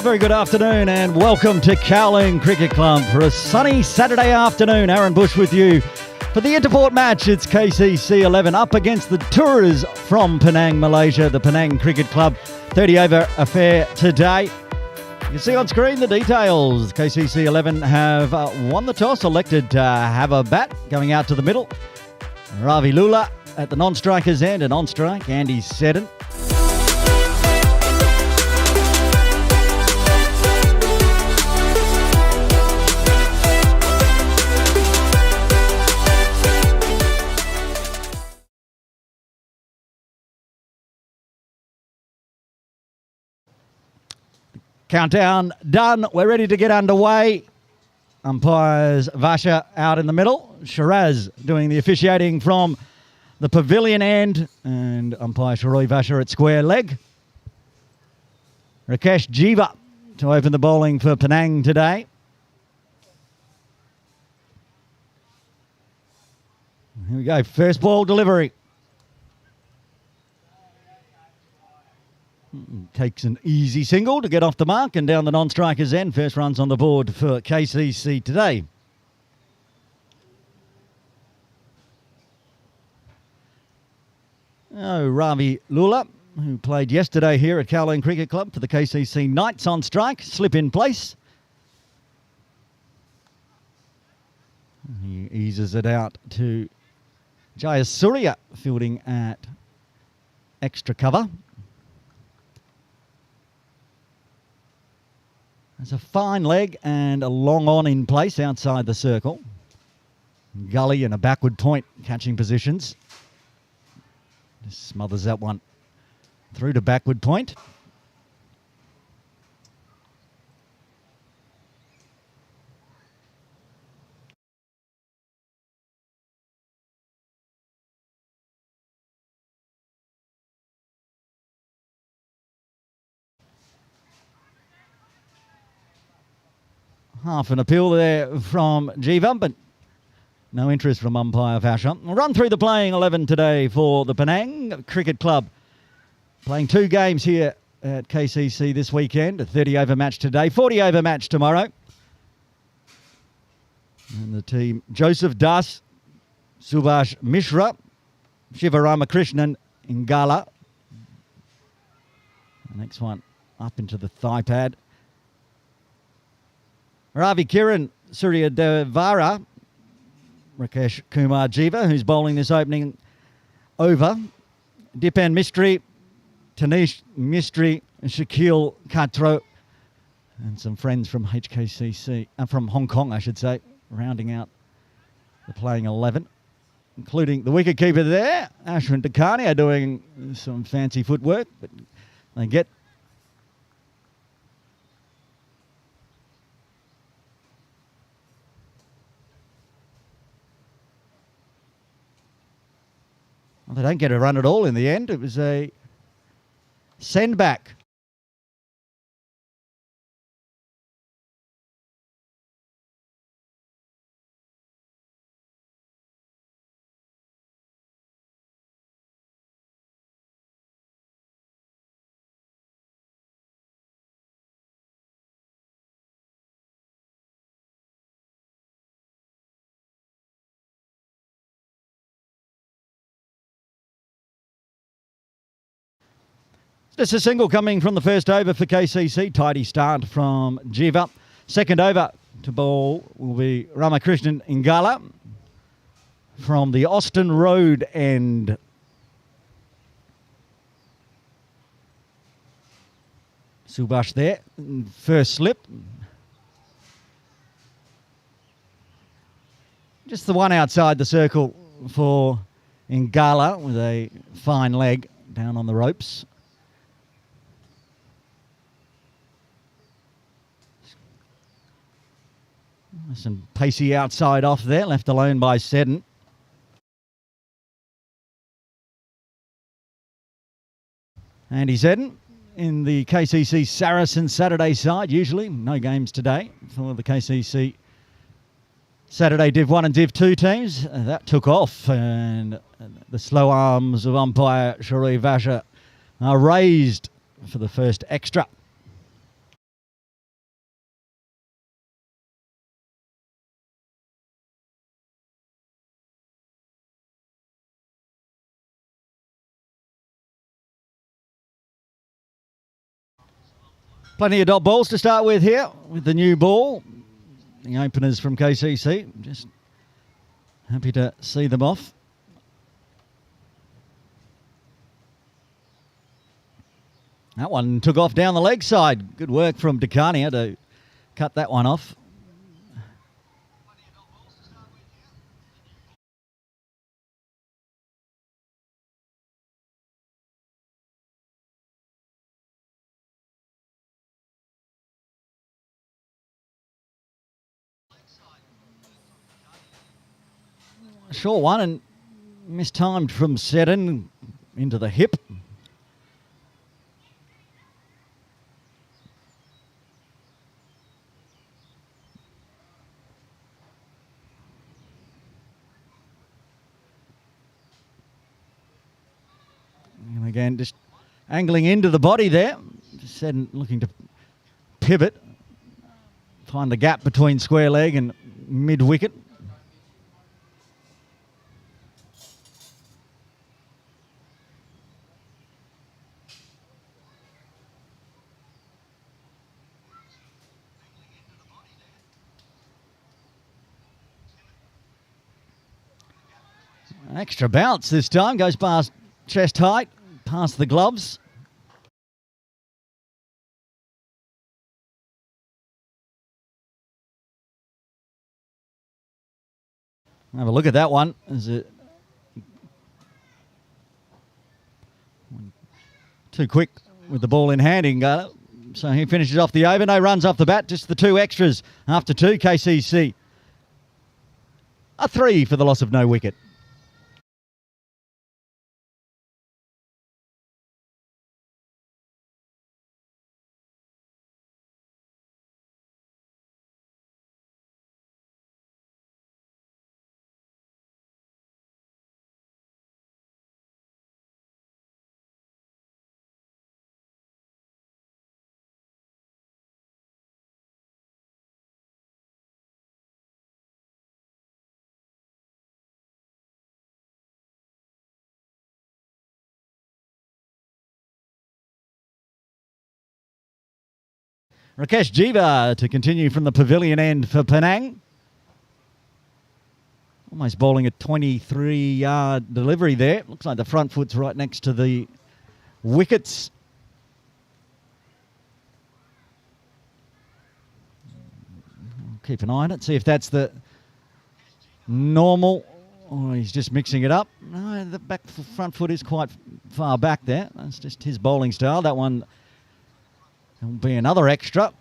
Very good afternoon and welcome to Kowloon Cricket Club for a sunny Saturday afternoon. Aaron Bush with you for the Interport match. It's KCC 11 up against the Tourers from Penang, Malaysia. The Penang Cricket Club 30 over affair today. You can see on screen the details. KCC 11 have won the toss, elected to have a bat going out to the middle. Ravi Lula at the non-strikers end, and on strike Andy Seddon. Countdown done. We're ready to get underway. Umpires Vasha out in the middle. Shiraz doing the officiating from the pavilion end. And umpire Shiroi Vasha at square leg. Rakesh Jiva to open the bowling for Penang today. Here we go. First ball delivery. Takes an easy single to get off the mark and down the non-strikers end. First runs on the board for KCC today. Oh, Ravi Lula, who played yesterday here at Kowloon Cricket Club for the KCC Knights on strike, slip in place. He eases it out to Jayasuriya fielding at extra cover. There's a fine leg and a long on in place outside the circle. Gully and a backward point catching positions. Just smothers that one through to backward point. Half an appeal there from Jiva, but no interest from umpire Vasha. Run through the playing 11 today for the Penang Cricket Club. Playing 2 games here at KCC this weekend. A 30 over match today, 40 over match tomorrow. And the team, Joseph Das, Subhash Mishra, Shivaramakrishnan Ingala. The next one up into the thigh pad. Ravi Kiran, Surya Devara, Rakesh Kumar Jiva, who's bowling this opening over. Dipan Mistry, Tanish Mistry, Shaquille Katro, and some friends from HKCC, from Hong Kong, I should say, rounding out the playing 11, including the wicketkeeper there, Ashwin Dakania, doing some fancy footwork, but they get they don't get a run at all in the end. It was a send back. Just a single coming from the first over for KCC. Tidy start from Jiva. Second over to bowl will be Ramakrishnan Ingala from the Austin Road end. Subhash there. First slip. Just the one outside the circle for Ingala with a fine leg down on the ropes. Some pacey outside off there, left alone by Seddon. Andy Seddon in the KCC Saracen Saturday side, usually. No games today for the KCC Saturday Div 1 and Div 2 teams. That took off, and the slow arms of umpire Shiroi Vasha are raised for the first extra. Plenty of dot balls to start with here with the new ball. The openers from KCC. Just happy to see them off. That one took off down the leg side. Good work from Decania to cut that one off. Short one and mistimed from Seddon into the hip. And again, just angling into the body there. Seddon looking to pivot, find the gap between square leg and mid-wicket. An extra bounce this time, goes past chest height, past the gloves. Have a look at that one. Too quick with the ball in hand. So he finishes off the over. No runs off the bat, just the two extras after two. KCC a 3 for the loss of no wicket. Rakesh Jiva to continue from the pavilion end for Penang. Almost bowling a 23-yard delivery there. Looks like the front foot's right next to the wickets. Keep an eye on it, see if that's the normal. Oh, he's just mixing it up. No, the front foot is quite far back there. That's just his bowling style. That one will be another extra.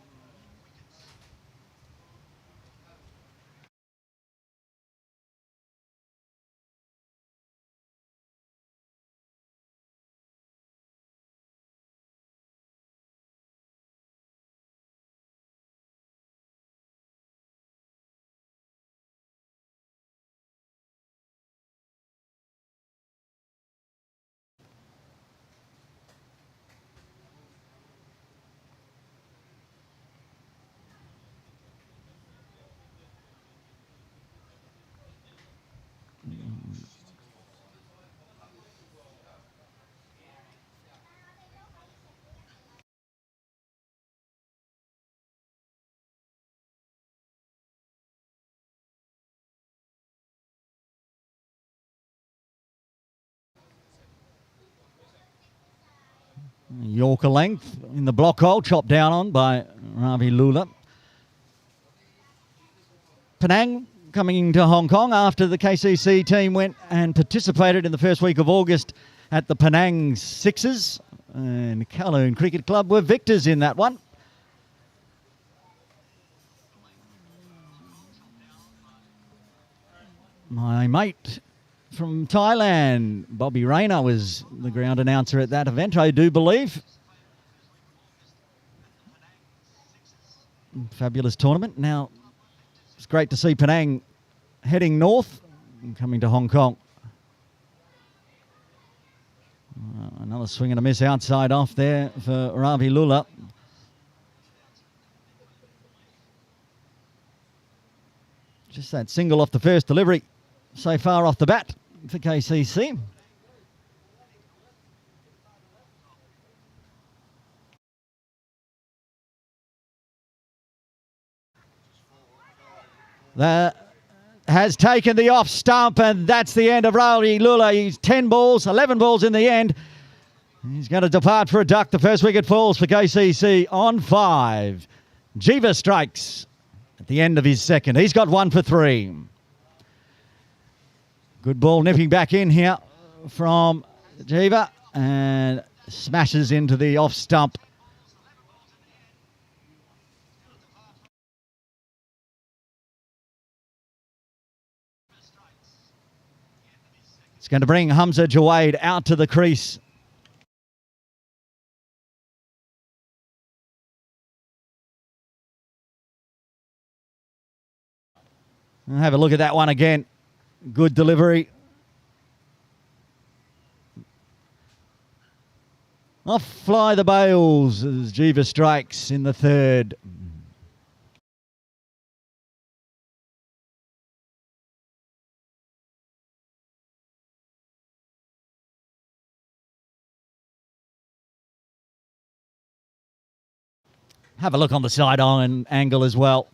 Yorker length in the block hole, chopped down on by Ravi Lula. Penang coming to Hong Kong after the KCC team went and participated in the first week of August at the Penang Sixers. And Kowloon Cricket Club were victors in that one. My mate from Thailand, Bobby Rayner, was the ground announcer at that event, I do believe. Fabulous tournament. Now, it's great to see Penang heading north and coming to Hong Kong. Another swing and a miss outside off there for Ravi Lula. Just that single off the first delivery so far off the bat for KCC. has taken the off stump, and that's the end of Riley Lula. He's 10 balls, 11 balls in the end. He's going to depart for a duck. The first wicket falls for KCC on 5. Jiva strikes at the end of his second. He's got 1 for 3. Good ball nipping back in here from Jiva and smashes into the off stump. It's going to bring Hamza Jawaid out to the crease. I'll have a look at that one again. Good delivery. Off fly the bails as Jiva strikes in the third. Have a look on the sideline angle as well.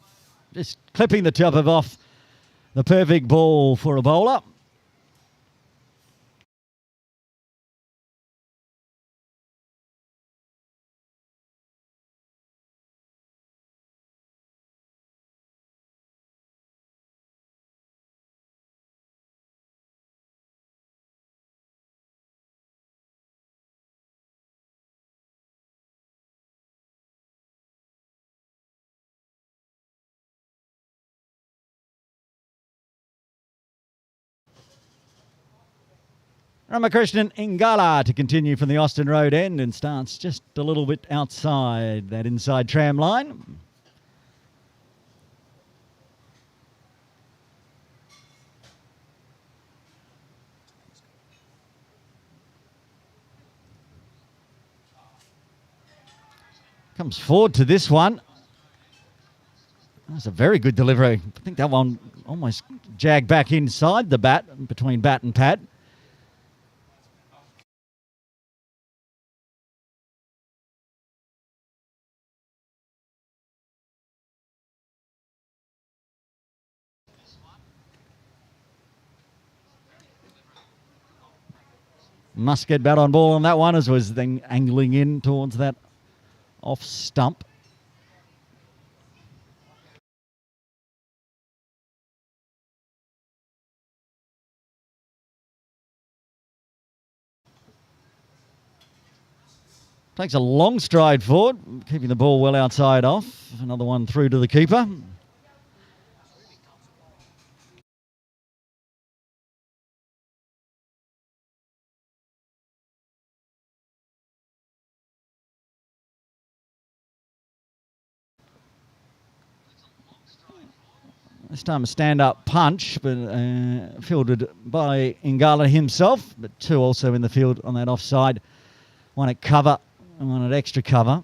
Just clipping the top of off. The perfect ball for a bowler. Ramakrishnan Ingala to continue from the Austin Road end and starts just a little bit outside that inside tram line. Comes forward to this one. That's a very good delivery. I think that one almost jagged back inside the bat, between bat and pad. Musket bat on ball on that one, as was then angling in towards that off stump. Takes a long stride forward, keeping the ball well outside off. Another one through to the keeper. This time a stand-up punch, but fielded by Ingala himself, but 2 also in the field on that offside. One at cover and one at extra cover.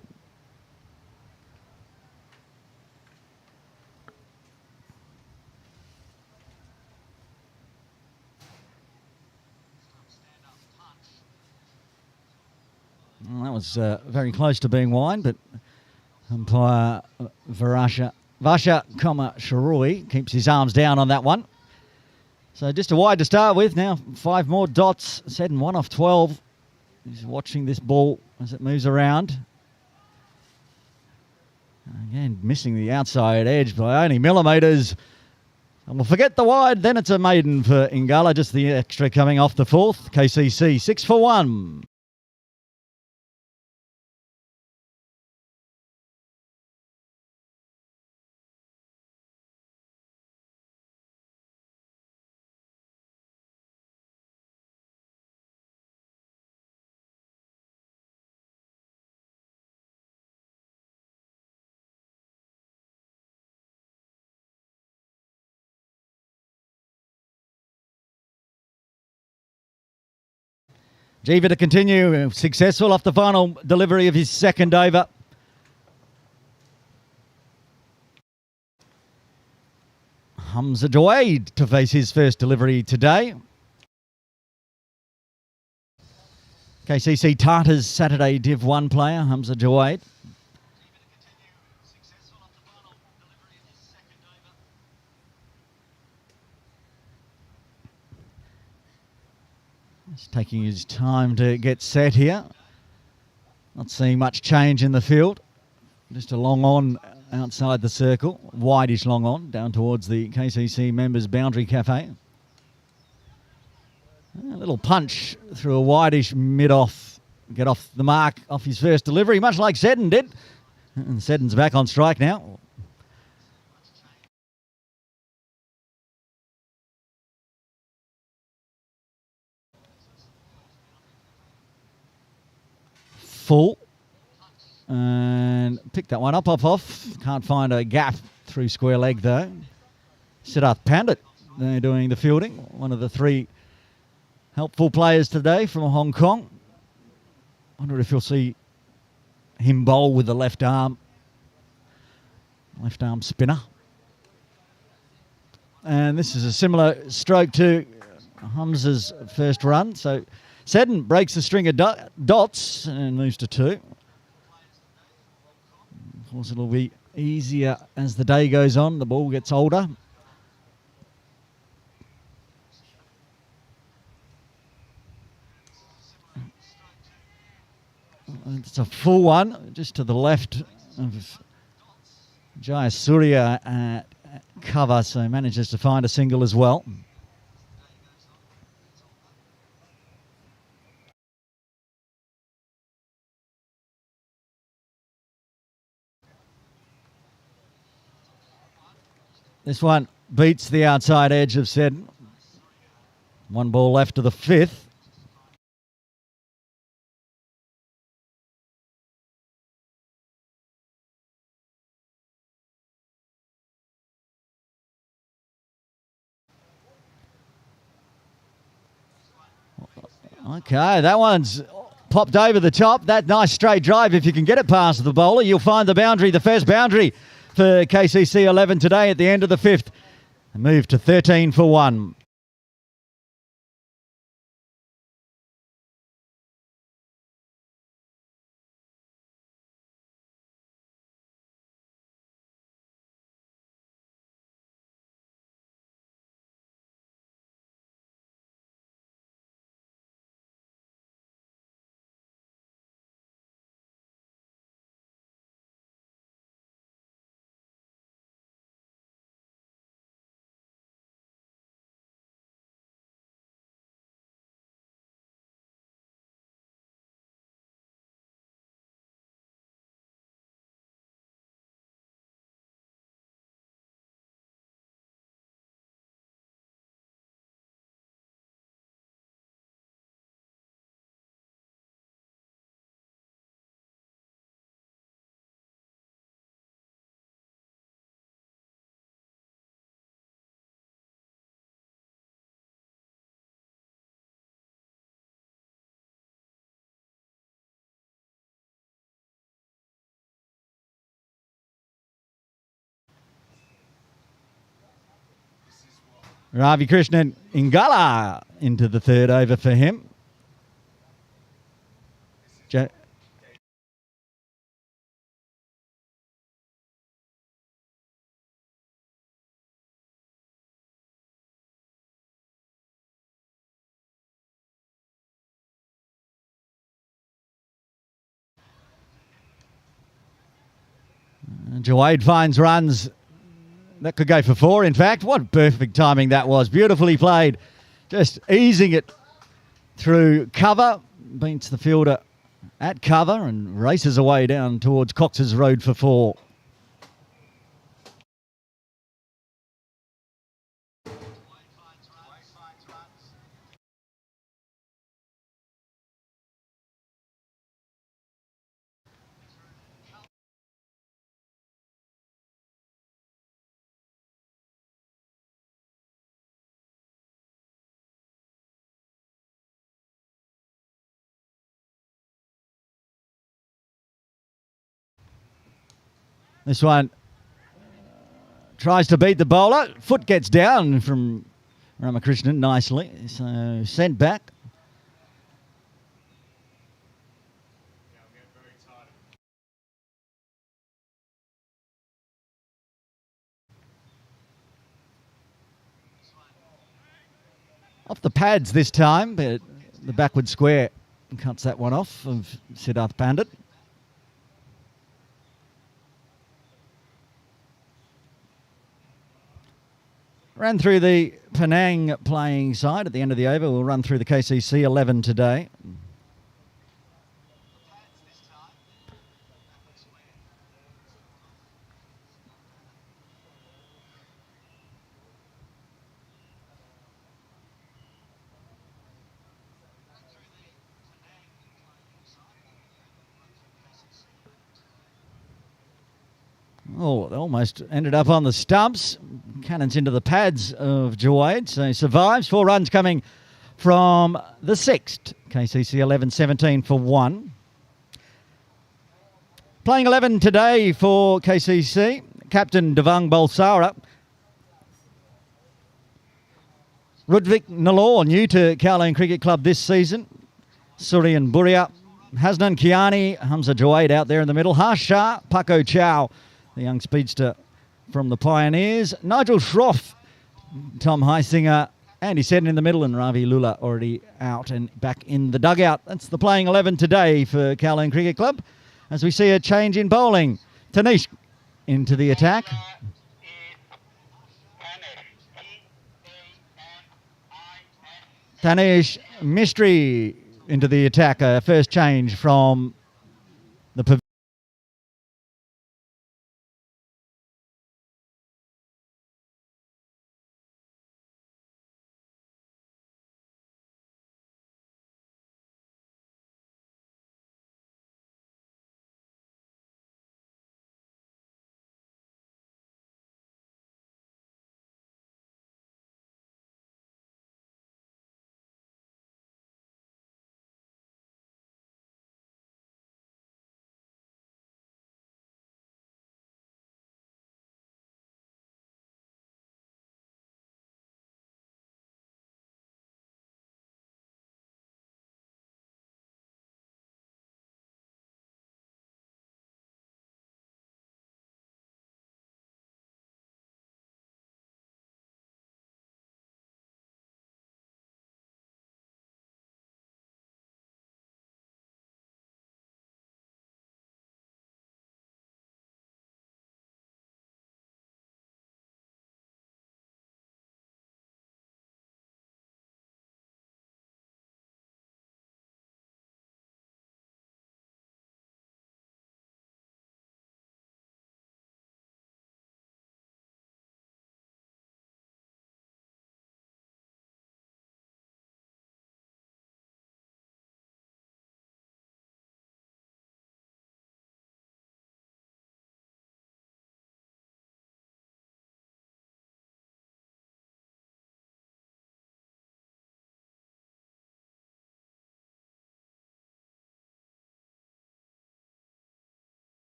Well, that was very close to being wide, but umpire Vasha Sharui keeps his arms down on that one. So just a wide to start with. Now 5 more dots, set and 1 off 12. He's watching this ball as it moves around. Again, missing the outside edge by only millimetres. And we'll forget the wide, then it's a maiden for Ingala. Just the extra coming off the 4th. KCC 6 for 1. Jiva to continue, successful off the final delivery of his second over. Hamza Jawaid to face his first delivery today. KCC Tartars Saturday Div 1 player, Hamza Jawaid. He's taking his time to get set here. Not seeing much change in the field. Just a long on outside the circle. Wideish long on down towards the KCC members' boundary cafe. A little punch through a wideish mid-off. Get off the mark off his first delivery, much like Seddon did. And Seddon's back on strike now. Full. And pick that one up off. Can't find a gap through square leg though. Siddharth Pandit, they're doing the fielding. One of the three helpful players today from Hong Kong. Wonder if you'll see him bowl with the left arm spinner. And this is a similar stroke to Hamza's first run. So Seddon breaks the string of dots and moves to 2. Of course, it'll be easier as the day goes on. The ball gets older. It's a full one, just to the left of Jayasuriya at cover, so manages to find a single as well. This one beats the outside edge of Seddon. 1 ball left to the 5th. Okay, that one's popped over the top. That nice straight drive, if you can get it past the bowler, you'll find the boundary, the first boundary for KCC 11 today at the end of the 5th. A move to 13 for 1. Ravi Krishnan Ingala into the 3rd over for him. Jawade finds runs. That could go for 4, in fact. What perfect timing that was. Beautifully played. Just easing it through cover. Beats the fielder at cover and races away down towards Cox's Road for 4. This one tries to beat the bowler. Foot gets down from Ramakrishnan nicely. So sent back. Off the pads this time, but the backward square cuts that one off of Siddharth Pandit. Ran through the Penang playing side at the end of the over. We'll run through the KCC 11 today. Oh, they almost ended up on the stumps. Cannons into the pads of Jawade. So survives. 4 runs coming from the sixth. KCC 11-17 for 1. Playing 11 today for KCC. Captain Devang Balsara. Rudvik Nalor, new to Kowloon Cricket Club this season. Surian Buria. Hasnan Kiani. Hamza Jawade out there in the middle. Harsh Shah. Paco Chow, the young speedster from the Pioneers. Nigel Shroff, Tom Heisinger, Andy Seddon in the middle, and Ravi Lula already out and back in the dugout. That's the playing 11 today for Kowloon Cricket Club. As we see a change in bowling. Tanish into the attack. Tanish Mystery into the attack. First change from the pavilion.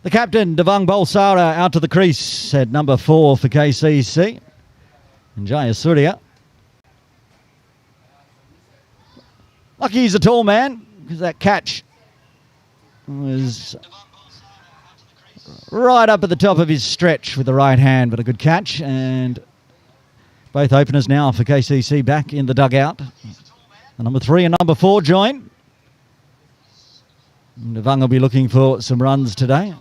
The captain, Devang Bolsara, out to the crease at number 4 for KCC. And Jayasuriya. Lucky he's a tall man, because that catch was right up at the top of his stretch with the right hand, but a good catch. And both openers now for KCC back in the dugout. The number 3 and number 4 join. And Devang will be looking for some runs today.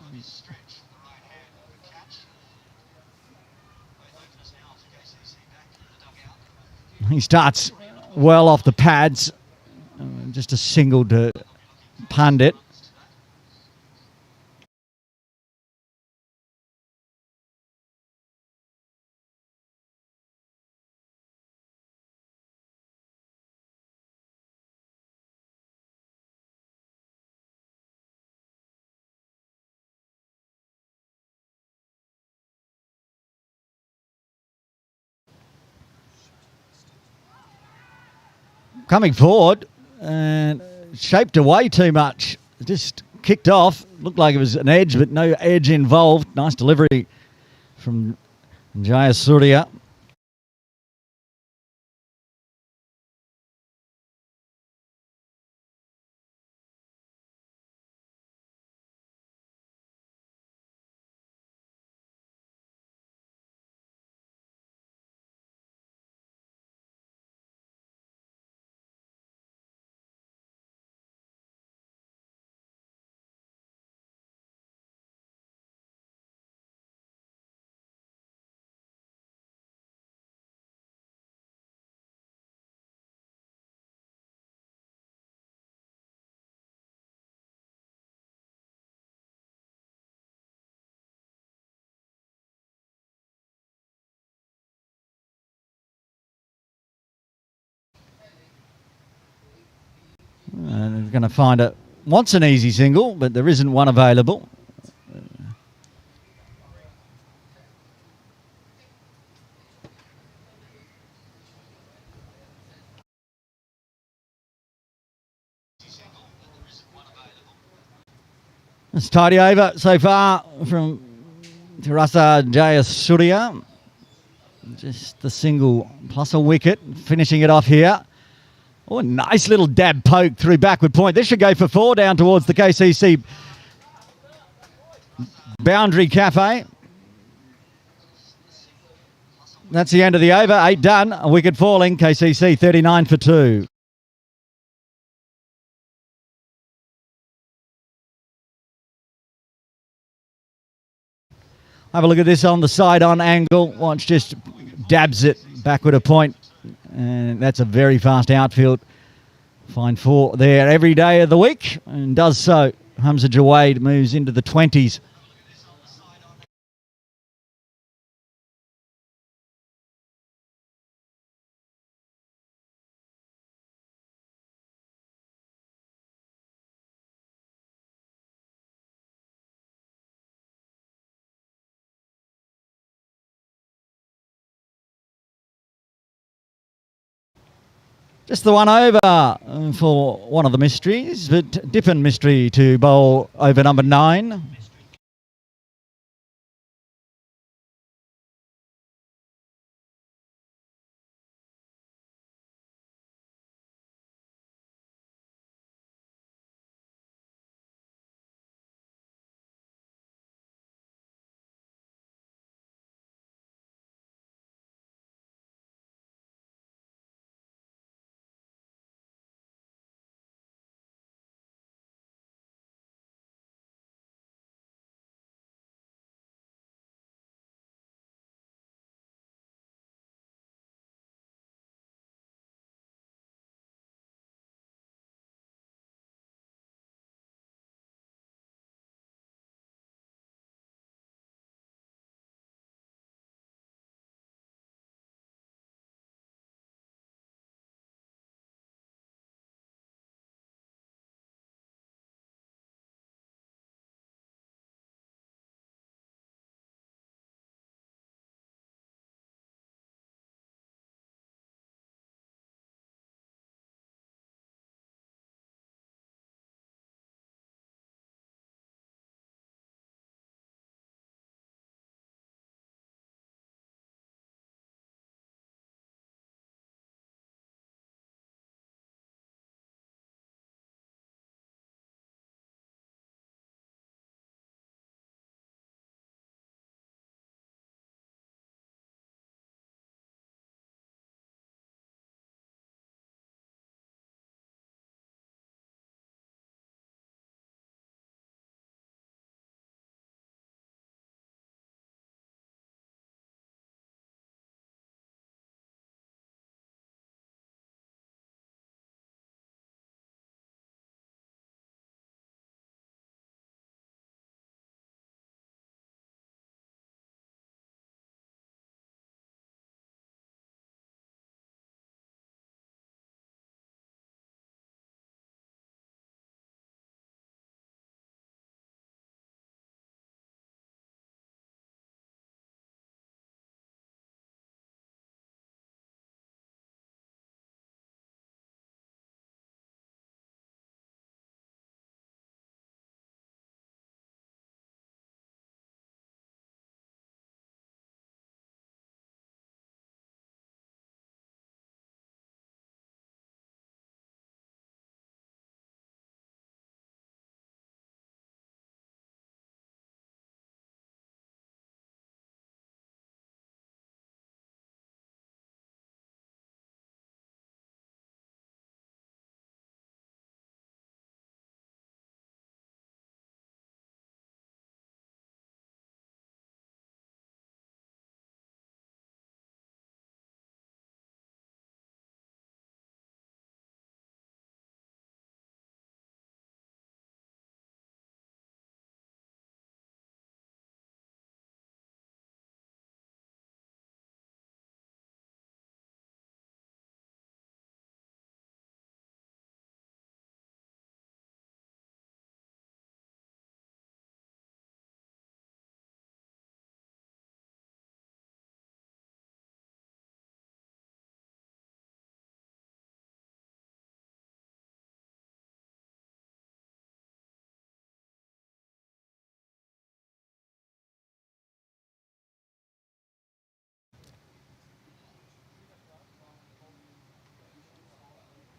He starts well off the pads. Just a single to Pandit. Coming forward and shaped away too much. Just kicked off. Looked like it was an edge, but no edge involved. Nice delivery from Jayasuriya. And we're going to find it. Wants an easy single, but there isn't one available. It's tidy over so far from Terasa Jayasuriya. Just the single plus a wicket, finishing it off here. Oh, a nice little dab poke through backward point. This should go for 4 down towards the KCC boundary cafe. That's the end of the over. 8 done. A wicket falling. KCC 39 for 2. Have a look at this on the side-on angle. Watch, just dabs it backward a point. And that's a very fast outfield. Find 4 there every day of the week. And does so. Hamza Jawaid moves into the 20s. Just the one over for one of the mysteries, but different mystery to bowl over number 9.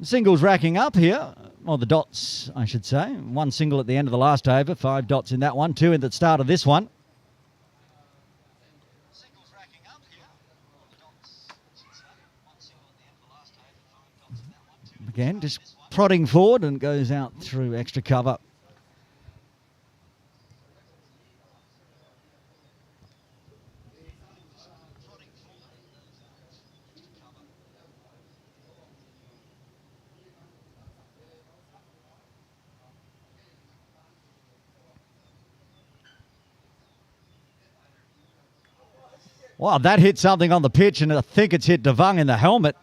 Singles racking up here, or the dots, I should say. One single at the end of the last over, 5 dots in that one, 2 in the start of this one. Singles racking up here, the dots, I should say. One single at the end of the last over, 5 dots in that one. Again, just prodding forward and goes out through extra cover. Wow, that hit something on the pitch, and I think it's hit Devang in the helmet.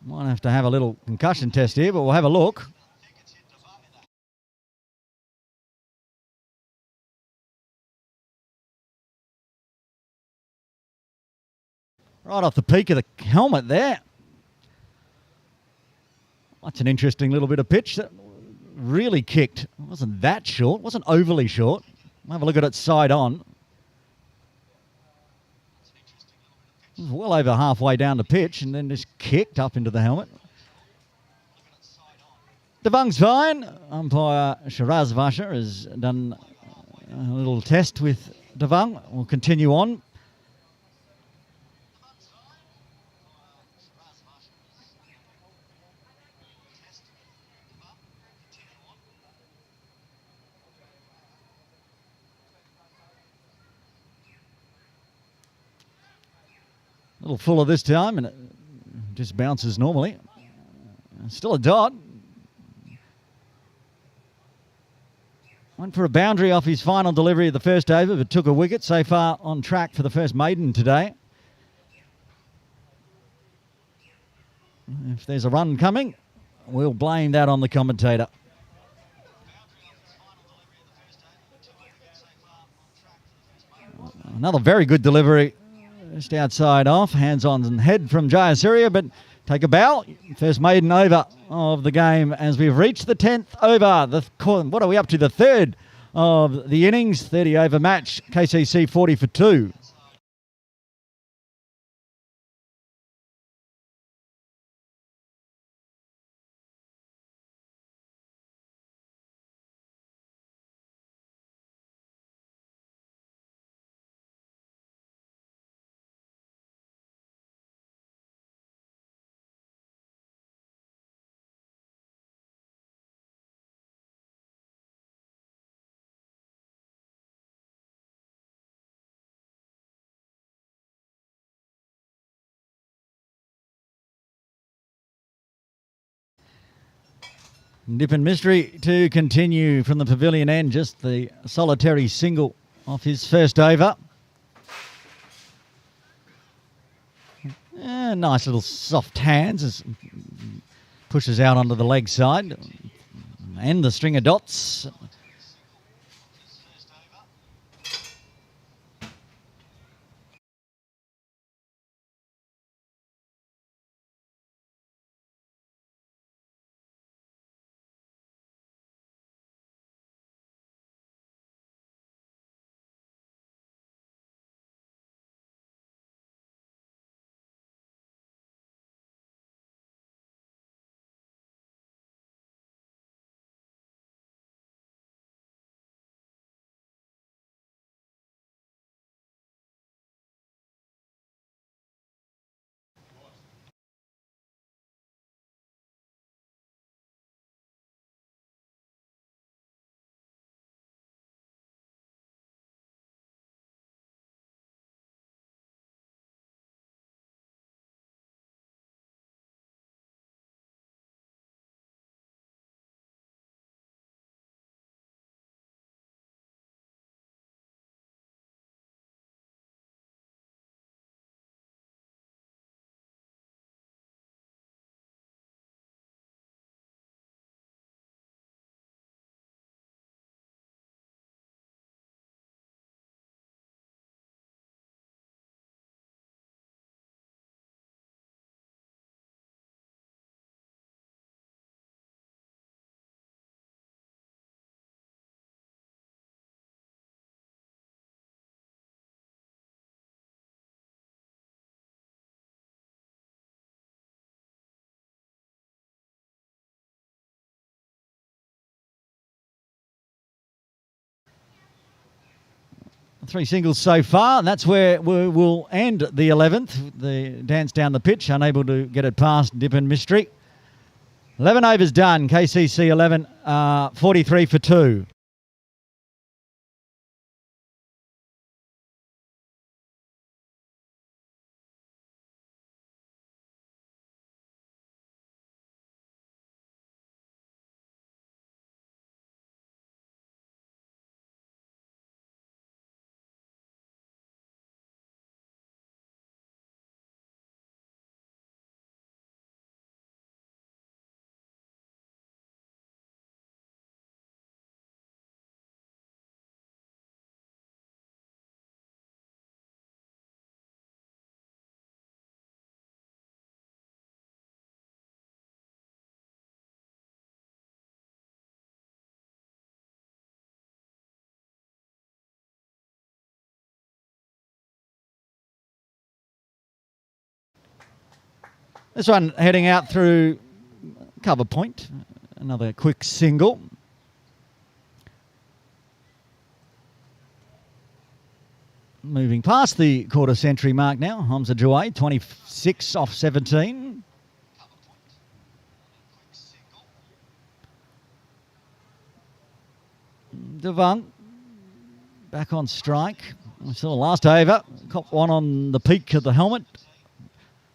Might have to have a little concussion test here, but we'll have a look. Right off the peak of the helmet there. That's an interesting little bit of pitch that really kicked. It wasn't that short, wasn't overly short. We'll have a look at it side on. It was well over halfway down the pitch and then just kicked up into the helmet. Devang's fine. Umpire Shiraz Vasha has done a little test with Devang. We'll continue on. A little fuller this time, and it just bounces normally. Still a dot. Went for a boundary off his final delivery of the first over, but took a wicket. So far on track for the first maiden today. If there's a run coming, we'll blame that on the commentator. Another very good delivery. Just outside off, hands on and head from Jayasuriya, but take a bow. First maiden over of the game as we've reached the 10th over. What are we up to? The third of the innings, 30 over match. KCC 40 for 2. Nip and Mystery to continue from the pavilion end. Just the solitary single off his first over. Nice little soft hands as pushes out onto the leg side. And the string of dots. 3 singles so far, and that's where we will end the 11th. The dance down the pitch, unable to get it past Dip and Mystery. 11 overs done. KCC 11, 43 for 2. This one heading out through cover point. Another quick single. Moving past the quarter century mark now. Hamza Jouay, 26 off 17. Devant back on strike. We saw last over. Caught one on the peak of the helmet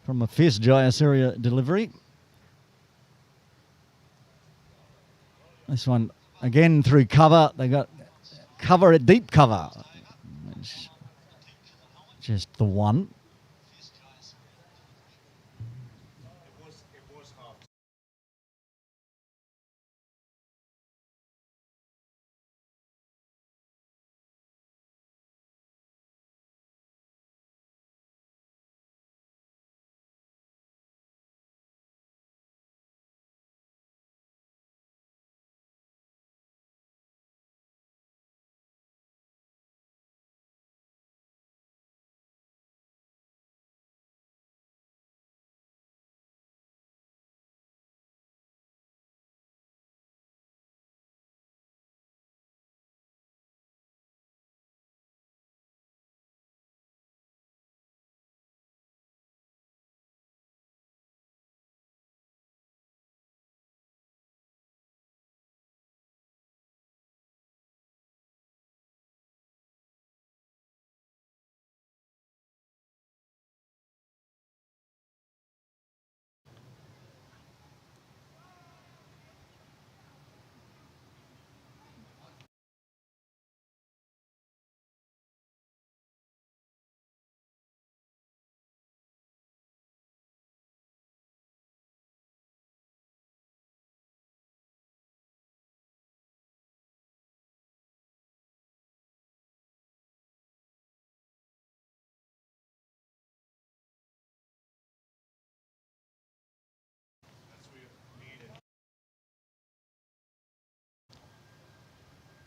from a fierce Jayasuriya delivery. This one again through cover. They got cover at deep cover. Just the one.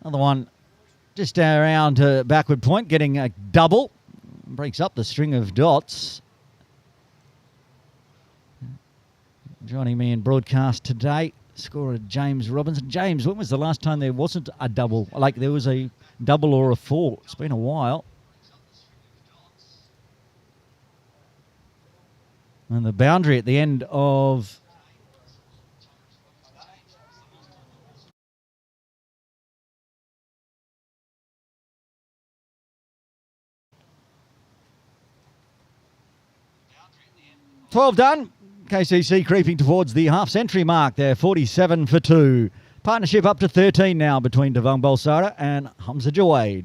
Another one just around to backward point, getting a double. Breaks up the string of dots. Joining me in broadcast today, scorer James Robinson. James, when was the last time there wasn't a double? Like there was a double or a four? It's been a while. And the boundary at the end of... $12 done. KCC creeping towards the half-century mark there, 47 for 2. Partnership up to 13 now between Devang Balsara and Hamza Jouay.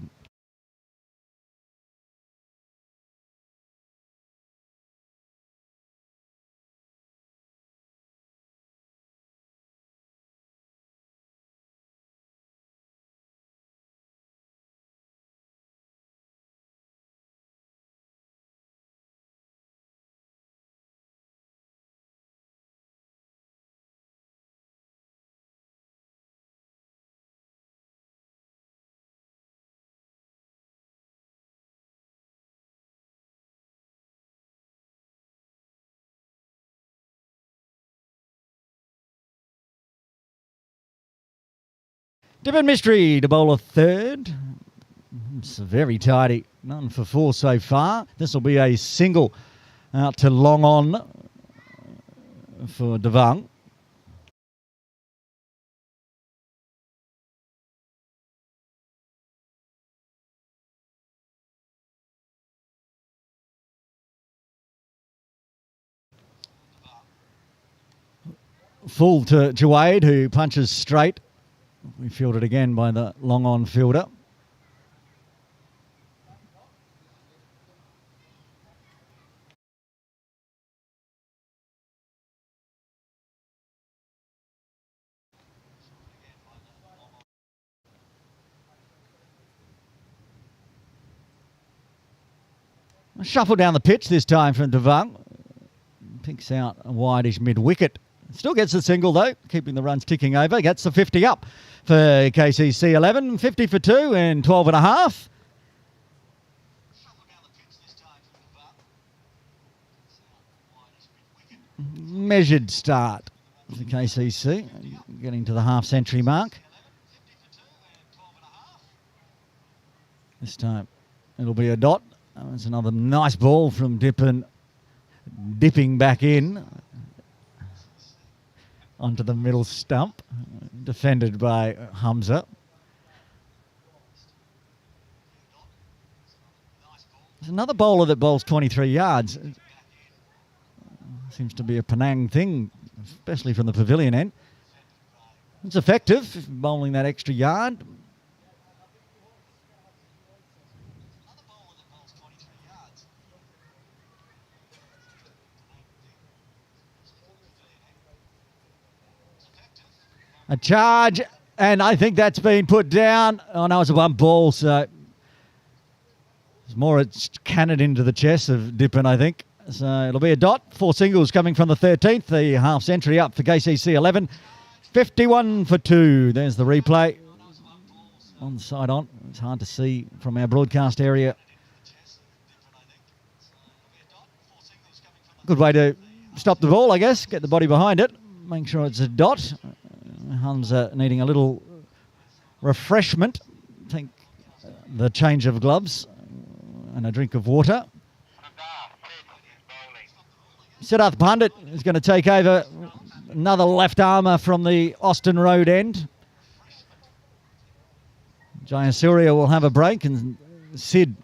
Dip and Mystery to bowl a third. It's very tidy. None for 4 so far. This will be a single out to long on for Devang. Full to Jawade, who punches straight. We fielded again by the long on fielder. Shuffle down the pitch this time from Devang. Picks out a wideish mid-wicket. Still gets the single though, keeping the runs ticking over. Gets the 50 up for KCC 11. 50 for 2 and 12 and a half. Measured start for KCC, getting to the half-century mark. This time it'll be a dot. It's another nice ball from Dippin, dipping back in onto the middle stump, defended by Hamza. There's another bowler that bowls 23 yards. Seems to be a Penang thing, especially from the pavilion end. It's effective, bowling that extra yard. A charge, and I think that's been put down. Oh no, it's a one ball, so it's more it's cannoned into the chest of Dippin, I think. So it'll be a dot. 4 singles coming from the 13th. The half century up for KCC 11. 51 for 2. There's the replay. On side on. It's hard to see from our broadcast area. Good way to stop the ball, I guess. Get the body behind it. Make sure it's a dot. Hamza needing a little refreshment. Take the change of gloves and a drink of water. Siddharth Pandit is going to take over, another left armour from the Austin Road end. Jayasuriya will have a break, and Sid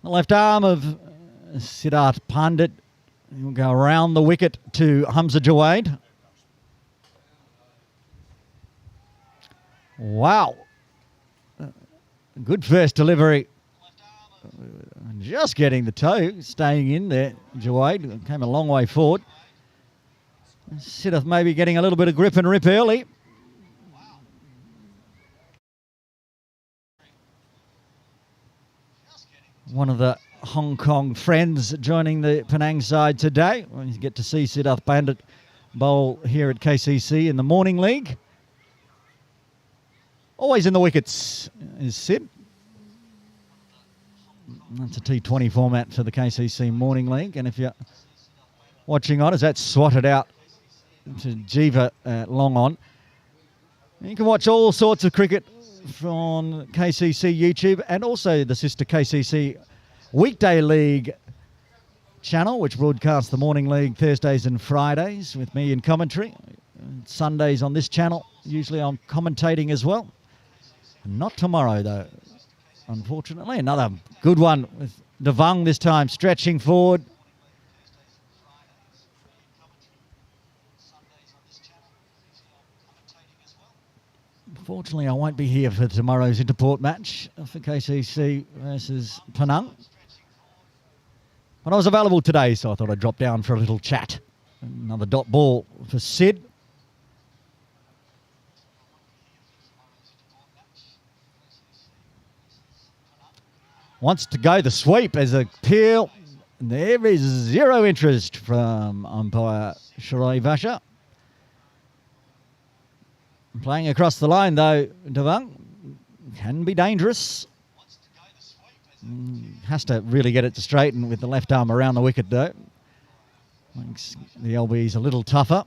the left arm of Siddharth Pandit. He'll go around the wicket to Hamza Jawade. Wow. Good first delivery. Just getting the toe, staying in there. Jawade came a long way forward. Siddharth maybe getting a little bit of grip and rip early. One of the Hong Kong friends joining the Penang side today. We get to see Siddharth Pandit bowl here at KCC in the morning league. Always in the wickets is Sid. That's a T20 format for the KCC morning league. And if you're watching on, as that's swatted out to Jiva long on, you can watch all sorts of cricket from KCC YouTube and also the sister KCC Weekday League channel, which broadcasts the morning league Thursdays and Fridays with me in commentary. Sundays on this channel, usually I'm commentating as well. Not tomorrow though, unfortunately. Another good one with Devang this time, stretching forward. Unfortunately, I won't be here for tomorrow's Interport match for KCC versus Penang. But I was available today, so I thought I'd drop down for a little chat. Another dot ball for Sid. Wants to go the sweep as a peel. There is zero interest from umpire Shirai Vasha. Playing across the line though, Devang can be dangerous. Has to really get it to straighten with the left arm around the wicket though. Makes the LBs a little tougher.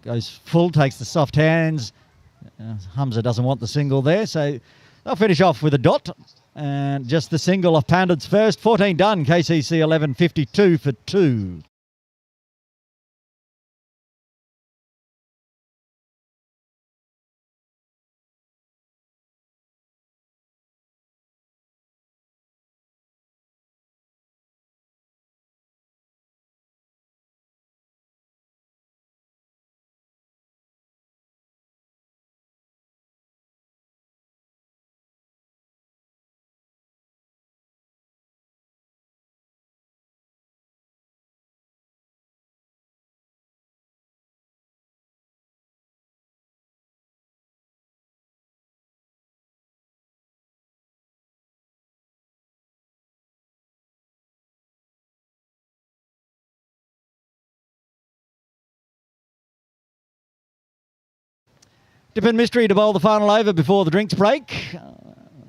Goes full, takes the soft hands. Hamza doesn't want the single there, so they'll finish off with a dot. And just the single of Pandit's first. 14 done, KCC 11, 52 for 2. Dippin Mystery to bowl the final over before the drinks break.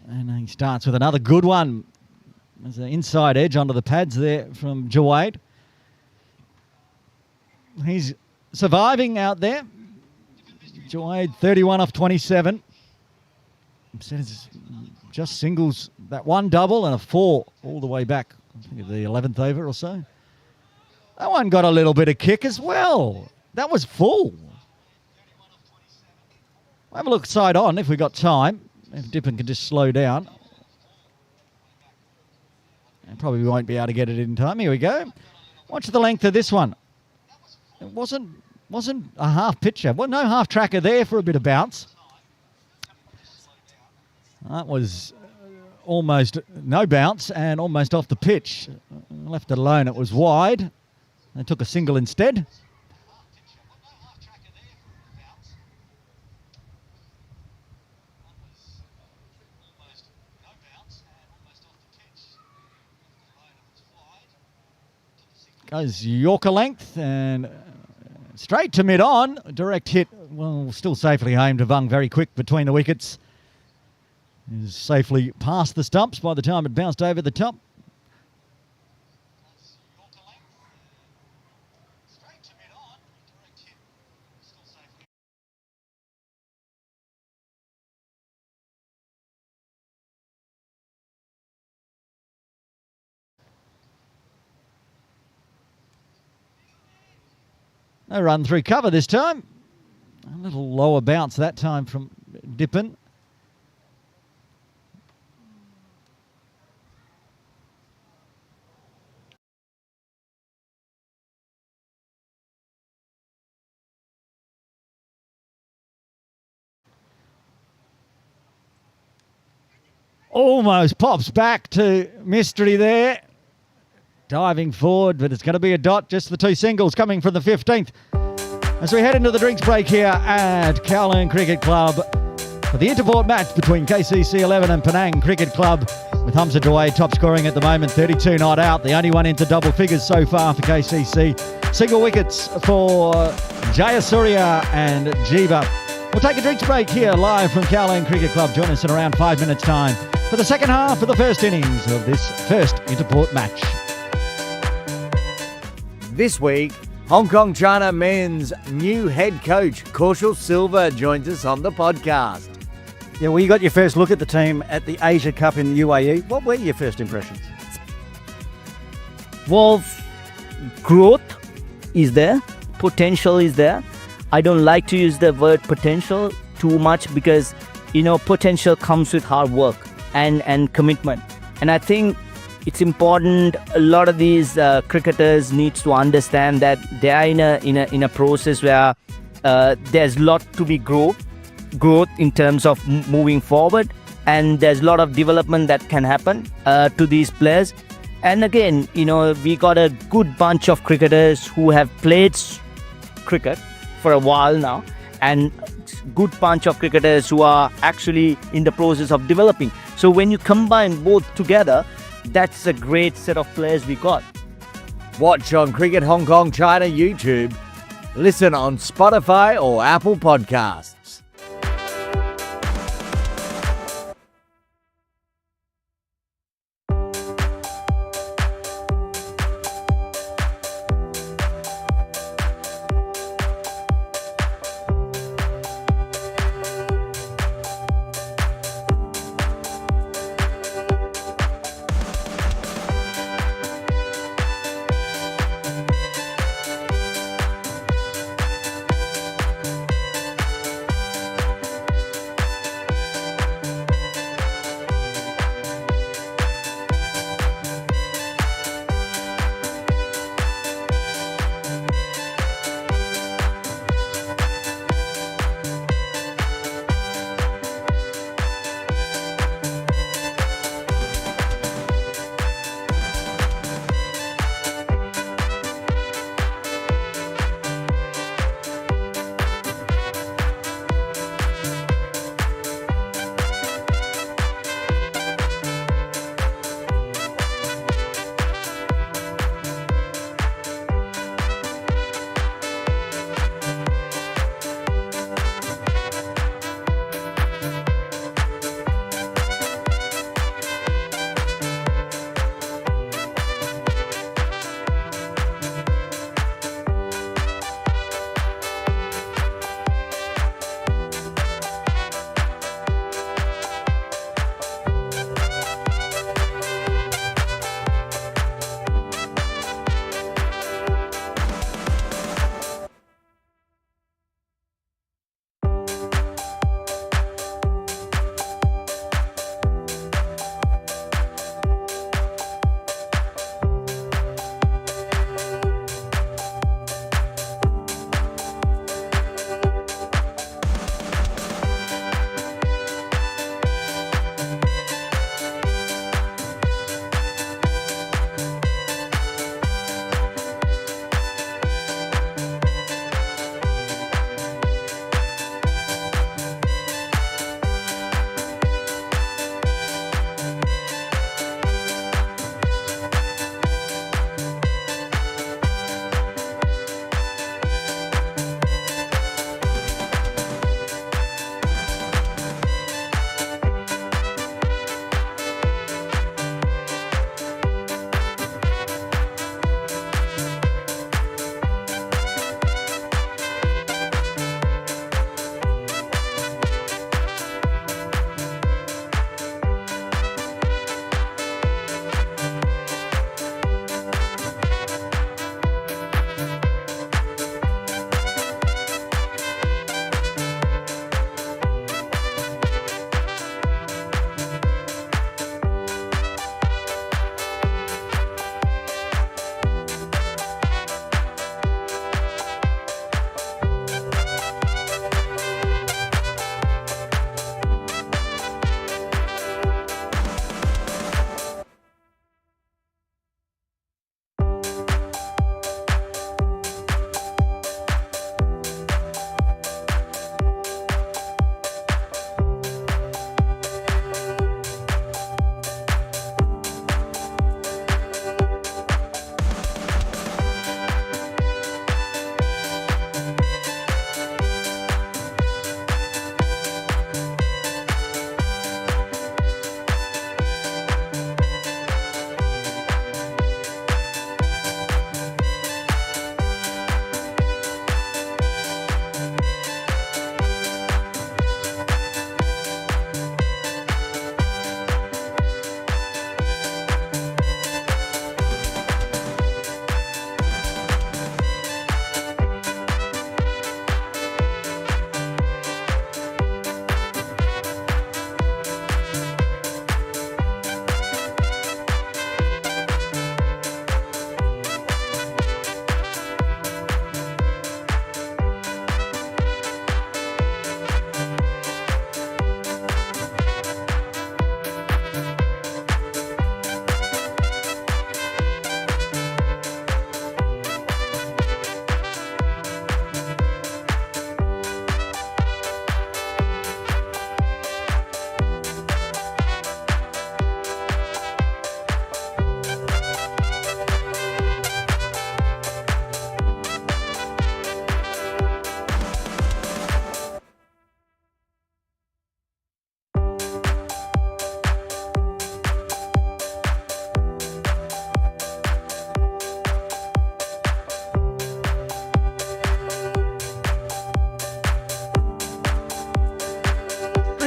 And he starts with another good one. There's an inside edge onto the pads there from Jawade. He's surviving out there. Jawade 31 off 27. Just singles that one double and a 4 all the way back. I think the 11th over or so. That one got a little bit of kick as well. That was full. We'll have a look side on if we've got time. If Dippin can just slow down. And probably won't be able to get it in time. Here we go. Watch the length of this one. It wasn't a half pitcher. Well, no half tracker there for a bit of bounce. That was almost no bounce and almost off the pitch. Left it alone, it was wide. They took a single instead. Goes Yorker length and straight to mid-on. Direct hit, well, still safely home to Vung, very quick between the wickets. Is safely past the stumps by the time it bounced over the top. No run through cover this time. A little lower bounce that time from Dippin. Almost pops back to Mystery there. Diving forward, but it's going to be a dot. Just the two singles coming from the 15th. As we head into the drinks break here at Kowloon Cricket Club for the Interport match between KCC 11 and Penang Cricket Club, with Hamza Dawei top scoring at the moment, 32 not out. The only one into double figures so far for KCC. Single wickets for Jayasuriya and Jeeva. We'll take a drinks break here live from Kowloon Cricket Club. Join us in around 5 minutes' time for the second half of the first innings of this first Interport match. This week, Hong Kong China men's new head coach, Kaushal Silva, joins us on the podcast. Yeah, well, you got your first look at the team at the Asia Cup in the UAE. What were your first impressions? Well, growth is there, potential is there. I don't like to use the word potential too much because, potential comes with hard work and commitment. And I think it's important. A lot of these cricketers needs to understand that they are in a process where there's a lot to be grown. growth in terms of moving forward, and there's a lot of development that can happen to these players. And again, we got a good bunch of cricketers who have played cricket for a while now, and good bunch of cricketers who are actually in the process of developing. So when you combine both together, that's a great set of players we got. Watch on Cricket Hong Kong China YouTube. Listen on Spotify or Apple Podcasts.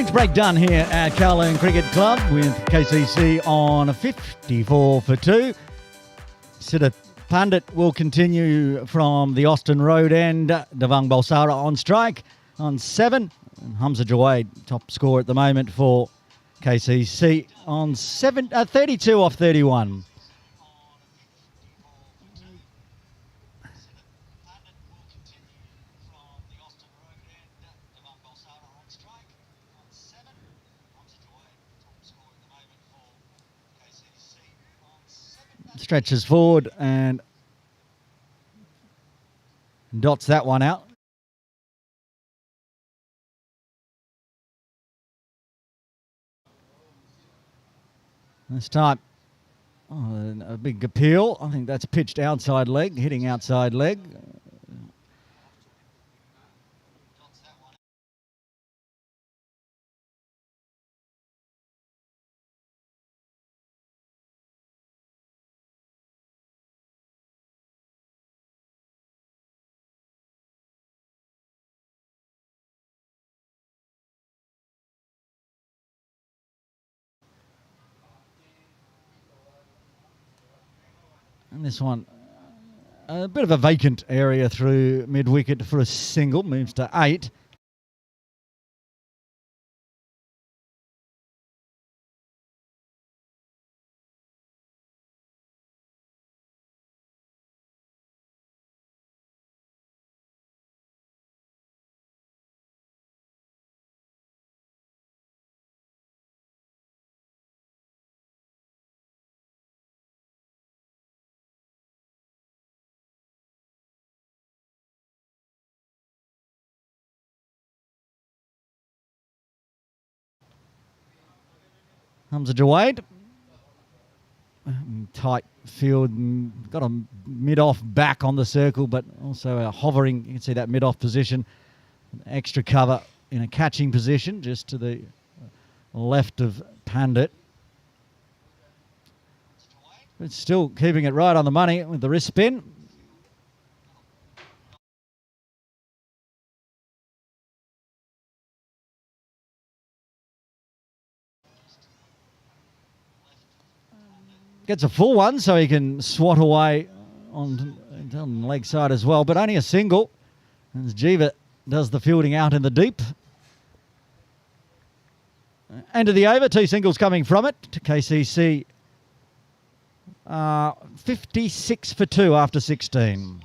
Drinks break done here at Kowloon Cricket Club with KCC on 54 for 2. Siddharth Pandit will continue from the Austin Road end. Devang Balsara on strike on 7. And Hamza Jawaid, top scorer at the moment for KCC on 32 off 31. Stretches forward and dots that one out. This time, a big appeal. I think that's pitched outside leg, hitting outside leg. And this one, a bit of a vacant area through mid-wicket for a single, moves to 8. Hamza Jawaid. Tight field, got a mid-off back on the circle, but also a hovering, you can see that mid-off position. Extra cover in a catching position, just to the left of Pandit. But still keeping it right on the money with the wrist spin. Gets a full one, so he can swat away on the leg side as well, but only a single. As Jiva does the fielding out in the deep. End of the over, 2 singles coming from it to KCC. 56 for 2 after 16.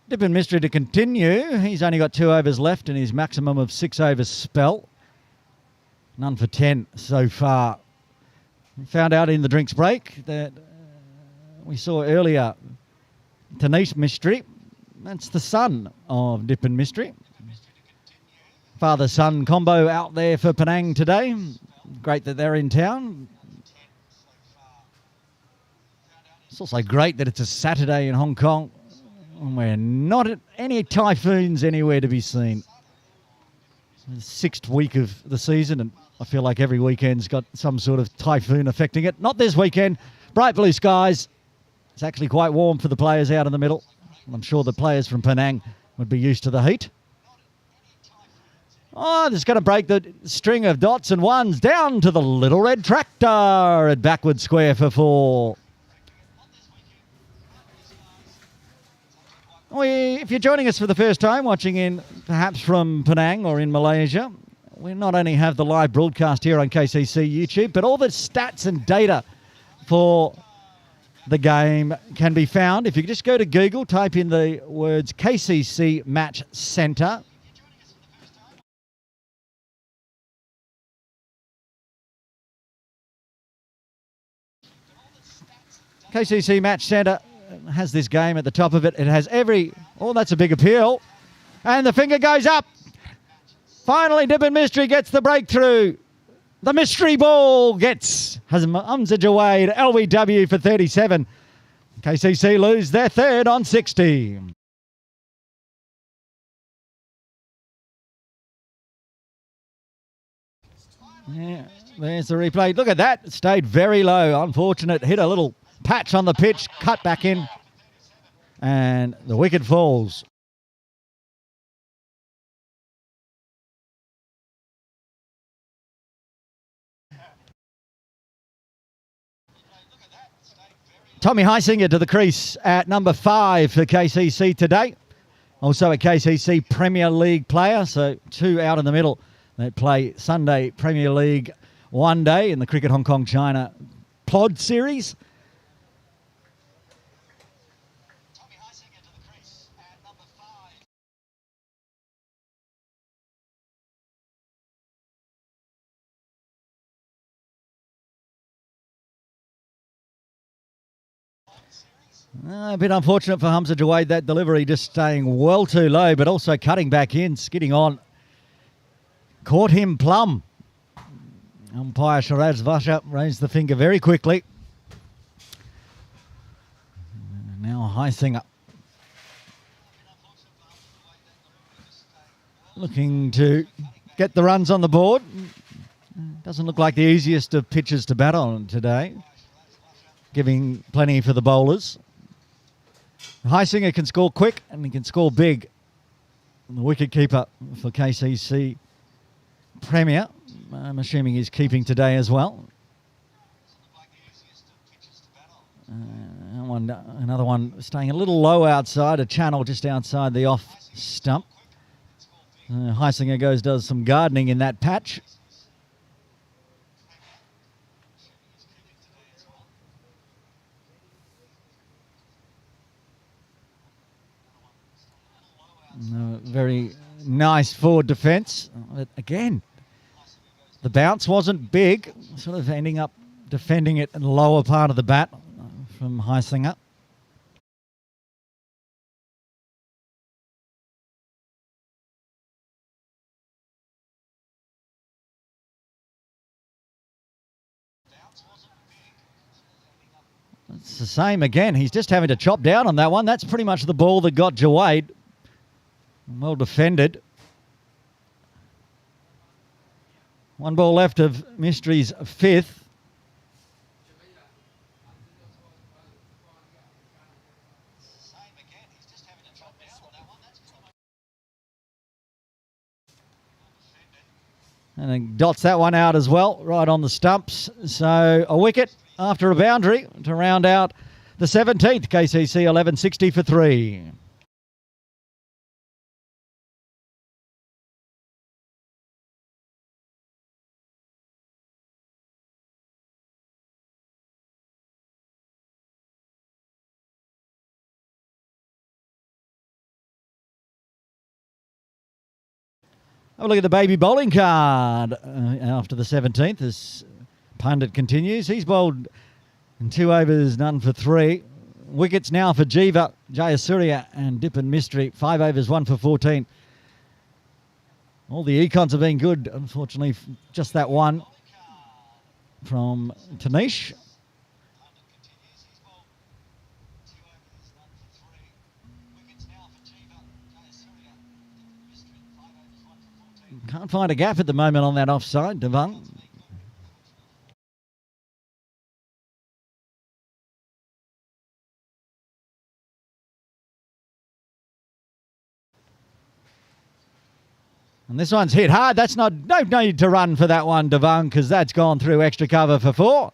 Dippin Mystery to continue. He's only got 2 overs left in his maximum of 6 overs spell. None for 10 so far. We found out in the drinks break that we saw earlier Denise Mystery. That's the son of Dippin Mystery. Father-son combo out there for Penang today. Great that they're in town. It's also great that it's a Saturday in Hong Kong. And we're not at any typhoons anywhere to be seen. The 6th week of the season, and I feel like every weekend's got some sort of typhoon affecting it. Not this weekend. Bright blue skies. It's actually quite warm for the players out in the middle. I'm sure the players from Penang would be used to the heat. Oh, this is going to break the string of dots and ones down to the little red tractor at backward square for 4. If you're joining us for the first time, watching in perhaps from Penang or in Malaysia, we not only have the live broadcast here on KCC YouTube, but all the stats and data for the game can be found. If you just go to Google, type in the words KCC Match Centre. KCC Match Centre has this game at the top of it. It has every... Oh, that's a big appeal. And the finger goes up. Finally, Dippin' Mystery gets the breakthrough. The mystery ball gets Hamza Jawaid, LBW for 37. KCC lose their third on 60. Yeah, there's the replay. Look at that. It stayed very low. Unfortunate. Hit a little patch on the pitch. Cut back in. And the wicket falls. Tommy Heisinger to the crease at number 5 for KCC today. Also a KCC Premier League player, so 2 out in the middle. They play Sunday Premier League one day in the Cricket Hong Kong China Plod Series. Tommy Heisinger to the crease at number 5. A bit unfortunate for Hamza Jawaid, that delivery just staying well too low, but also cutting back in, skidding on. Caught him plumb. Umpire Shiraz Vasha raised the finger very quickly. Now Heisinger looking to get the runs on the board. Doesn't look like the easiest of pitches to bat on today, giving plenty for the bowlers. Heisinger can score quick and he can score big. And the wicketkeeper for KCC Premier, I'm assuming he's keeping today as well. Another one staying a little low outside, a channel just outside the off stump. Heisinger does some gardening in that patch. Very nice forward defence. Again, the bounce wasn't big, sort of ending up defending it in the lower part of the bat from Heisinger. It's the same again. He's just having to chop down on that one. That's pretty much the ball that got Jawaid. Well defended. One ball left of Mystery's 5th. And then dots that one out as well, right on the stumps. So a wicket after a boundary to round out the 17th. KCC 1160 for 3. Have a look at the baby bowling card after the 17th as Pundit continues. He's bowled in 2 overs, none for 3. Wickets now for Jiva, Jayasuriya and Dippin' Mystery. 5 overs, 1 for 14. All the econs have been good. Unfortunately, just that one from Tanish. Can't find a gap at the moment on that offside, Devang. And this one's hit hard. That's no need to run for that one, Devang, because that's gone through extra cover for 4.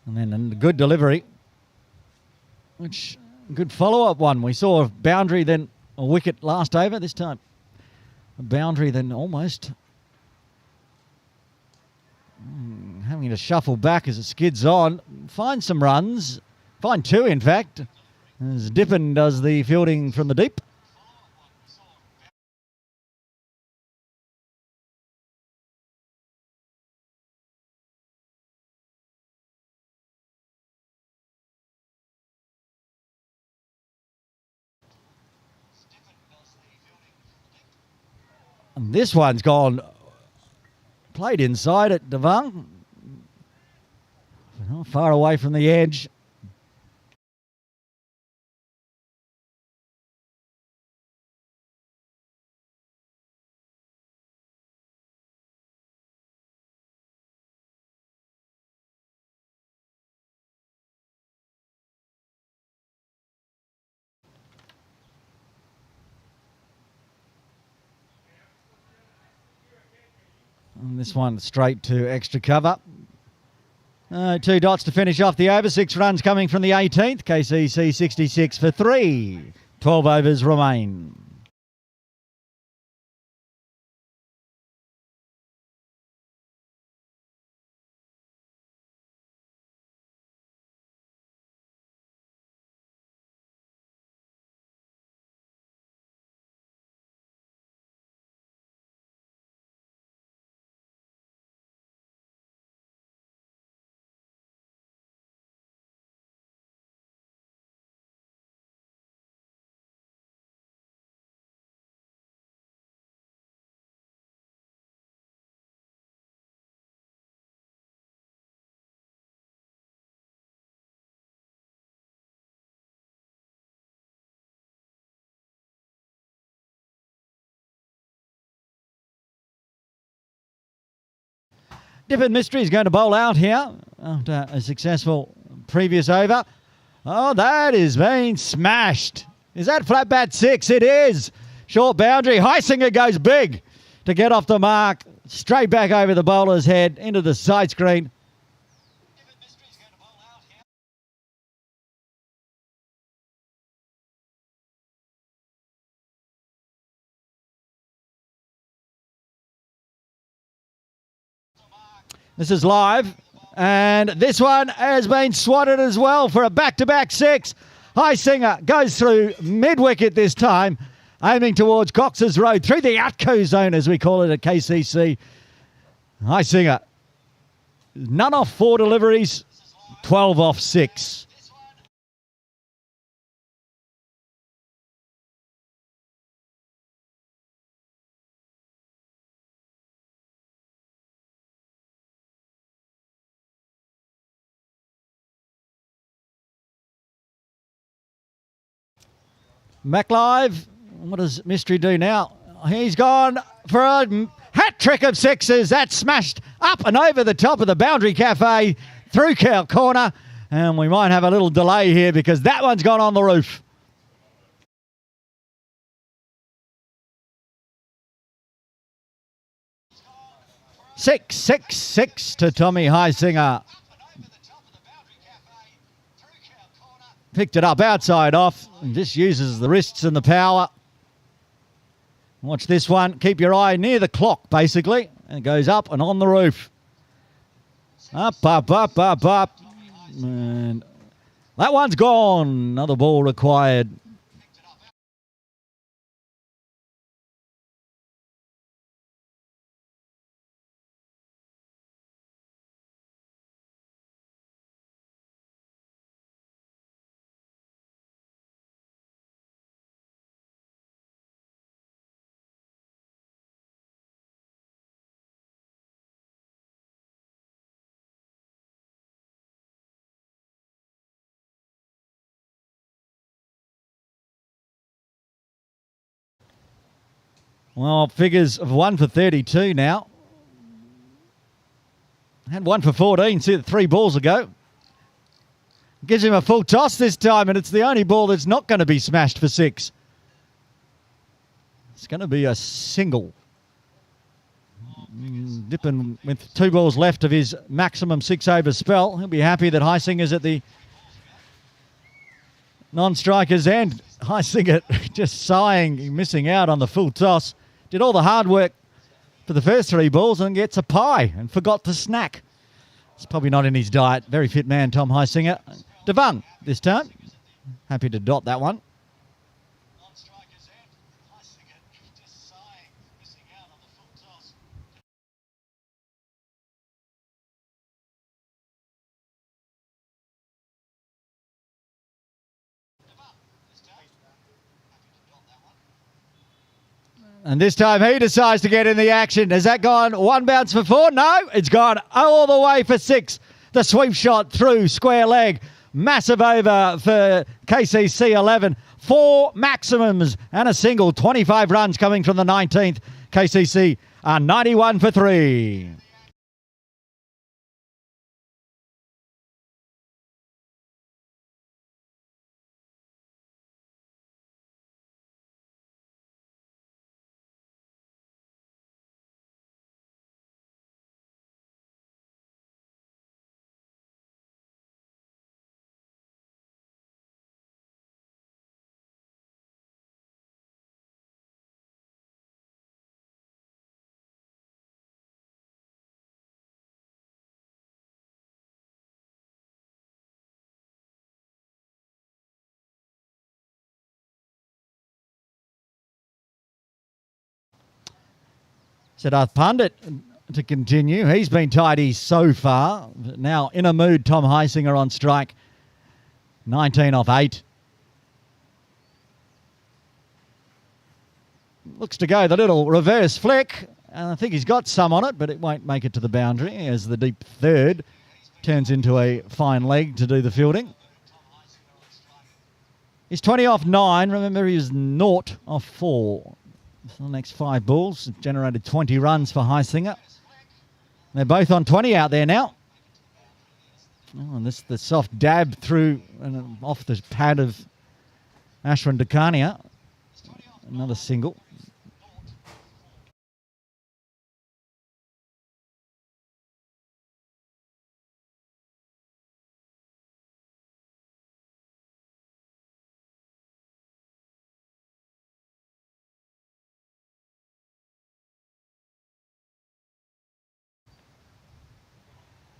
And then a good delivery, which good follow-up one. We saw a boundary, then a wicket last over. This time a boundary, then almost having to shuffle back as it skids on. Find some runs. Find 2, in fact. As Dippin does the fielding from the deep. And this one's gone, played inside at Devang. Far away from the edge. And this one straight to extra cover. 2 dots to finish off the over. 6 runs coming from the 18th. KCC 66 for 3. 12 overs remain. Different Mystery is going to bowl out here after a successful previous over. Oh, that is being smashed. Is that flat bat 6? It is. Short boundary. Heisinger goes big to get off the mark. Straight back over the bowler's head into the side screen. This is live, and this one has been swatted as well for a back-to-back 6. Heisinger goes through mid-wicket this time, aiming towards Cox's Road, through the Atco zone, as we call it at KCC. Heisinger, none off 4 deliveries, 12 off 6. Back live. What does Mystery do now? He's gone for a hat trick of 6s. That's smashed up and over the top of the boundary cafe through Cow Corner. And we might have a little delay here because that one's gone on the roof. Six to Tommy Heisinger. Picked it up outside off and just uses the wrists and the power. Watch this one. Keep your eye near the clock, basically. And it goes up and on the roof. Up. And that one's gone. Another ball required. Well, figures of 1 for 32 now. Had 1 for 14, see the 3 balls ago. Gives him a full toss this time, and it's the only ball that's not going to be smashed for 6. It's going to be a single. Dippin with 2 balls left of his maximum 6-over spell. He'll be happy that Heisinger's at the non-striker's end. Heisinger just sighing, missing out on the full toss. Did all the hard work for the first 3 balls and gets a pie and forgot to snack. It's probably not in his diet. Very fit man, Tom Heisinger. Devang this time. Happy to dot that one. And this time he decides to get in the action. Has that gone one bounce for four? No, it's gone all the way for six. The sweep shot through square leg. Massive over for KCC 11. 4 maximums and a single. 25 runs coming from the 19th. KCC are 91 for 3. Siddharth Pandit to continue. He's been tidy so far. Now in a mood, Tom Heisinger on strike. 19 off 8. Looks to go the little reverse flick. And I think he's got some on it, but it won't make it to the boundary as the deep third turns into a fine leg to do the fielding. He's 20 off 9. Remember, he was 0 off 4. So the next 5 balls generated 20 runs for Heisinger. They're both on 20 out there now. Oh, and this the soft dab through and off the pad of Ashwin Dakania. Another single.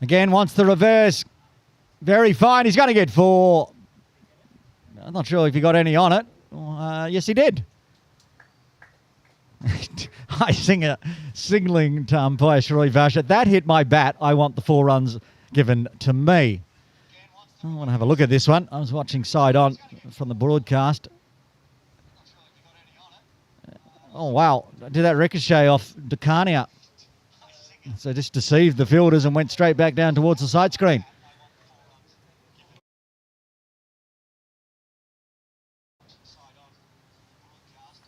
Again, wants the reverse. Very fine. He's going to get 4. I'm not sure if he got any on it. Yes, he did. Heisinger signalling to umpire Shirley Vasher. That hit my bat. I want the 4 runs given to me. I want to have a look at this one. I was watching side on from the broadcast. Oh, wow. Did that ricochet off Dakania. So just deceived the fielders and went straight back down towards the side screen.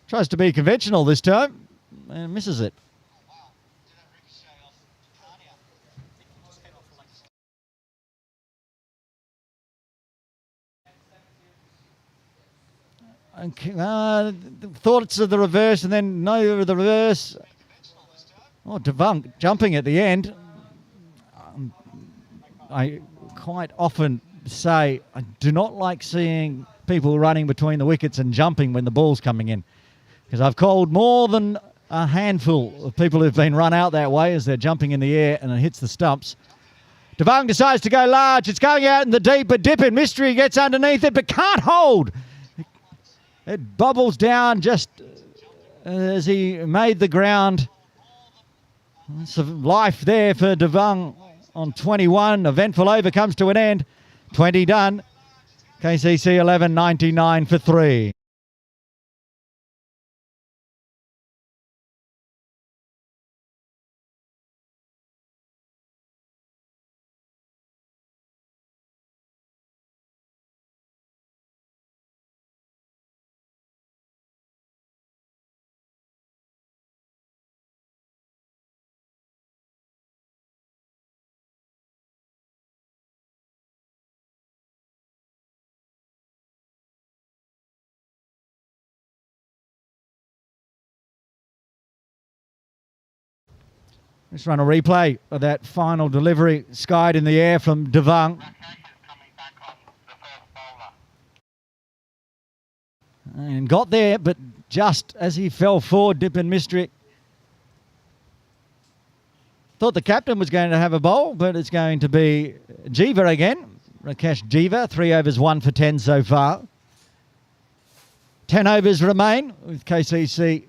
Tries to be conventional this time and misses it. Okay, thought it's the reverse and then no the reverse. Oh, Devang jumping at the end. I quite often say I do not like seeing people running between the wickets and jumping when the ball's coming in, because I've called more than a handful of people who've been run out that way as they're jumping in the air and it hits the stumps. Devang decides to go large. It's going out in the deep, but Dip and Mystery gets underneath it but can't hold. It bobbles down just as he made the ground. It's a life there for Devang on 21. Eventful over comes to an end. 20 done. KCC 11, 99 for 3. Let's run a replay of that final delivery, skied in the air from Devang. And got there, but just as he fell forward, Dip and Mystery. Thought the captain was going to have a bowl, but it's going to be Jiva again. Rakesh Jiva, 3 overs, 1 for 10 so far. 10 overs remain with KCC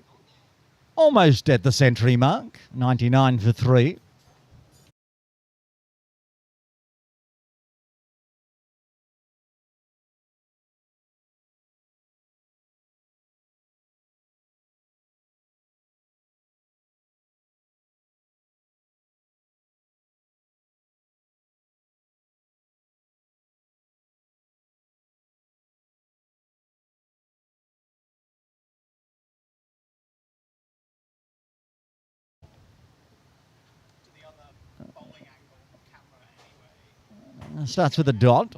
almost at the century mark, 99 for 3. Starts with a dot.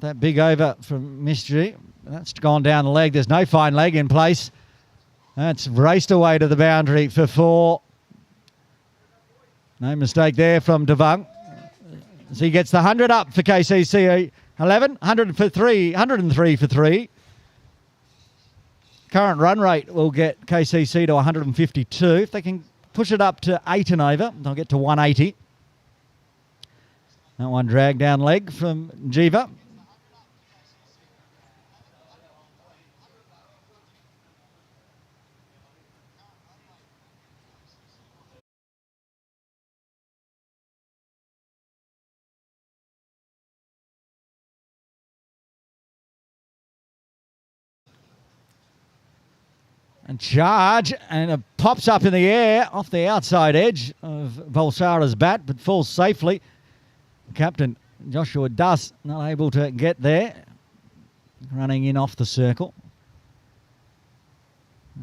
That big over from Mystery. That's gone down the leg. There's no fine leg in place. That's raced away to the boundary for 4. No mistake there from Devang. So he gets the 100 up for KCC 11. 100 for 3. 103 for 3. Current run rate will get KCC to 152. If they can push it up to 8 and over, they'll get to 180. That one dragged down leg from Jiva. And charge, and it pops up in the air off the outside edge of Valsara's bat, but falls safely. Captain Joshua Duss not able to get there, running in off the circle.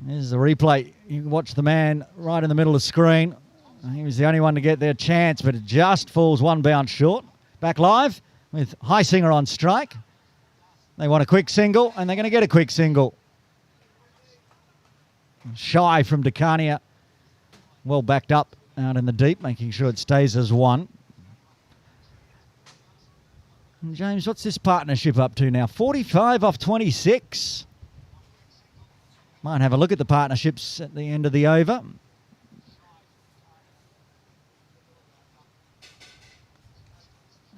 There's the replay. You can watch the man right in the middle of the screen. He was the only one to get their chance, but it just falls one bounce short. Back live with Heisinger on strike. They want a quick single, and they're going to get a quick single. Shy from Decania, well backed up out in the deep, making sure it stays as 1. And James, what's this partnership up to now? 45 off 26. Might have a look at the partnerships at the end of the over.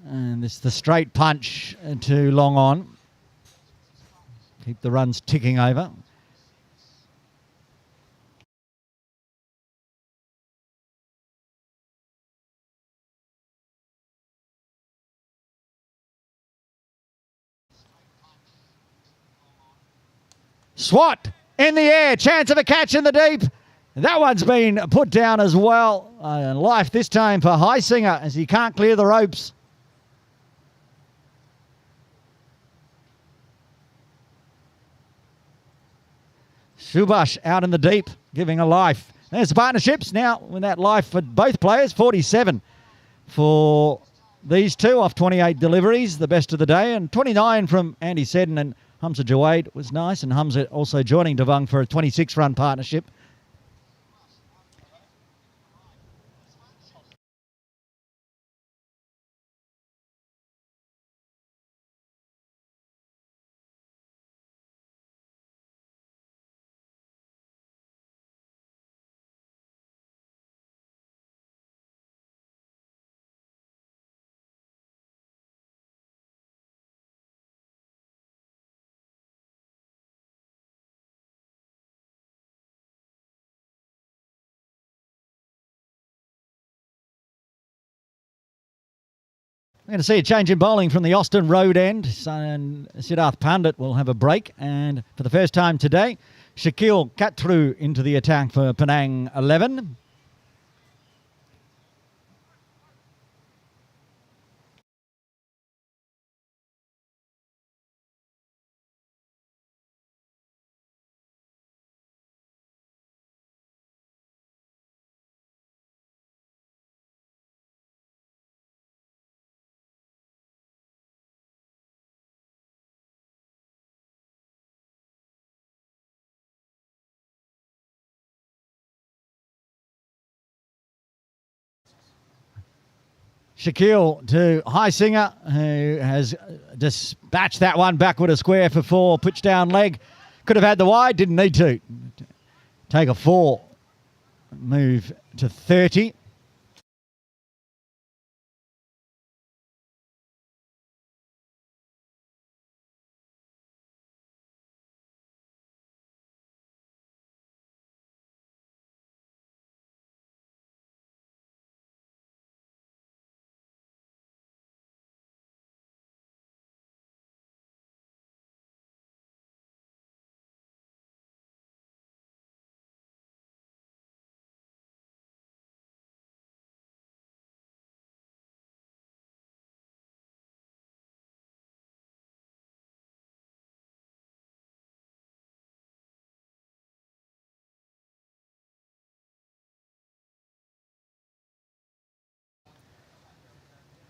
And this is the straight punch to long on. Keep the runs ticking over. Swat in the air, chance of a catch in the deep. That one's been put down as well. Life this time for Heisinger as he can't clear the ropes. Subhash out in the deep, giving a life. There's the partnerships now with that life for both players. 47 for these two off 28 deliveries, the best of the day, and 29 from Andy Seddon and Hamza Jawaid was nice, and Hamza also joining Devang for a 26-run partnership. We're going to see a change in bowling from the Austin Road end. And Siddharth Pandit will have a break. And for the first time today, Shakil Katru into the attack for Penang 11. Shakil to Heisinger, who has dispatched that one backward a square for 4. Pitch down leg. Could have had the wide, didn't need to. Take a 4. move to 30.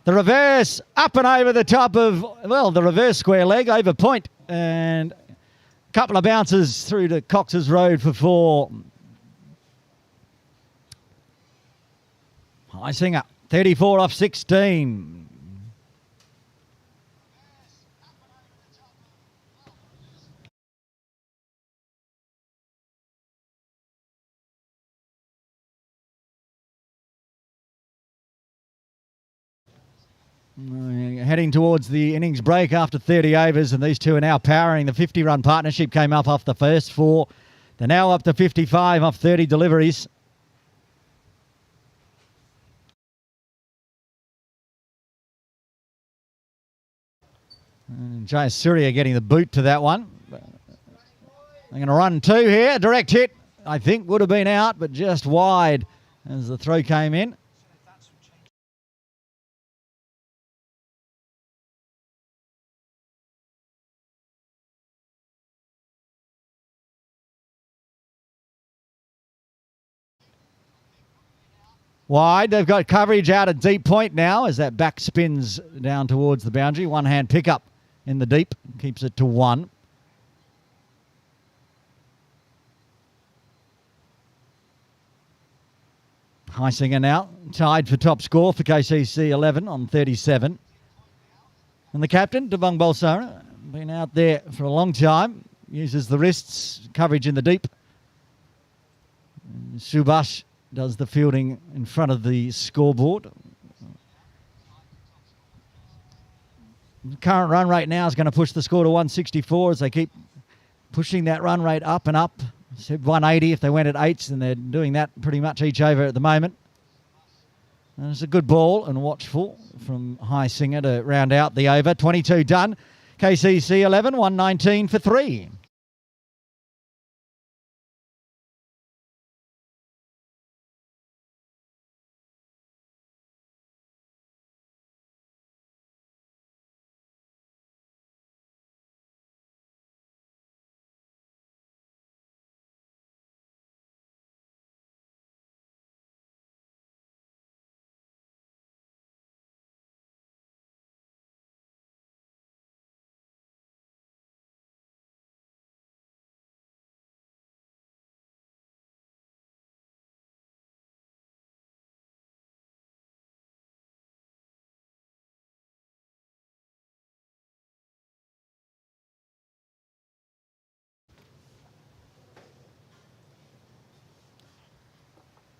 The reverse up and over the top of, well, the reverse square leg over point, and a couple of bounces through to Cox's Road for 4. Heisinger, 34 off 16. Heading towards the innings break after 30 overs, and these two are now powering. The 50-run partnership came up off the first 4. They're now up to 55 off 30 deliveries. And Jayasuriya getting the boot to that one. They're going to run 2 here. Direct hit, I think, would have been out, but just wide as the throw came in. Wide, they've got coverage out at deep point now as that back spins down towards the boundary. One-hand pickup in the deep, keeps it to 1. Heisinger now tied for top score for KCC 11 on 37. And the captain, Devang Balsara, been out there for a long time, uses the wrists, coverage in the deep. And Subhash does the fielding in front of the scoreboard. The current run rate now is going to push the score to 164 as they keep pushing that run rate up and up. Said 180 if they went at 8s, and they're doing that pretty much each over at the moment. And it's a good ball and watchful from Heisinger to round out the over. 22 done. KCC 11, 119 for 3.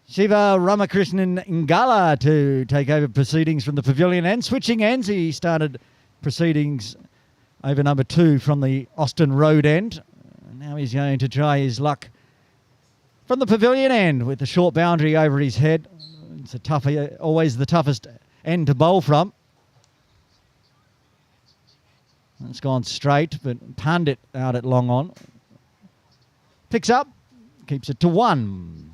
Shiva Ramakrishnan Ngala to take over proceedings from the pavilion end. Switching ends, he started proceedings over number 2 from the Austin Road end. Now he's going to try his luck from the pavilion end with the short boundary over his head. It's a tougher, always the toughest end to bowl from. It's gone straight, but Pandit out at long on. Picks up, keeps it to 1.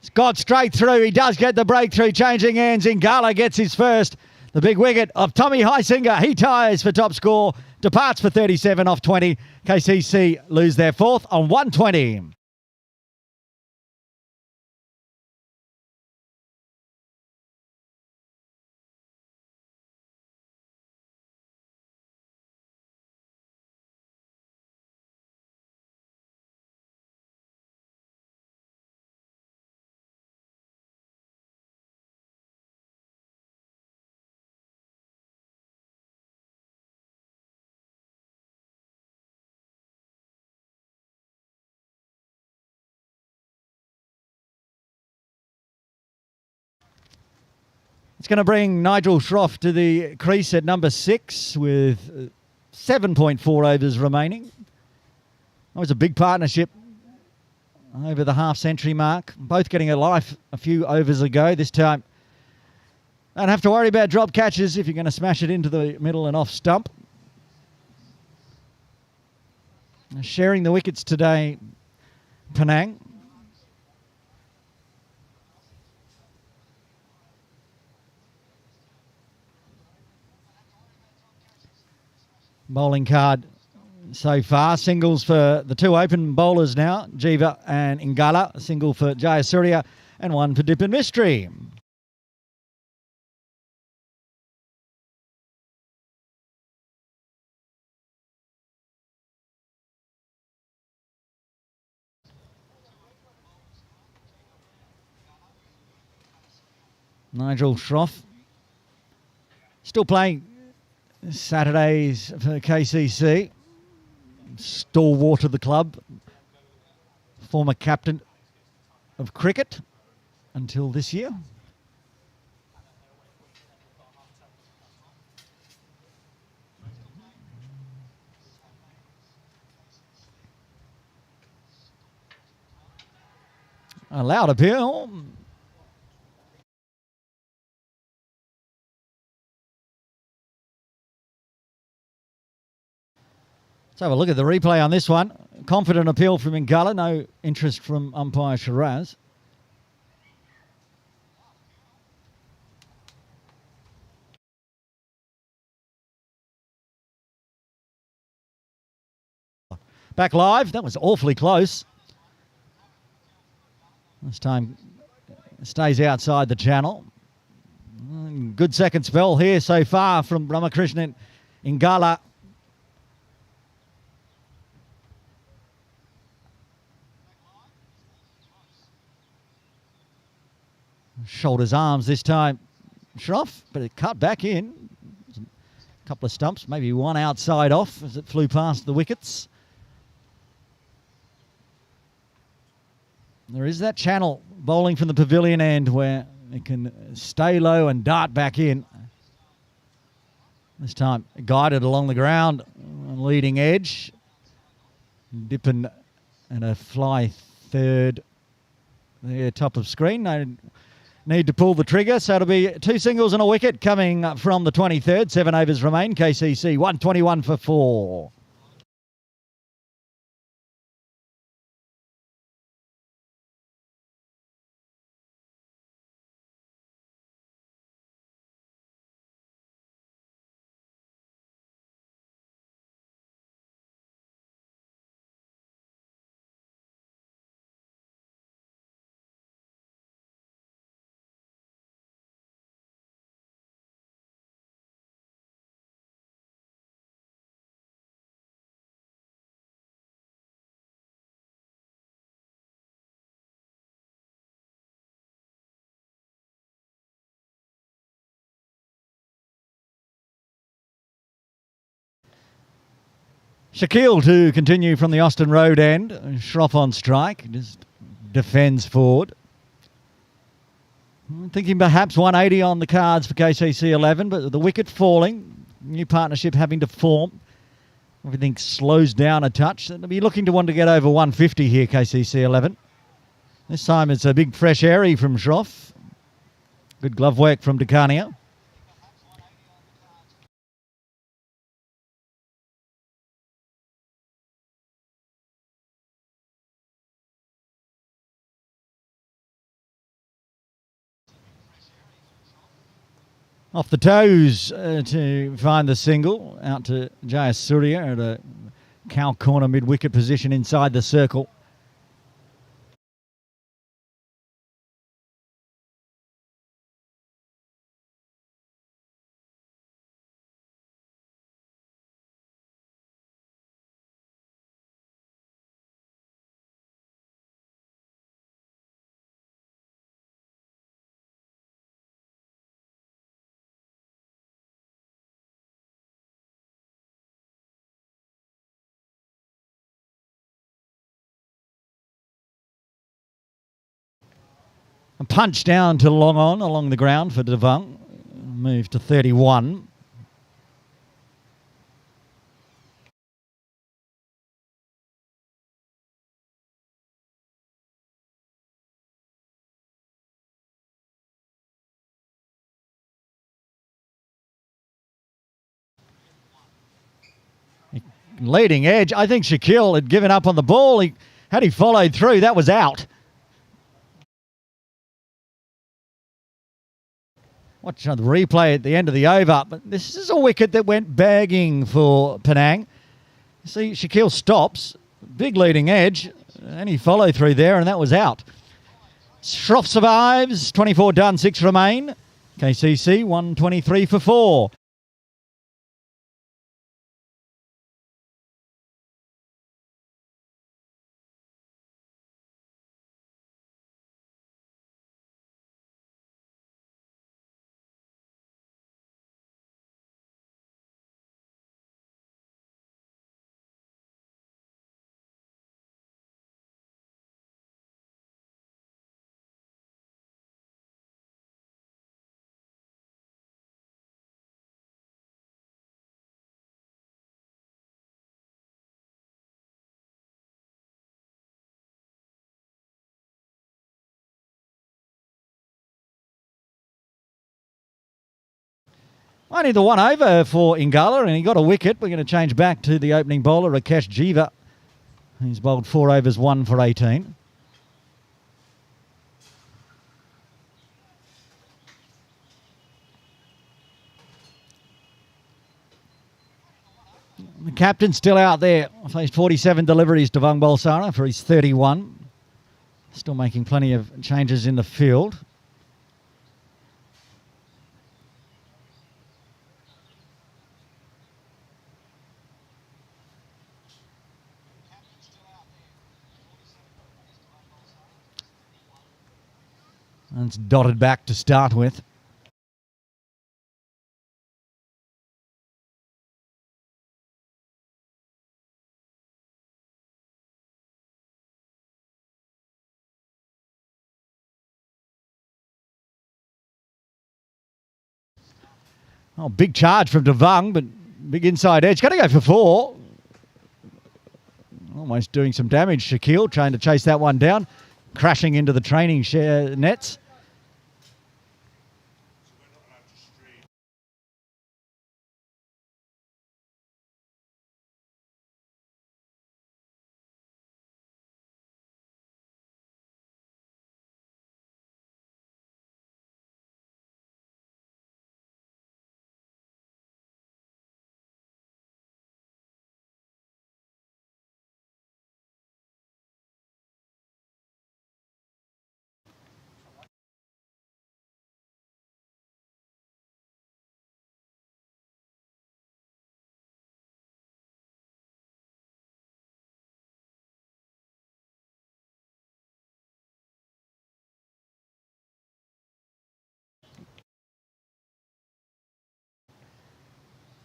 It's got straight through. He does get the breakthrough. Changing hands. Ngala gets his first. The big wicket of Tommy Heisinger. He ties for top score. Departs for 37 off 20. KCC lose their 4th on 120. It's going to bring Nigel Schroff to the crease at number 6 with 7.4 overs remaining. That was a big partnership over the half-century mark. Both getting a life a few overs ago. This time, don't have to worry about drop catches if you're going to smash it into the middle and off stump. Sharing the wickets today, Penang. Bowling card so far. Singles for the 2 open bowlers now, Jiva and Ingala. A single for Jayasuriya and 1 for Dipan Mistry. Nigel Schroff still playing Saturdays for KCC. Stalwart of the club. Former captain of cricket until this year. A loud appeal. Let's have a look at the replay on this one. Confident appeal from Ingala, no interest from umpire Shiraz. Back live, that was awfully close. This time stays outside the channel. Good second spell here so far from Ramakrishnan Ingala. Shoulders, arms this time, Schroff, but it cut back in. A couple of stumps, maybe one outside off as it flew past the wickets. There is that channel bowling from the pavilion end where it can stay low and dart back in. This time guided along the ground on leading edge. Dipping and a fly third there, top of screen. No need to pull the trigger, so it'll be 2 singles and a wicket coming from the 23rd. 7 overs remain. KCC 121 for 4. Shaquille to continue from the Austin Road end. Schroff on strike, just defends forward. Thinking perhaps 180 on the cards for KCC 11, but the wicket falling, new partnership having to form. Everything slows down a touch. They'll be looking to want to get over 150 here, KCC 11. This time it's a big fresh airy from Schroff. Good glove work from Decania. Off the toes to find the single. Out to Jayasuriya at a cow corner mid-wicket position inside the circle. A punch down to long on along the ground for Devang. move to 31. Leading edge. I think Shaquille had given up on the ball. Had he followed through, that was out. Watch the replay at the end of the over. But this is a wicket that went bagging for Penang. See, Shaquille stops. Big leading edge. And he followed through there, and that was out. Shroff survives. 24 done, 6 remain. KCC 123 for 4. Only the one over for Ingala, and he got a wicket. We're going to change back to the opening bowler, Rakesh Jiva. He's bowled 4 overs, 1 for 18. The captain's still out there. Faced 47 deliveries to Devang Balsara for his 31. Still making plenty of changes in the field. And it's dotted back to start with. Oh, big charge from Devang, but big inside edge. Got to go for 4. Almost doing some damage. Shaquille trying to chase that one down. Crashing into the training nets.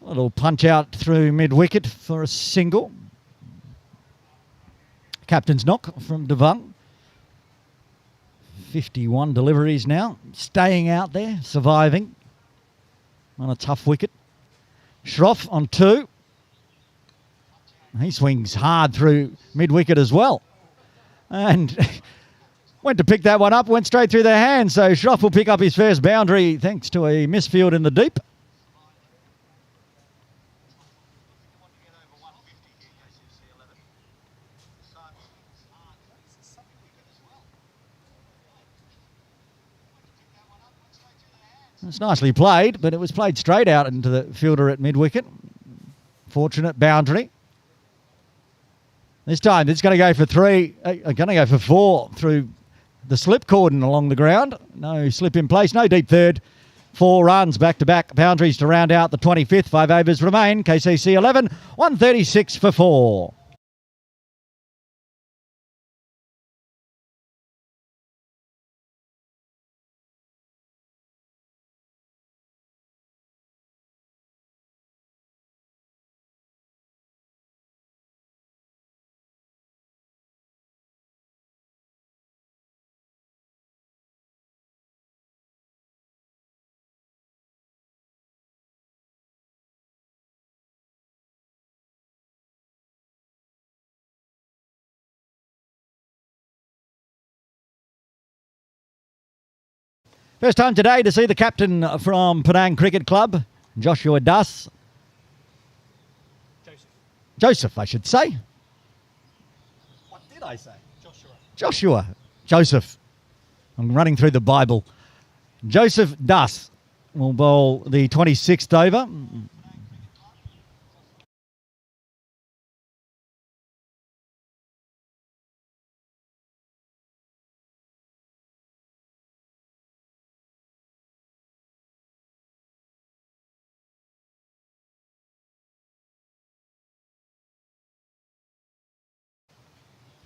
A little punch out through mid-wicket for a single. Captain's knock from Devang. 51 deliveries now. Staying out there, surviving on a tough wicket. Shroff on 2. He swings hard through mid-wicket as well. And went to pick that one up, went straight through their hands. So Shroff will pick up his first boundary thanks to a misfield in the deep. It's nicely played, but it was played straight out into the fielder at mid-wicket. Fortunate boundary. This time it's going to go for 3, going to go for 4 through the slip cordon along the ground. No slip in place, no deep third. 4 runs back-to-back boundaries to round out the 25th. 5 overs remain. KCC 11, 136 for 4. First time today to see the captain from Penang Cricket Club, Joshua Duss. Joseph, I should say. What did I say? Joshua. Joseph. I'm running through the Bible. Joseph Duss will bowl the 26th over.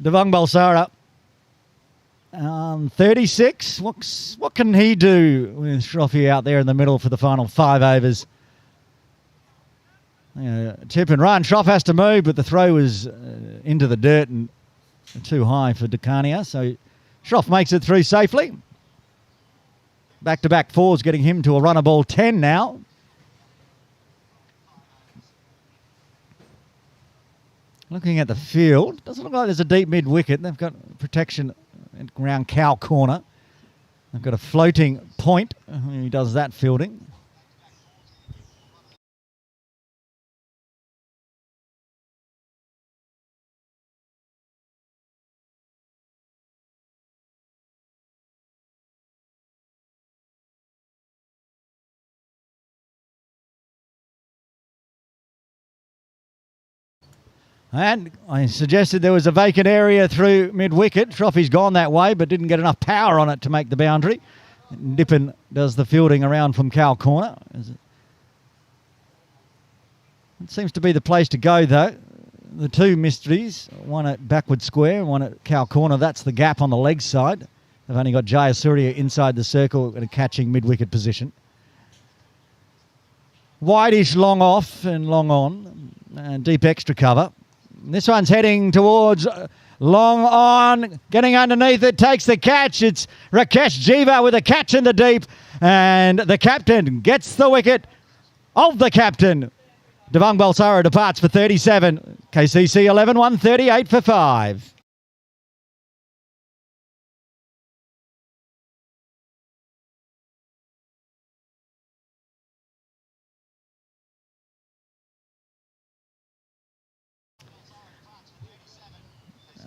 Devang Balsara, 36. What can he do with Shroffy out there in the middle for the final 5 overs? Tip and run. Shroff has to move, but the throw was into the dirt and too high for Dekania. So Shroff makes it through safely. Back-to-back fours getting him to a runner ball 10 now. Looking at the field, doesn't look like there's a deep mid-wicket. They've got protection around cow corner. They've got a floating point. He does that fielding. And I suggested there was a vacant area through mid-wicket. Shroffy's gone that way, but didn't get enough power on it to make the boundary. Dippin does the fielding around from cow corner. It seems to be the place to go, though. The two mysteries, one at backward square and one at cow corner. That's the gap on the leg side. They've only got Jayasuriya inside the circle in a catching mid-wicket position. Wideish long off and long on. And deep extra cover. This one's heading towards long on, getting underneath it, takes the catch. It's Rakesh Jiva with a catch in the deep, and the captain gets the wicket of the captain. Devang Balsara departs for 37. KCC 11, 138 for 5.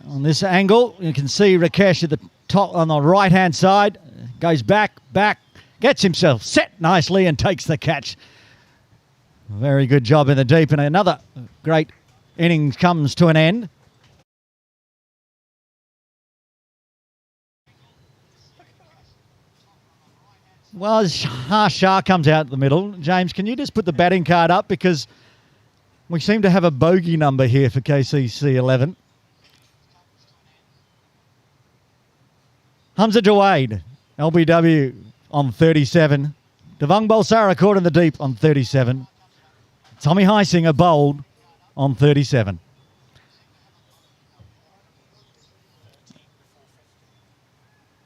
On this angle, you can see Rakesh at the top on the right-hand side. Goes back, gets himself set nicely and takes the catch. Very good job in the deep, and another great innings comes to an end. Well, as Shah comes out the middle, James, can you just put the batting card up, because we seem to have a bogey number here for KCC 11. Hamza Jawaid, LBW on 37. Devang Balsara caught in the deep on 37. Tommy Heisinger bowled on 37.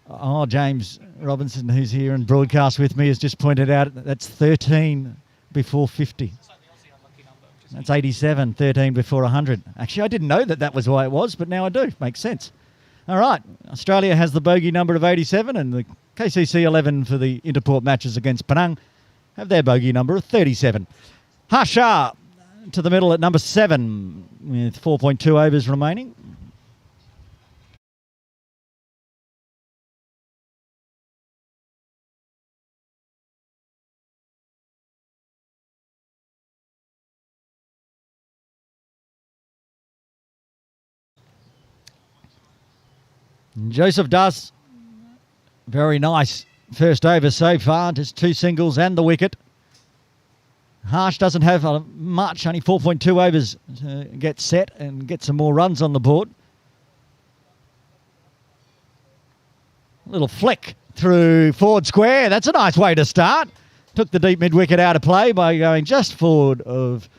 Oh, James Robinson, who's here and broadcast with me, has just pointed out that's 13 before 50. That's 87, 13 before 100. Actually, I didn't know that was why it was, but now I do. Makes sense. All right, Australia has the bogey number of 87, and the KCC 11 for the Interport matches against Penang have their bogey number of 37. Harsha to the middle at number 7 with 4.2 overs remaining. Joseph Duss, very nice first over so far, just 2 singles and the wicket. Harsh doesn't have much, only 4.2 overs to get set and get some more runs on the board. Little flick through forward square, that's a nice way to start. Took the deep mid-wicket out of play by going just forward of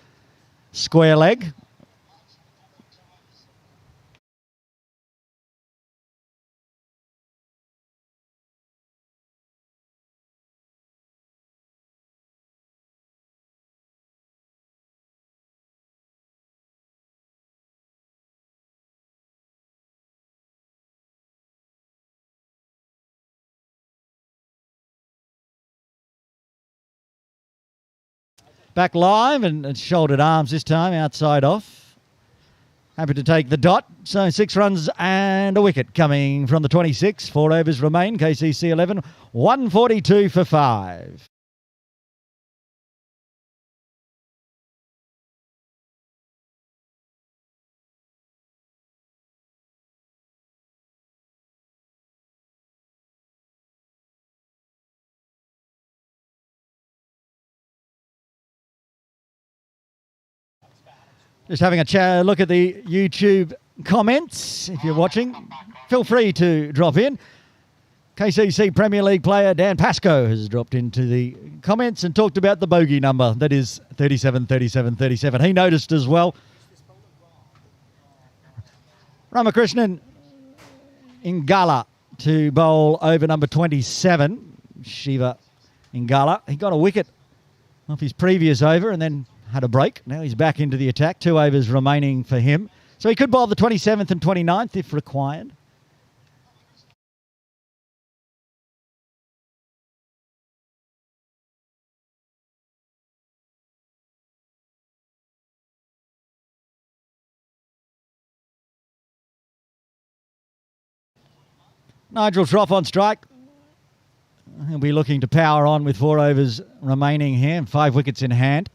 square leg. back live and shouldered arms this time, outside off. Happy to take the dot. So 6 runs and a wicket coming from the 26. 4 overs remain. KCC 11, 142 for 5. Just having a look at the YouTube comments. If you're watching, feel free to drop in. KCC Premier League player Dan Pascoe has dropped into the comments and talked about the bogey number. That is 37, 37, 37. He noticed as well. Ramakrishnan Ingala to bowl over number 27. Shiva Ingala. He got a wicket off his previous over and then had a break. Now he's back into the attack. 2 overs remaining for him. So he could bowl the 27th and 29th if required. Nigel Shroff on strike. He'll be looking to power on with 4 overs remaining here and 5 wickets in hand.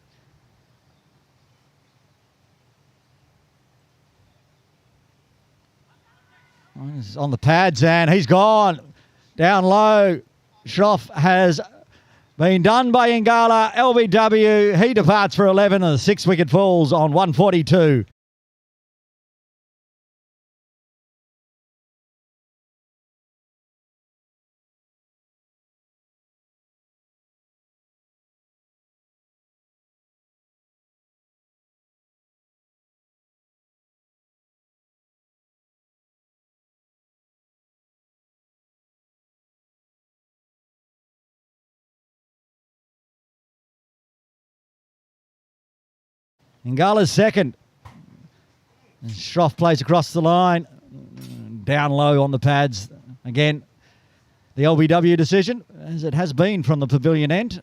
He's on the pads and he's gone. Down low. Shroff has been done by Ingala. LBW. He departs for 11 and the 6 wicket falls on 142. Ingala's second. And Shroff plays across the line. Down low on the pads. Again, the LBW decision, as it has been from the pavilion end.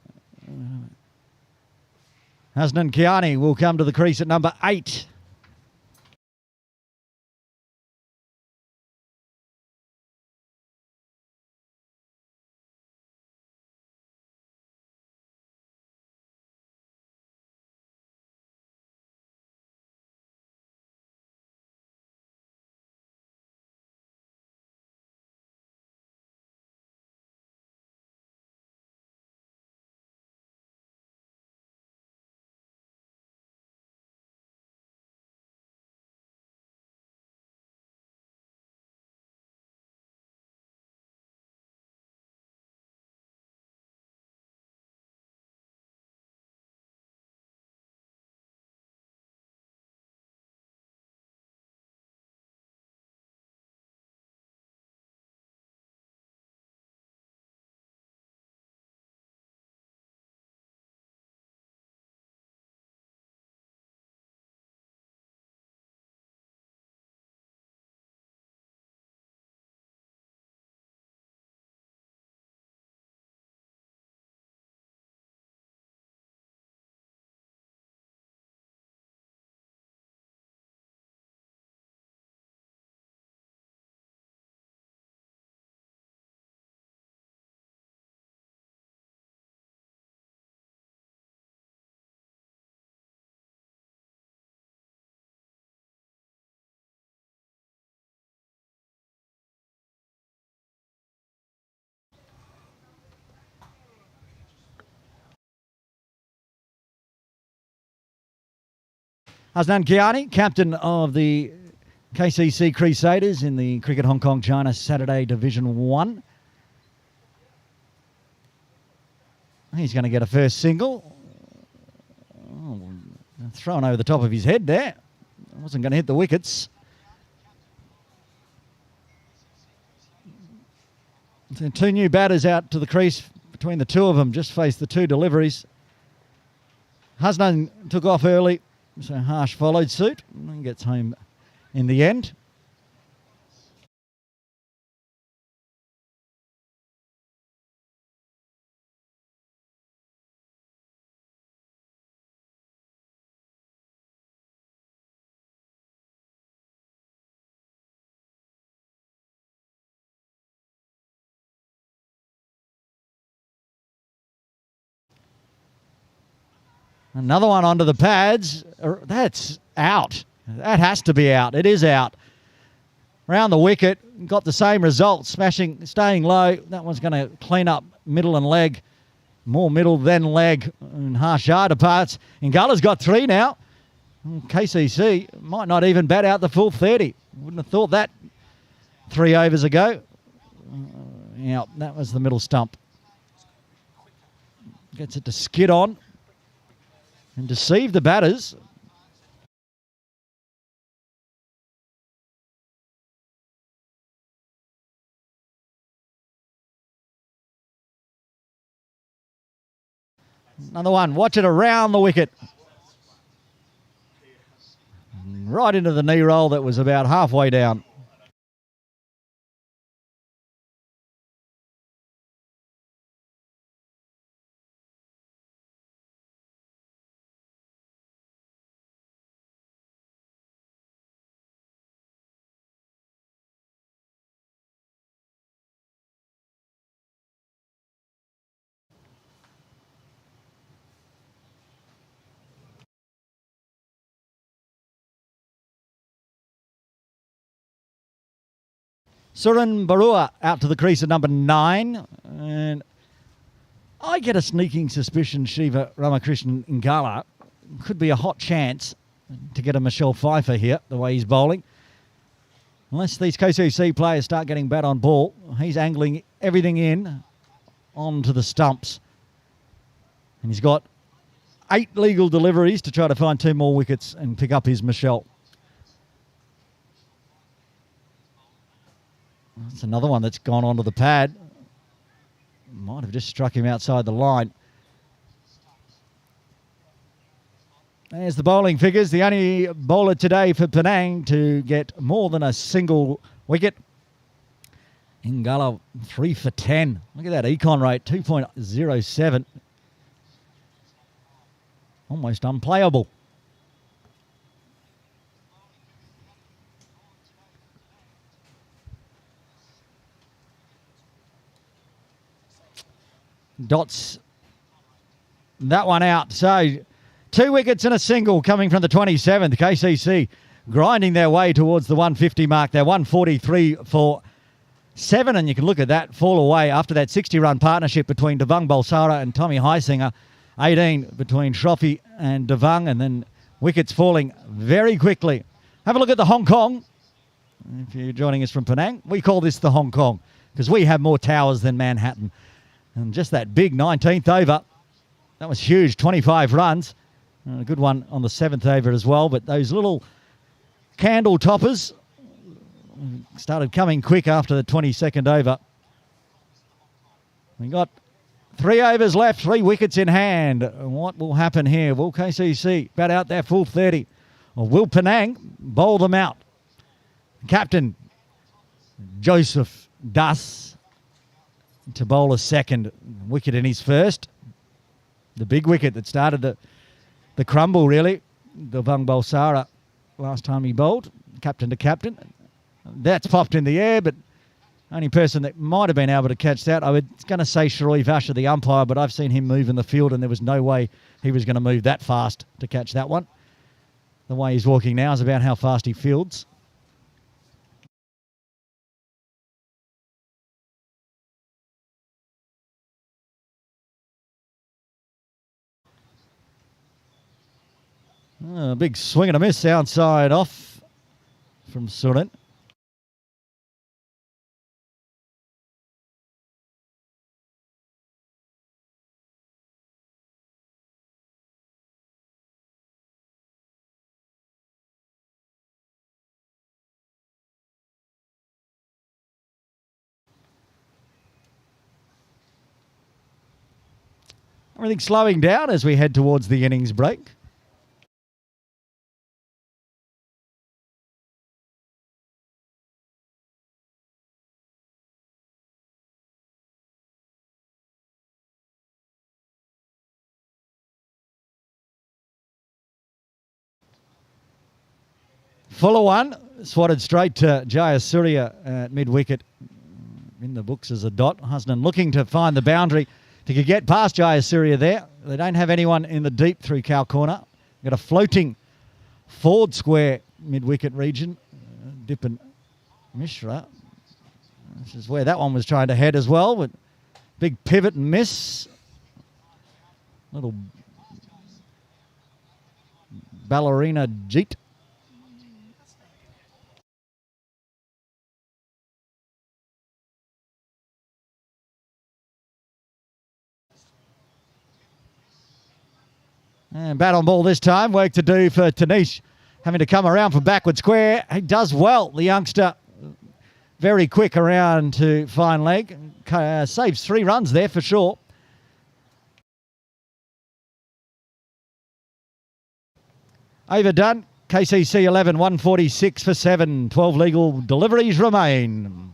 Hasnan Kiani will come to the crease at number 8. Hasnan Kiani, captain of the KCC Crusaders in the Cricket Hong Kong China Saturday Division 1. He's going to get a first single. Oh, thrown over the top of his head there. Wasn't going to hit the wickets. So 2 new batters out to the crease between the 2 of them. Just faced the 2 deliveries. Hasnan took off early. So Harsh followed suit and gets home in the end. Another one onto the pads. That's out. That has to be out. It is out. Round the wicket, got the same result, smashing, staying low. That one's going to clean up middle and leg. More middle than leg and harsh yard parts. Ingala's got 3 now. KCC might not even bat out the full 30. Wouldn't have thought that 3 overs ago. Yeah, that was the middle stump. Gets it to skid on and deceive the batters. Another one. Watch it around the wicket. Right into the knee roll that was about halfway down. Surin Barua out to the crease at number 9. And I get a sneaking suspicion Shiva Ramakrishnan Ingala could be a hot chance to get a Michelle Pfeiffer here, the way he's bowling. Unless these KCC players start getting bat on ball, he's angling everything in onto the stumps. And he's got 8 legal deliveries to try to find 2 more wickets and pick up his Michelle. That's another one that's gone onto the pad. Might have just struck him outside the line. There's the bowling figures. The only bowler today for Penang to get more than a single wicket. Ingala 3 for 10. Look at that econ rate, 2.07. Almost unplayable. Dots that one out. So 2 wickets and a single coming from the 27th. KCC grinding their way towards the 150 mark. They're 143 for 7, and you can look at that fall away after that 60-run partnership between Devang Balsara and Tommy Heisinger. 18 between Shroffy and Devang, and then wickets falling very quickly. Have a look at the Hong Kong. If you're joining us from Penang, we call this the Hong Kong because we have more towers than Manhattan. And just that big 19th over, that was huge, 25 runs. And a good one on the 7th over as well. But those little candle toppers started coming quick after the 22nd over. We got 3 overs left, 3 wickets in hand. What will happen here? Will KCC bat out their full 30? Or will Penang bowl them out? Captain Joseph Das to bowl a second wicket in his first. The big wicket that started the crumble, really. Devang Balsara, last time he bowled, captain to captain. That's popped in the air, but only person that might have been able to catch that, I was going to say Sharoi Vasha, the umpire, but I've seen him move in the field and there was no way he was going to move that fast to catch that one. The way he's walking now is about how fast he fields. A big swing and a miss outside off from Surin. Everything slowing down as we head towards the innings break. Fuller one, swatted straight to Jayasuriya at mid-wicket. In the books as a dot. Hasnan looking to find the boundary to get past Jayasuriya there. They don't have anyone in the deep through cow corner. Got a floating forward square mid-wicket region. Dip and Mishra. This is where that one was trying to head as well. But big pivot and miss. Little ballerina jeet. And bat on ball this time. Work to do for Tanish. Having to come around for backward square. He does well, the youngster. Very quick around to fine leg. Saves 3 runs there for sure. Overdone. KCC 11, 146 for 7. 12 legal deliveries remain.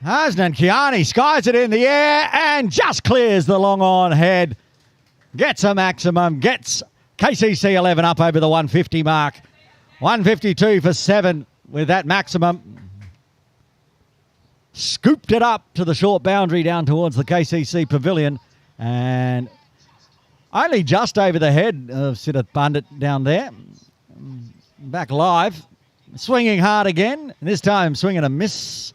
Hasnan Kiani skies it in the air and just clears the long on head. Gets a maximum, gets KCC 11 up over the 150 mark. 152 for 7 with that maximum. Scooped it up to the short boundary down towards the KCC pavilion and only just over the head of Siddharth Pandit down there. Back live, swinging hard again, this time swinging a miss.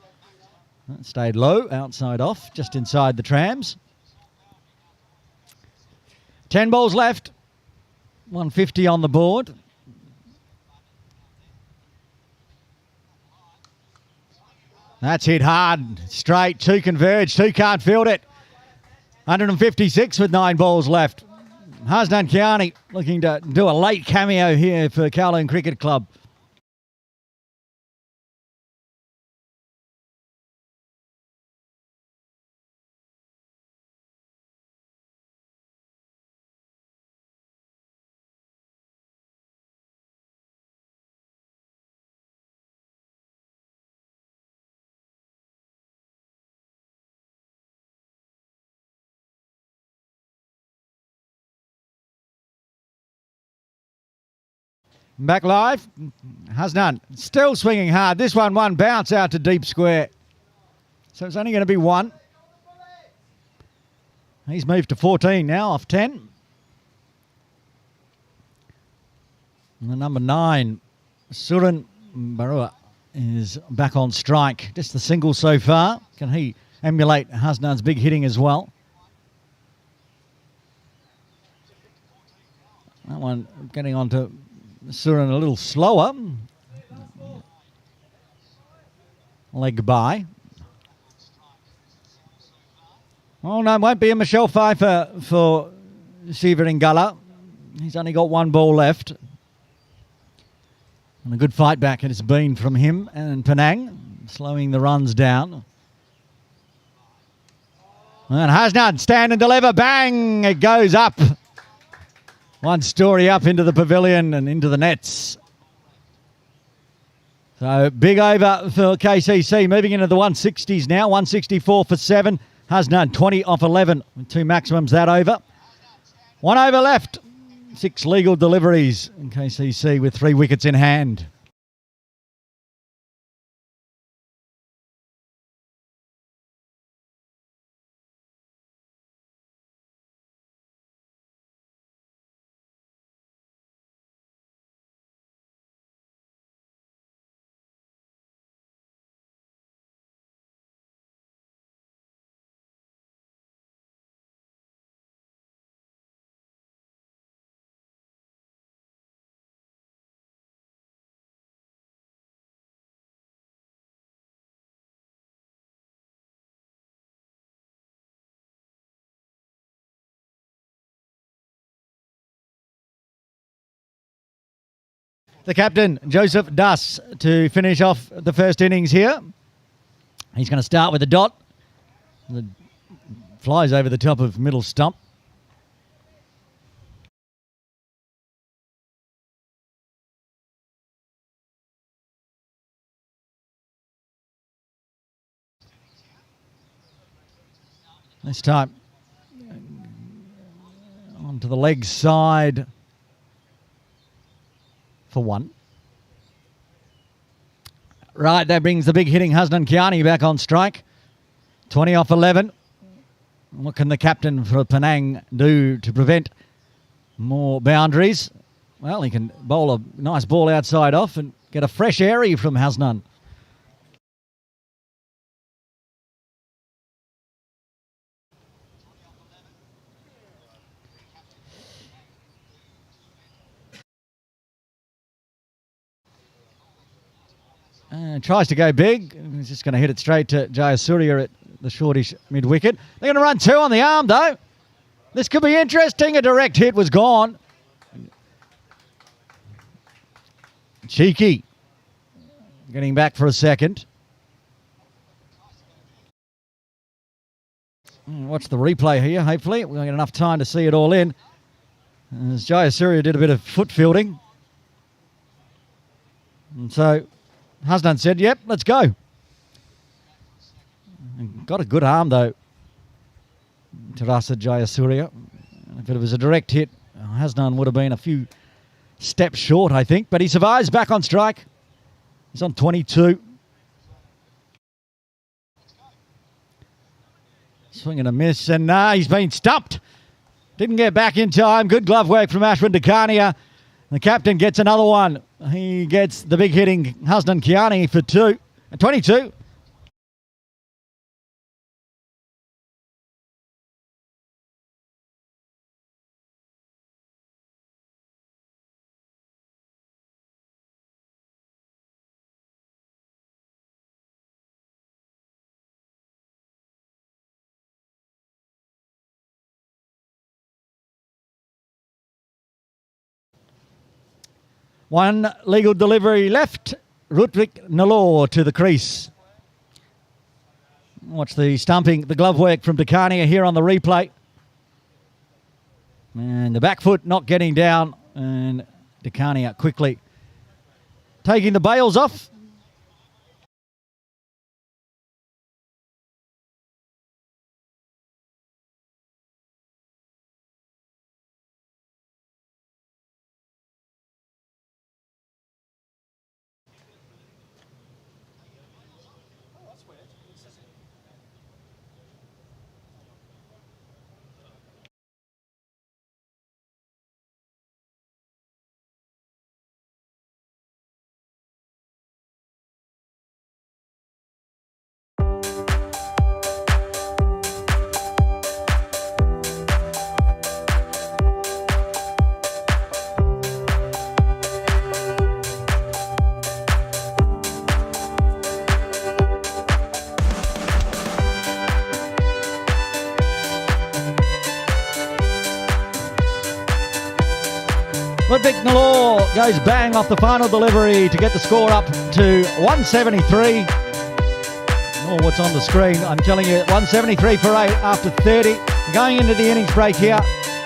Stayed low, outside off, just inside the trams. 10 balls left. 150 on the board. That's hit hard, straight, 2 converge, 2 can't field it. 156 with 9 balls left. Hasnan Kiani looking to do a late cameo here for Kowloon Cricket Club. Back live, Hasnan still swinging hard. This one bounce out to deep square. So it's only going to be 1. He's moved to 14 now off 10. And the number 9, Suran Barua, is back on strike. Just the single so far. Can he emulate Hasnan's big hitting as well? That one getting on to Suran a little slower. Leg by. Oh no, won't be a Michelle Pfeiffer for Siva Ingala. He's only got 1 ball left. And a good fight back it's been from him and Penang, slowing the runs down. And Hasnan, stand and deliver, bang, it goes up. 1 story up into the pavilion and into the nets. So big over for KCC, moving into the 160s now. 164 for 7. Hasnan 20 off 11 with 2 maximums that over. 1 over left. 6 legal deliveries in KCC with 3 wickets in hand. The captain, Joseph Duss, to finish off the first innings here. He's going to start with a dot. The flies over the top of middle stump. This time onto the leg side for one. Right, that brings the big hitting Hasnan Kiani back on strike. 20 off 11. What can the captain for Penang do to prevent more boundaries? Well, he can bowl a nice ball outside off and get a fresh airy from Hasnan. Tries to go big. He's just going to hit it straight to Jayasuriya at the shortish mid-wicket. They're going to run two on the arm, though. This could be interesting. A direct hit was gone. Cheeky. Getting back for a second. Watch the replay here, hopefully. We're going to get enough time to see it all in. As Jayasuriya did a bit of foot fielding. And so Hasnan said, yep, let's go. Got a good arm, though, Tarasa Jayasuriya. If it was a direct hit, Hasnan would have been a few steps short, I think. But he survives, back on strike. He's on 22. Swing and a miss, and he's been stumped. Didn't get back in time. Good glove work from Ashwin Dakania. The captain gets another one. He gets the big hitting Hasnan Kiani for 22. One legal delivery left. Rutvik Nalor to the crease. Watch the stumping, the glove work from Dakania here on the replay. And the back foot not getting down. And Dakania quickly taking the bails off. Ludwig Nalor goes bang off the final delivery to get the score up to 173. Oh, what's on the screen? I'm telling you, 173 for 8 after 30. Going into the innings break here.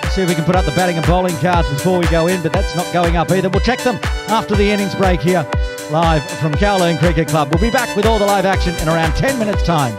Let's see if we can put up the batting and bowling cards before we go in, but that's not going up either. We'll check them after the innings break here, live from Kowloon Cricket Club. We'll be back with all the live action in around 10 minutes' time.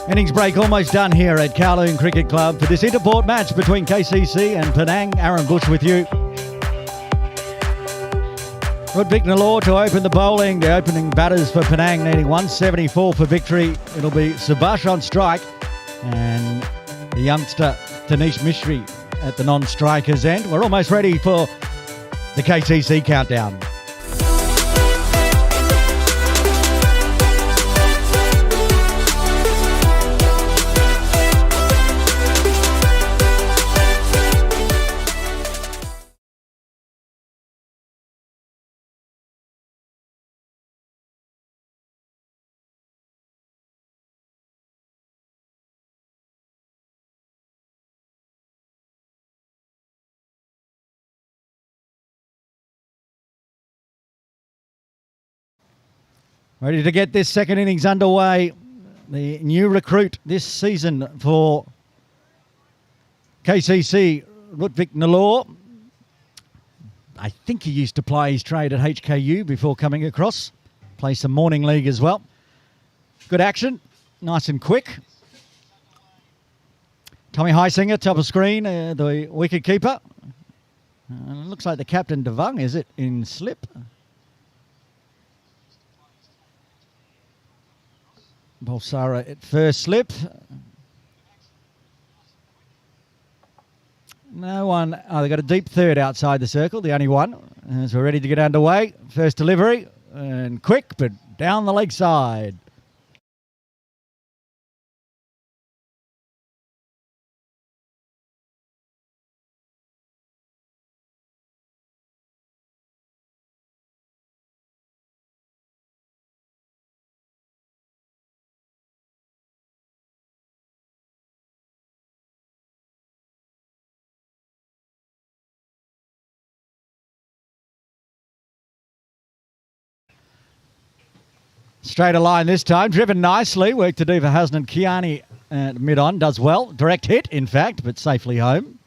Innings break almost done here at Kowloon Cricket Club for this interport match between KCC and Penang. Aaron Bush with you. Ludwig Nalor to open the bowling. The opening batters for Penang needing 174 for victory. It'll be Subhash on strike and the youngster Tanish Mishri at the non-strikers end. We're almost ready for the KCC countdown. Ready to get this second innings underway. The new recruit this season for KCC, Ludwig Nalor. I think he used to play his trade at HKU before coming across. Play some morning league as well. Good action, nice and quick. Tommy Heisinger, top of screen, the wicket keeper. Looks like the captain Devang, is it, in slip? Bolsara at first slip. No one. Oh, they've got a deep third outside the circle, the only one. As we're ready to get underway. First delivery, and quick, but down the leg side. Straight a line this time, driven nicely. Work to do for Hasnan Kiani at mid-on, does well. Direct hit, in fact, but safely home.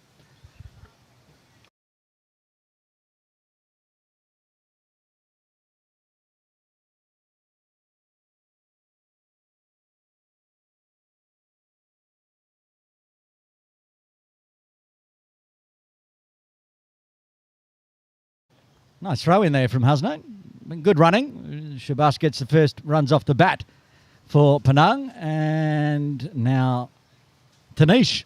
Nice throw in there from Hasnan. Good running. Subhash gets the first runs off the bat for Penang. And now Tanish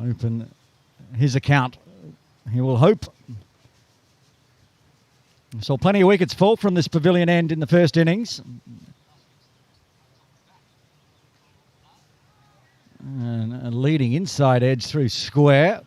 open his account. He will hope. Saw plenty of wickets fall from this pavilion end in the first innings. And a leading inside edge through square.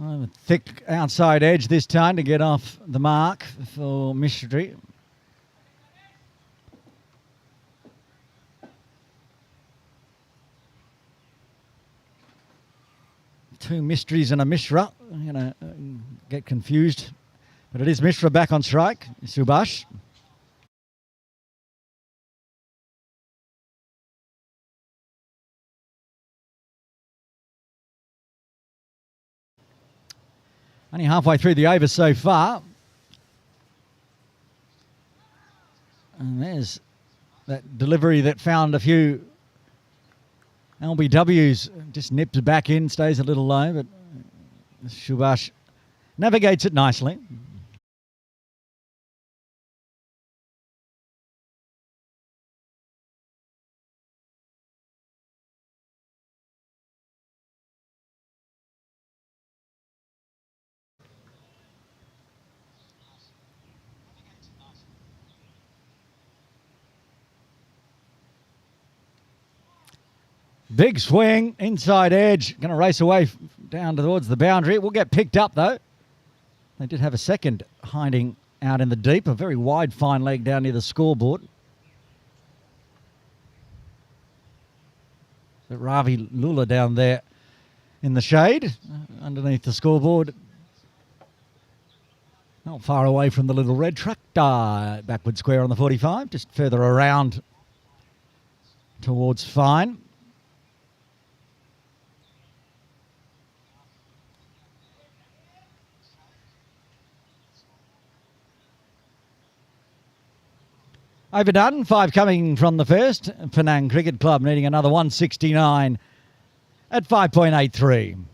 A thick outside edge this time to get off the mark for Mishri. Two Mysteries and a Mishra. I'm going to get confused. But it is Mishra back on strike. Subhash. Only halfway through the over so far. And there's that delivery that found a few LBWs. Just nips back in, stays a little low, but Subhash navigates it nicely. Big swing, inside edge. Going to race away down towards the boundary. It will get picked up, though. They did have a second hiding out in the deep. A very wide fine leg down near the scoreboard. So Ravi Lula down there in the shade, underneath the scoreboard. Not far away from the little red truck. Backward square on the 45, just further around towards fine. Overdone, 5 coming from the first. Penang Cricket Club needing another 169 at 5.83.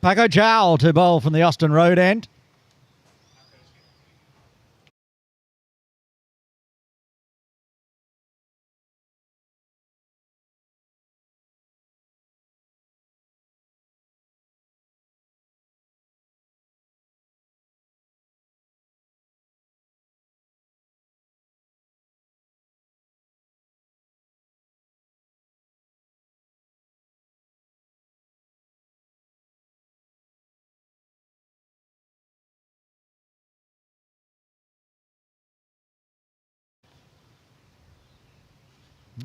Paco Chow to bowl from the Austin Road end.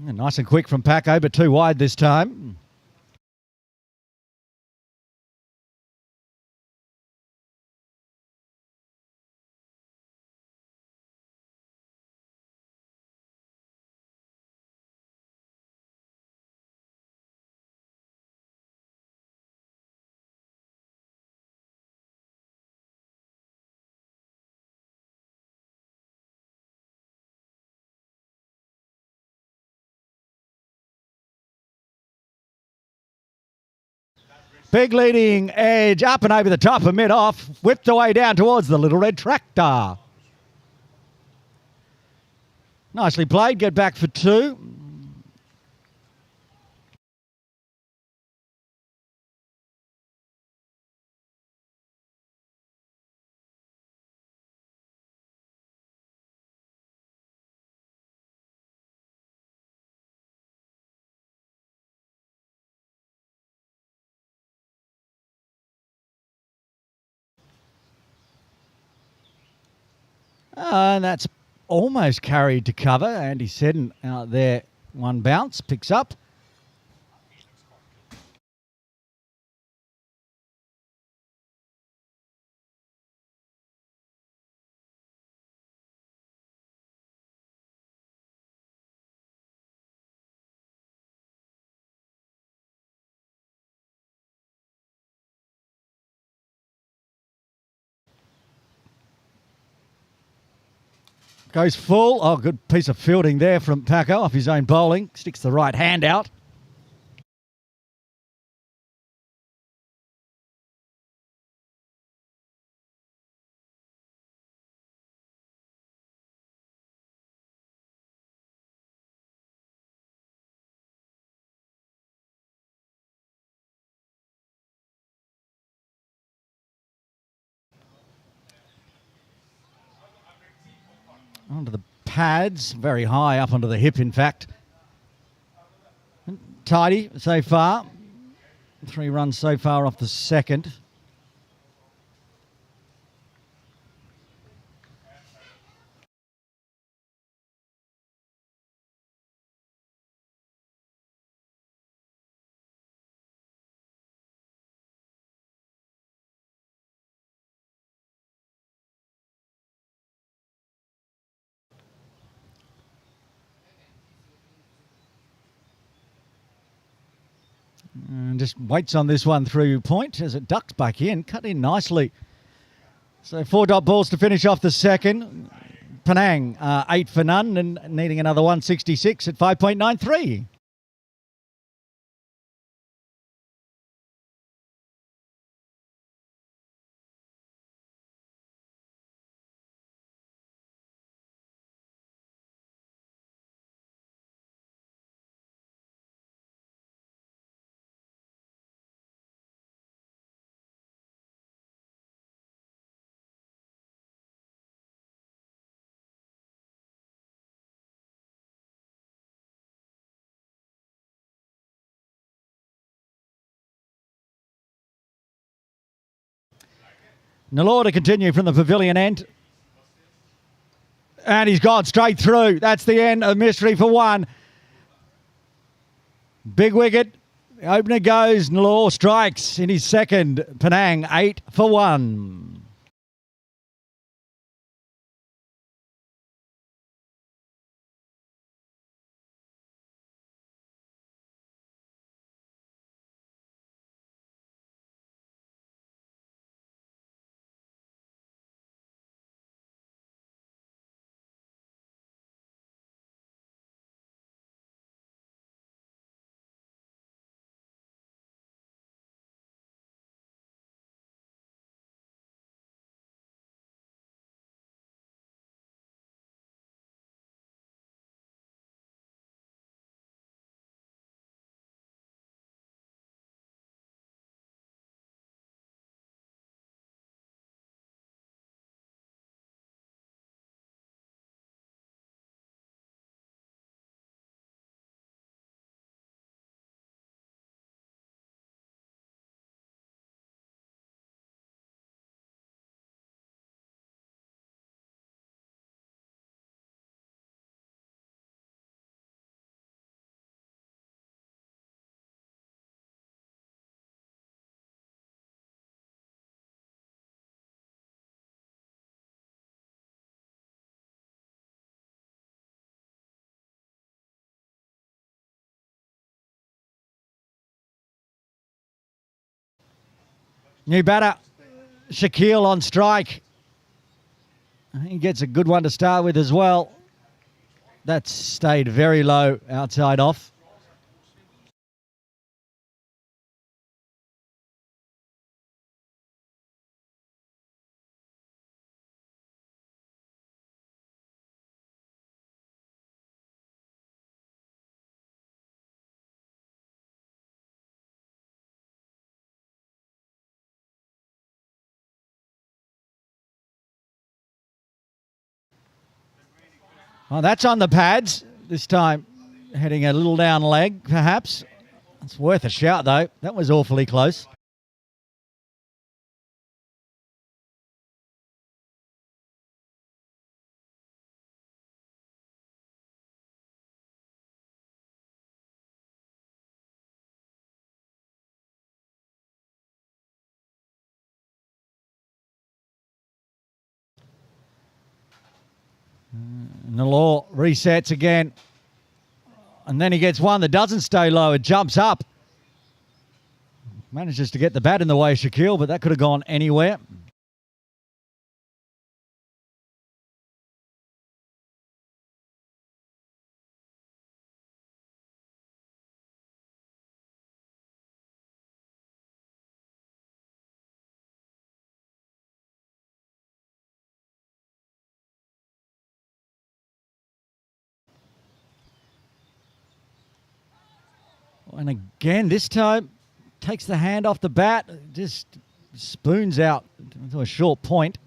Nice and quick from Paco, but too wide this time. Big leading edge up and over the top of mid-off, whipped away down towards the little red tractor. Nicely played, get back for 2. And that's almost carried to cover. Andy Seddon out there, one bounce, picks up. Goes full. Oh, good piece of fielding there from Paco off his own bowling. Sticks the right hand out. Onto the pads, very high up onto the hip, in fact. Tidy so far. 3 runs so far off the second. And just waits on this one through point as it ducks back in, cut in nicely. So 4 dot balls to finish off the second. Penang 8 for none and needing another 166 at 5.93. Nalor to continue from the pavilion end. And he's gone straight through. That's the end of mystery for one. Big wicket. The opener goes. Nalor strikes in his second. Penang 8 for 1. New batter, Shaquille on strike. He gets a good one to start with as well. That's stayed very low outside off. Well, that's on the pads. This time heading a little down leg, perhaps. It's worth a shout, though. That was awfully close. Nalor resets again. And then he gets one that doesn't stay low. It jumps up. Manages to get the bat in the way, Shaquille, but that could have gone anywhere. And again, this time, takes the hand off the bat, just spoons out to a short point.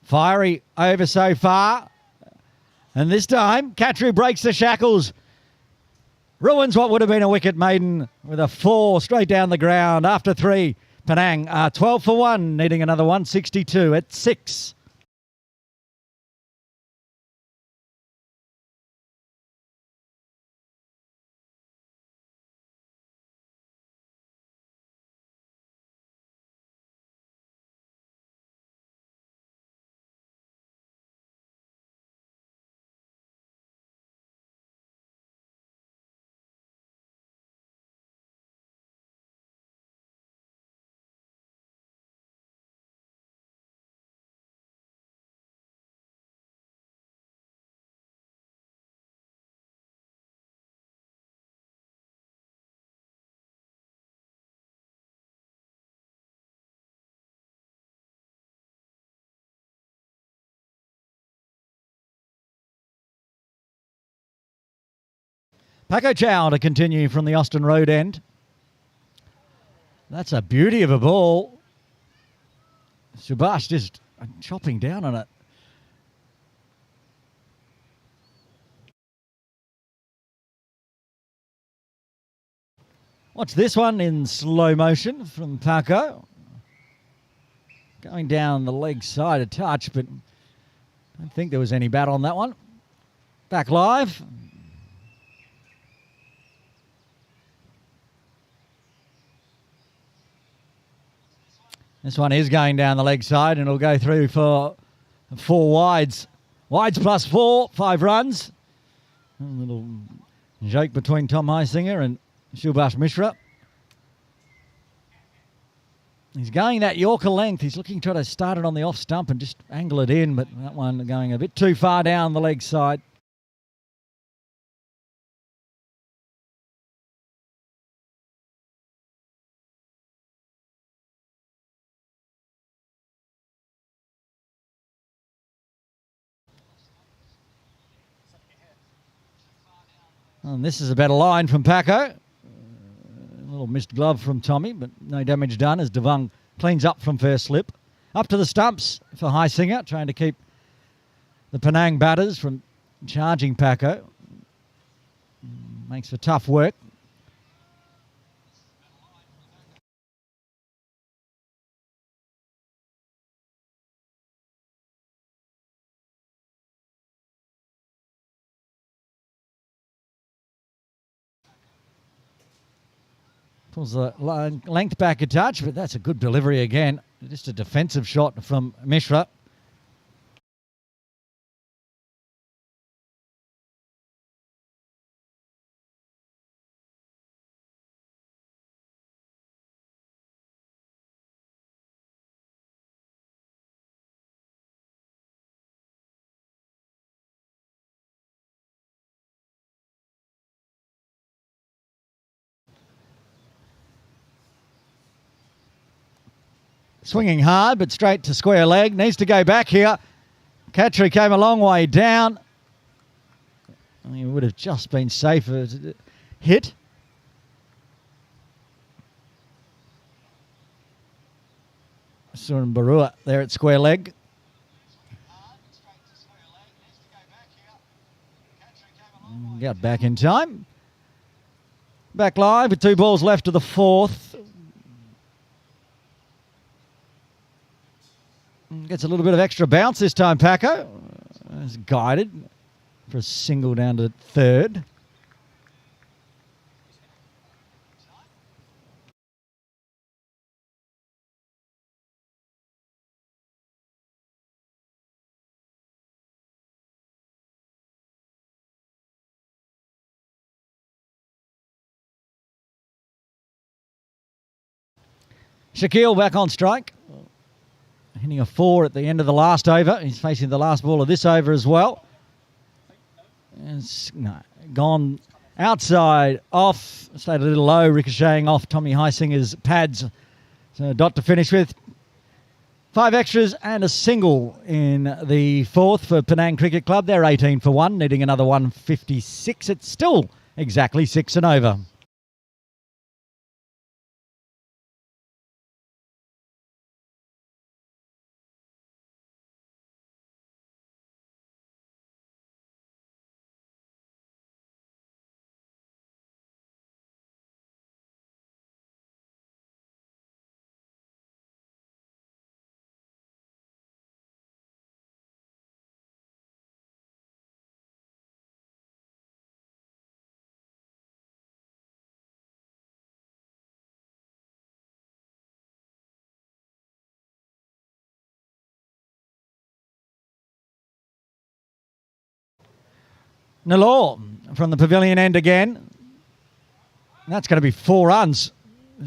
Fiery over so far. And this time, Katru breaks the shackles. Ruins what would have been a wicket maiden with a 4 straight down the ground after 3. Penang are 12 for 1, needing another 162 at 6. Paco Chow to continue from the Austin Road end. That's a beauty of a ball. Subhash just chopping down on it. Watch this one in slow motion from Paco. Going down the leg side a touch, but I don't think there was any bat on that one. Back live. This one is going down the leg side and it'll go through for 4 wides. Wides plus 4, 5 runs. A little joke between Tom Heisinger and Subhash Mishra. He's going that Yorker length. He's looking to try to start it on the off stump and just angle it in, but that one going a bit too far down the leg side. And this is a better line from Paco. A little missed glove from Tommy, but no damage done as Devang cleans up from first slip. Up to the stumps for Heisinger, trying to keep the Penang batters from charging Paco. Makes for tough work. Pulls the length back a touch, but that's a good delivery again. Just a defensive shot from Mishra. Swinging hard, but straight to square leg. Needs to go back here. Catcher came a long way down. He would have just been safer to hit. Surin Barua there at square leg. Got back in time. Back live with 2 balls left to the 4th. Gets a little bit of extra bounce this time, Paco. Is guided for a single down to 3rd. Shaquille back on strike. Hitting a 4 at the end of the last over. He's facing the last ball of this over as well. It's gone outside, off, stayed a little low, ricocheting off Tommy Heisinger's pads. So a dot to finish with. 5 extras and a single in the 4th for Penang Cricket Club. They're 18 for 1, needing another 156. It's still exactly 6 and over. Nalor from the pavilion end again. That's going to be 4 runs.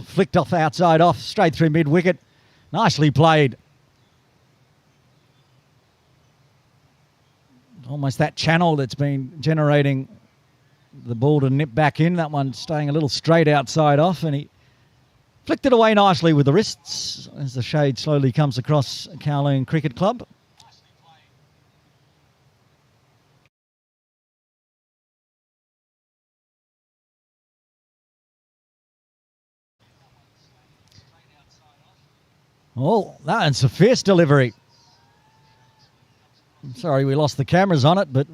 Flicked off outside off, straight through mid-wicket. Nicely played. Almost that channel that's been generating the ball to nip back in. That one staying a little straight outside off, and he flicked it away nicely with the wrists as the shade slowly comes across Kowloon Cricket Club. Oh, that's a fierce delivery. I'm sorry we lost the cameras on it, but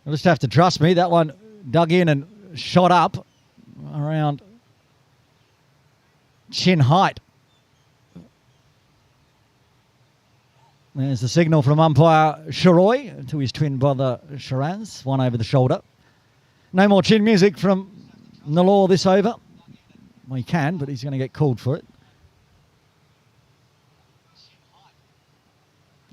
you'll just have to trust me. That one dug in and shot up around chin height. There's the signal from umpire Sharoy to his twin brother Shiraz, one over the shoulder. No more chin music from Nalor this over. Well, he can, but he's going to get called for it.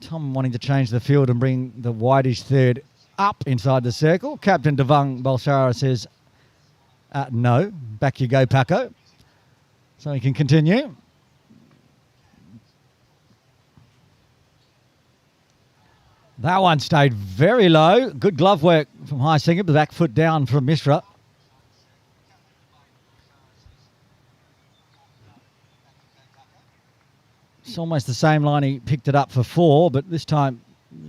Tom wanting to change the field and bring the wideish third up inside the circle. Captain Devang Balsara says, no, back you go, Paco. So he can continue. That one stayed very low. Good glove work from Heisinger, the back foot down from Mishra. It's almost the same line he picked it up for 4, but this time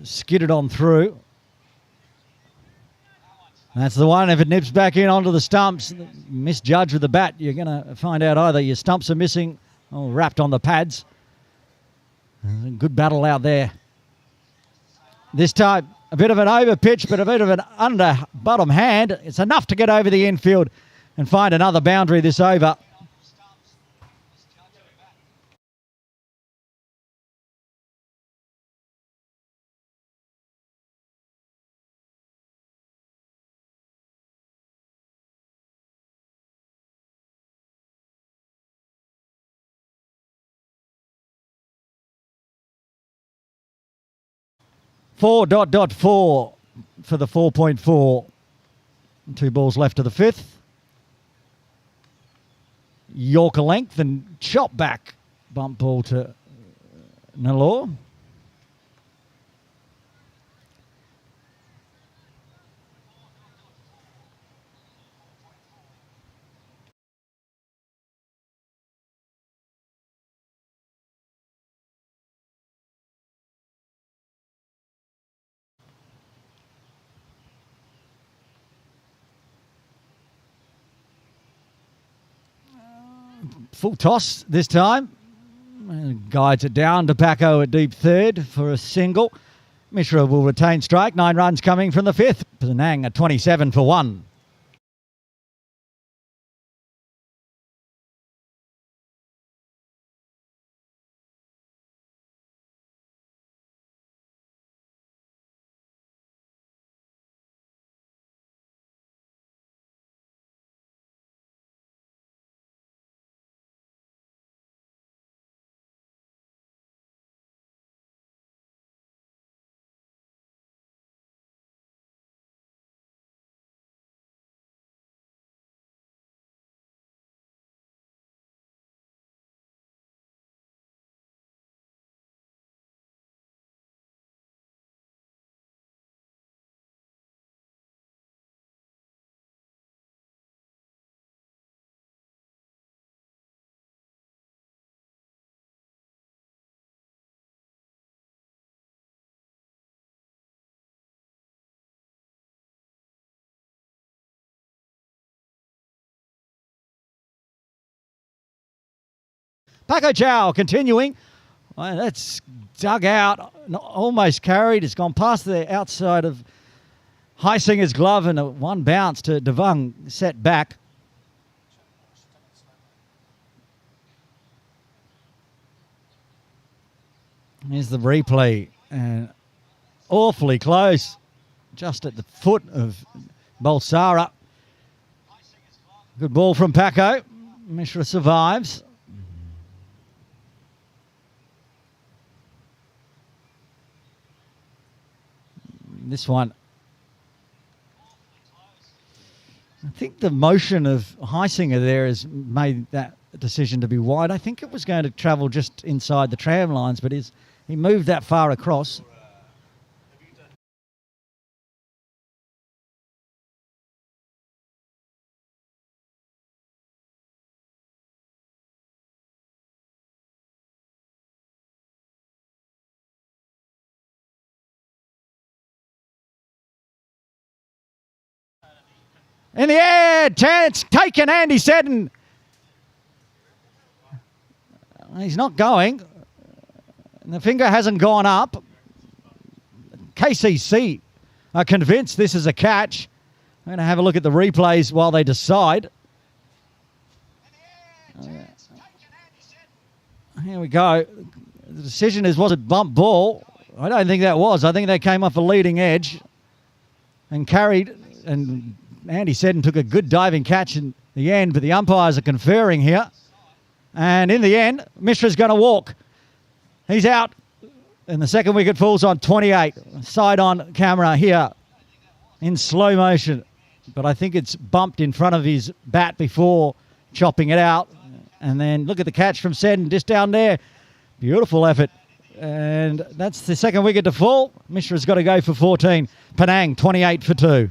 skidded on through. That's the one. If it nips back in onto the stumps, misjudged with the bat, you're going to find out either your stumps are missing or wrapped on the pads. Good battle out there. This time, a bit of an over pitch, but a bit of an under bottom hand. It's enough to get over the infield and find another boundary this over. Four for the 4.4. 2 balls left of the 5th. Yorker length and chop back. Bump ball to Nalor. Full toss this time. Guides it down to Paco at deep third for a single. Mishra will retain strike. 9 runs coming from the 5th. Penang at 27 for 1. Paco Chow continuing. Well, that's dug out, almost carried. It's gone past the outside of Heisinger's glove and a one bounce to Devang set back. Here's the replay. And awfully close. Just at the foot of Balsara. Good ball from Paco. Mishra survives. This one, I think the motion of Heisinger there has made that decision to be wide. I think it was going to travel just inside the tram lines, but he moved that far across. In the air, chance taken, Andy Seddon. He's not going. The finger hasn't gone up. KCC are convinced this is a catch. I'm going to have a look at the replays while they decide. Here we go. The decision is, was it bump ball? I don't think that was. I think they came off a leading edge and carried, and Andy Seddon took a good diving catch in the end, but the umpires are conferring here. And in the end, Mishra's going to walk. He's out, and the second wicket falls on 28. Side on camera here in slow motion. But I think it's bumped in front of his bat before chopping it out. And then look at the catch from Seddon just down there. Beautiful effort. And that's the second wicket to fall. Mishra's got to go for 14. Penang, 28 for 2.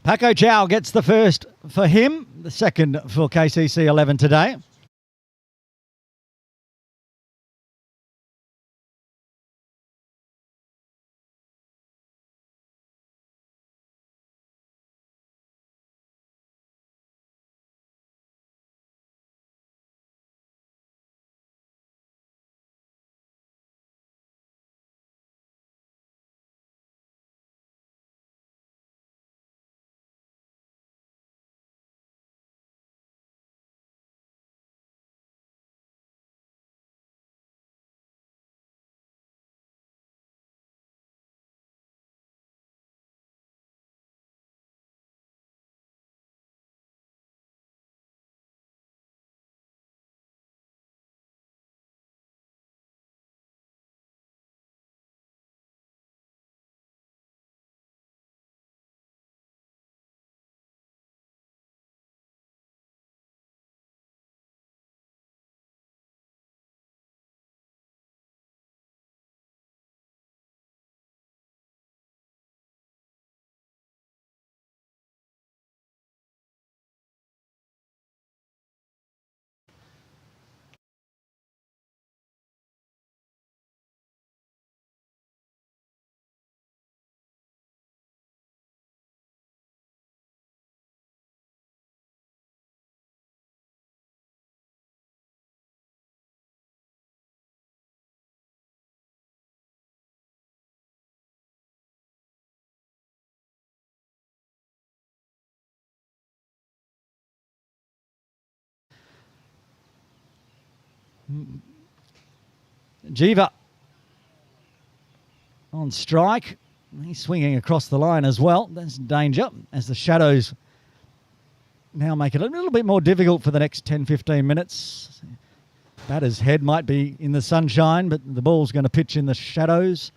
Paco Chow gets the first for him, the second for KCC 11 today. Jiva on strike. He's swinging across the line as well. That's danger as the shadows now make it a little bit more difficult for the next 10-15 minutes. Batter's head might be in the sunshine, but the ball's going to pitch in the shadows.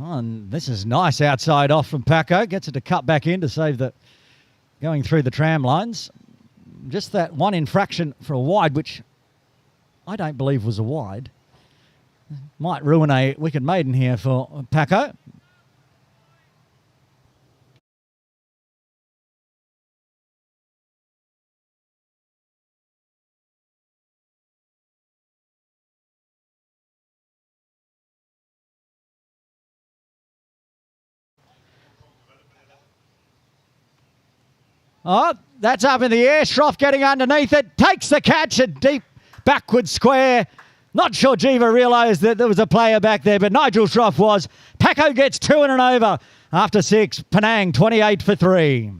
Oh, and this is nice outside off from Paco. Gets it to cut back in to save the going through the tram lines. Just that one infraction for a wide, which I don't believe was a wide. Might ruin a wicket maiden here for Paco. Oh, that's up in the air. Shroff getting underneath it. Takes the catch, a deep backward square. Not sure Jiva realised that there was a player back there, but Nigel Shroff was. Paco gets 2 and an over after 6. Penang 28 for 3.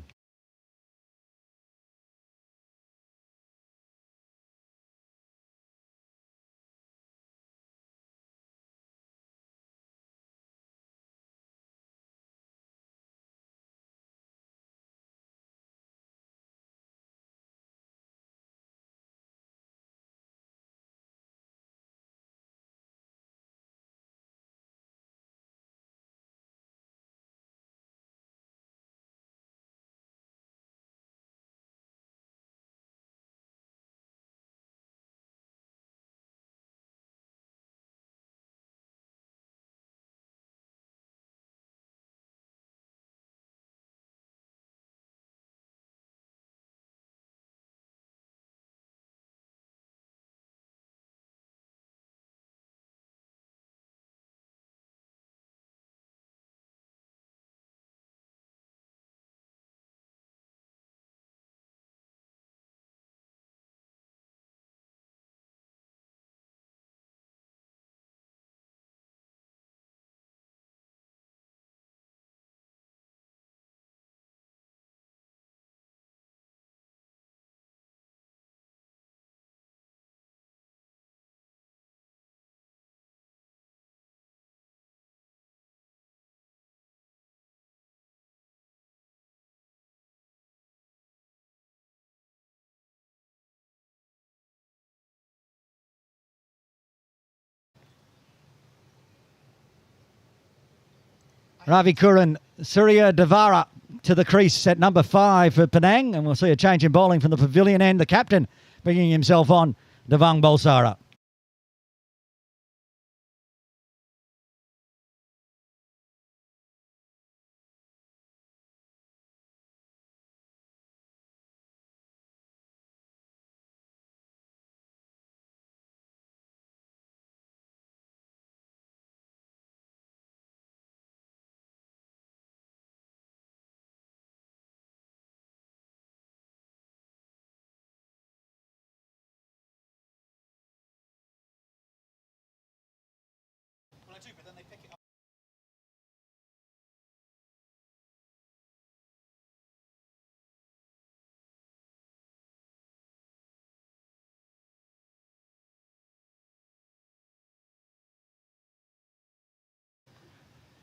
Ravikuran Surya Devara to the crease at number 5 for Penang, and we'll see a change in bowling from the pavilion end. The captain bringing himself on, Devang Balsara.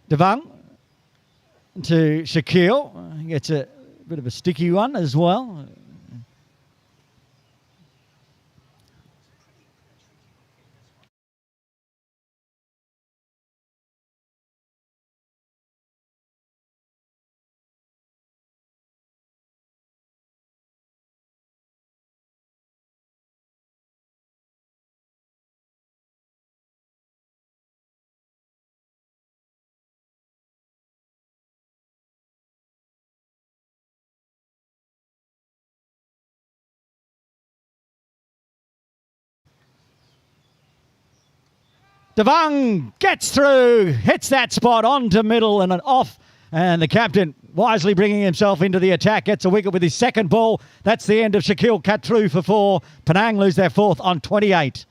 Devang to Shaquille. Gets a bit of a sticky one as well. Devang gets through, hits that spot onto middle and an off, and the captain wisely bringing himself into the attack, gets a wicket with his second ball. That's the end of Shaquille, cut through for 4. Penang lose their 4th on 28.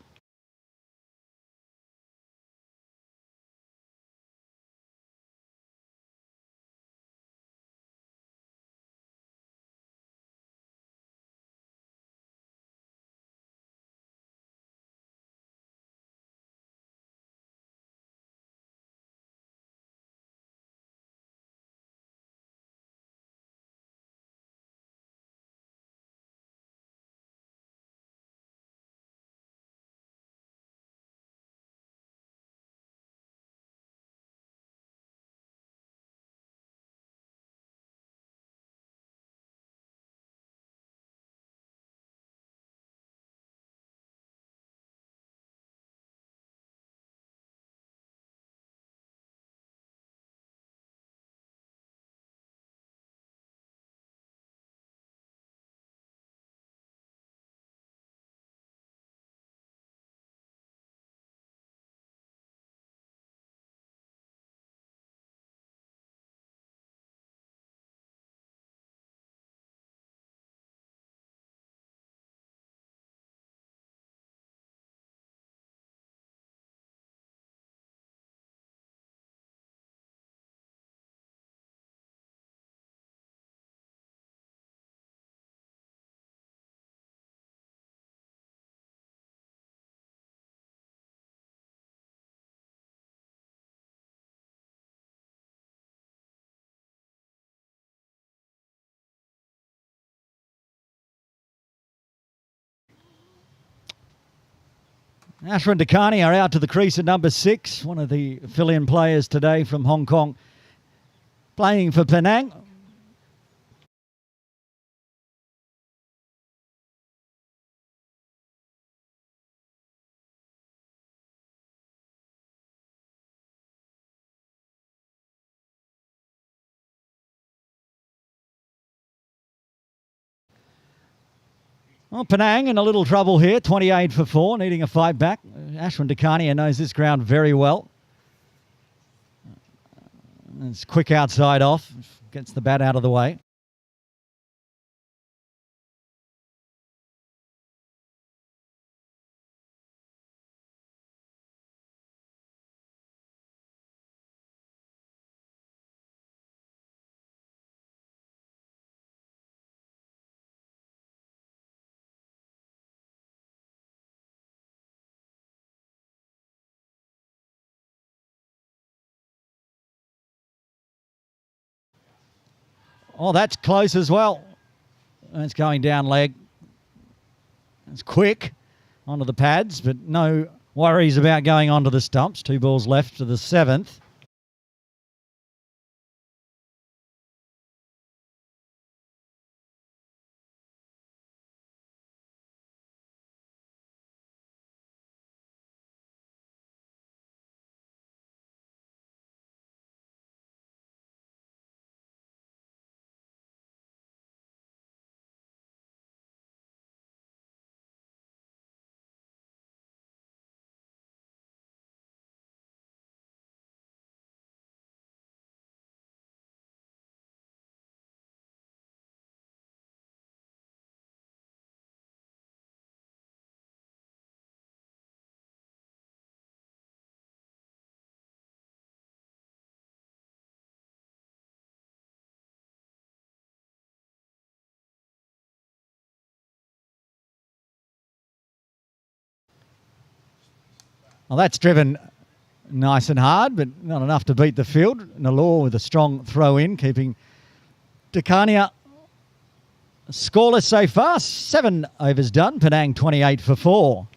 Ashwin Dakkani are out to the crease at number 6, one of the fill-in players today from Hong Kong, playing for Penang. Well, Penang in a little trouble here, 28 for 4, needing a fight back. Ashwin Dakkani knows this ground very well. It's quick outside off, gets the bat out of the way. Oh, that's close as well. It's going down leg. It's quick onto the pads, but no worries about going onto the stumps. 2 balls left to the 7th. Well, that's driven nice and hard, but not enough to beat the field. Nalor with a strong throw in, keeping Decania scoreless so far. 7 overs done. Penang 28 for 4.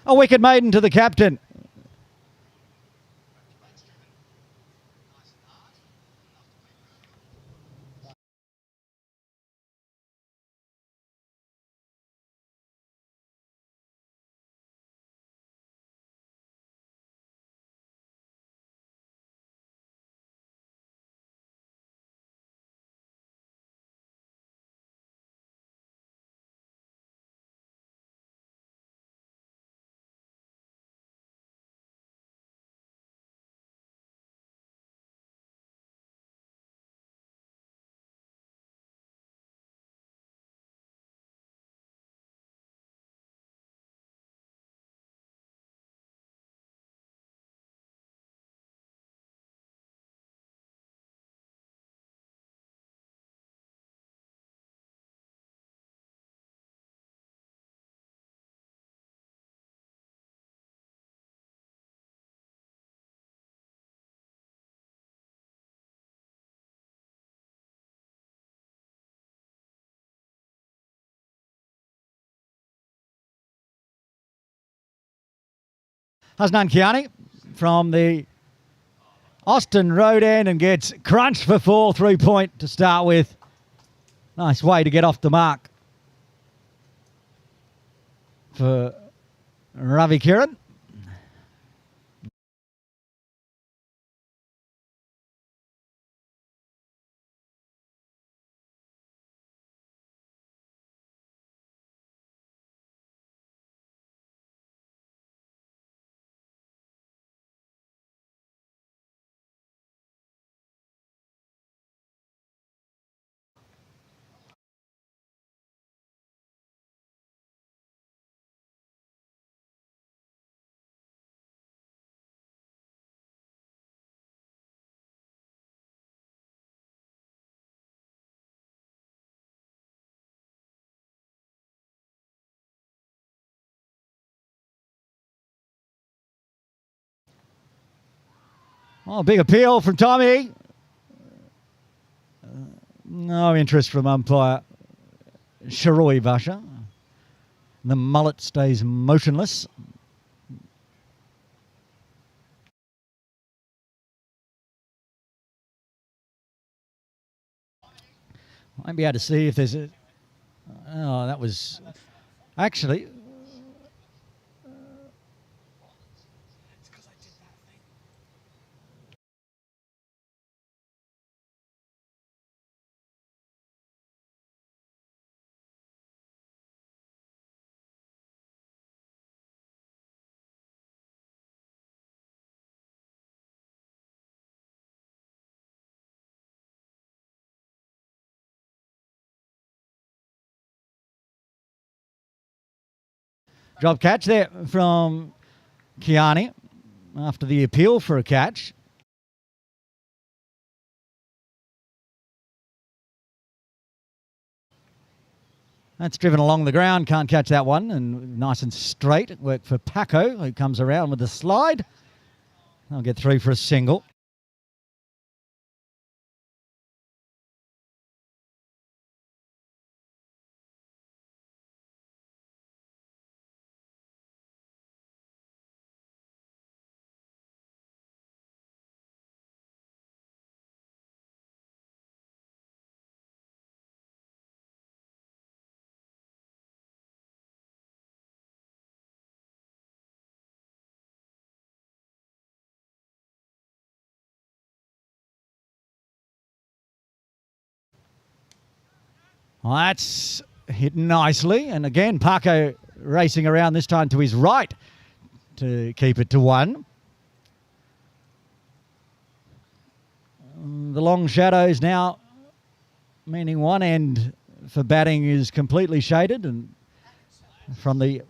A wicket maiden to the captain. Hasnan Kiani from the Austin Road end and gets crunched for 4, 3-point to start with. Nice way to get off the mark for Ravi Kiran. Oh, big appeal from Tommy. No interest from umpire Sharoi Vasha. The mullet stays motionless. Might be able to see if there's a... Oh, that was... Actually... Drop catch there from Kiani after the appeal for a catch. That's driven along the ground, can't catch that one, and nice and straight. Work for Paco, who comes around with the slide. I'll get through for a single. Well, that's hit nicely. And again, Paco racing around this time to his right to keep it to 1. The long shadows now, meaning one end for batting is completely shaded, and from the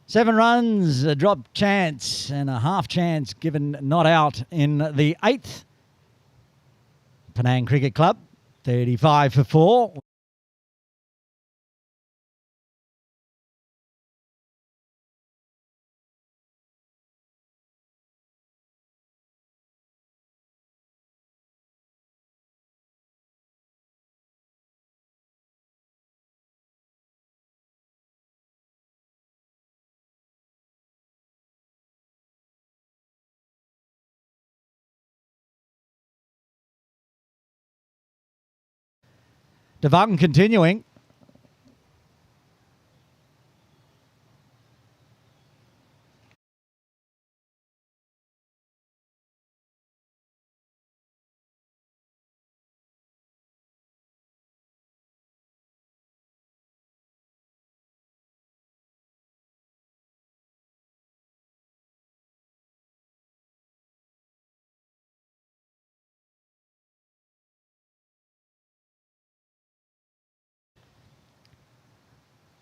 7 runs, a drop chance and a half chance given not out in the 8th. Penang Cricket Club, 35 for 4. Devang continuing.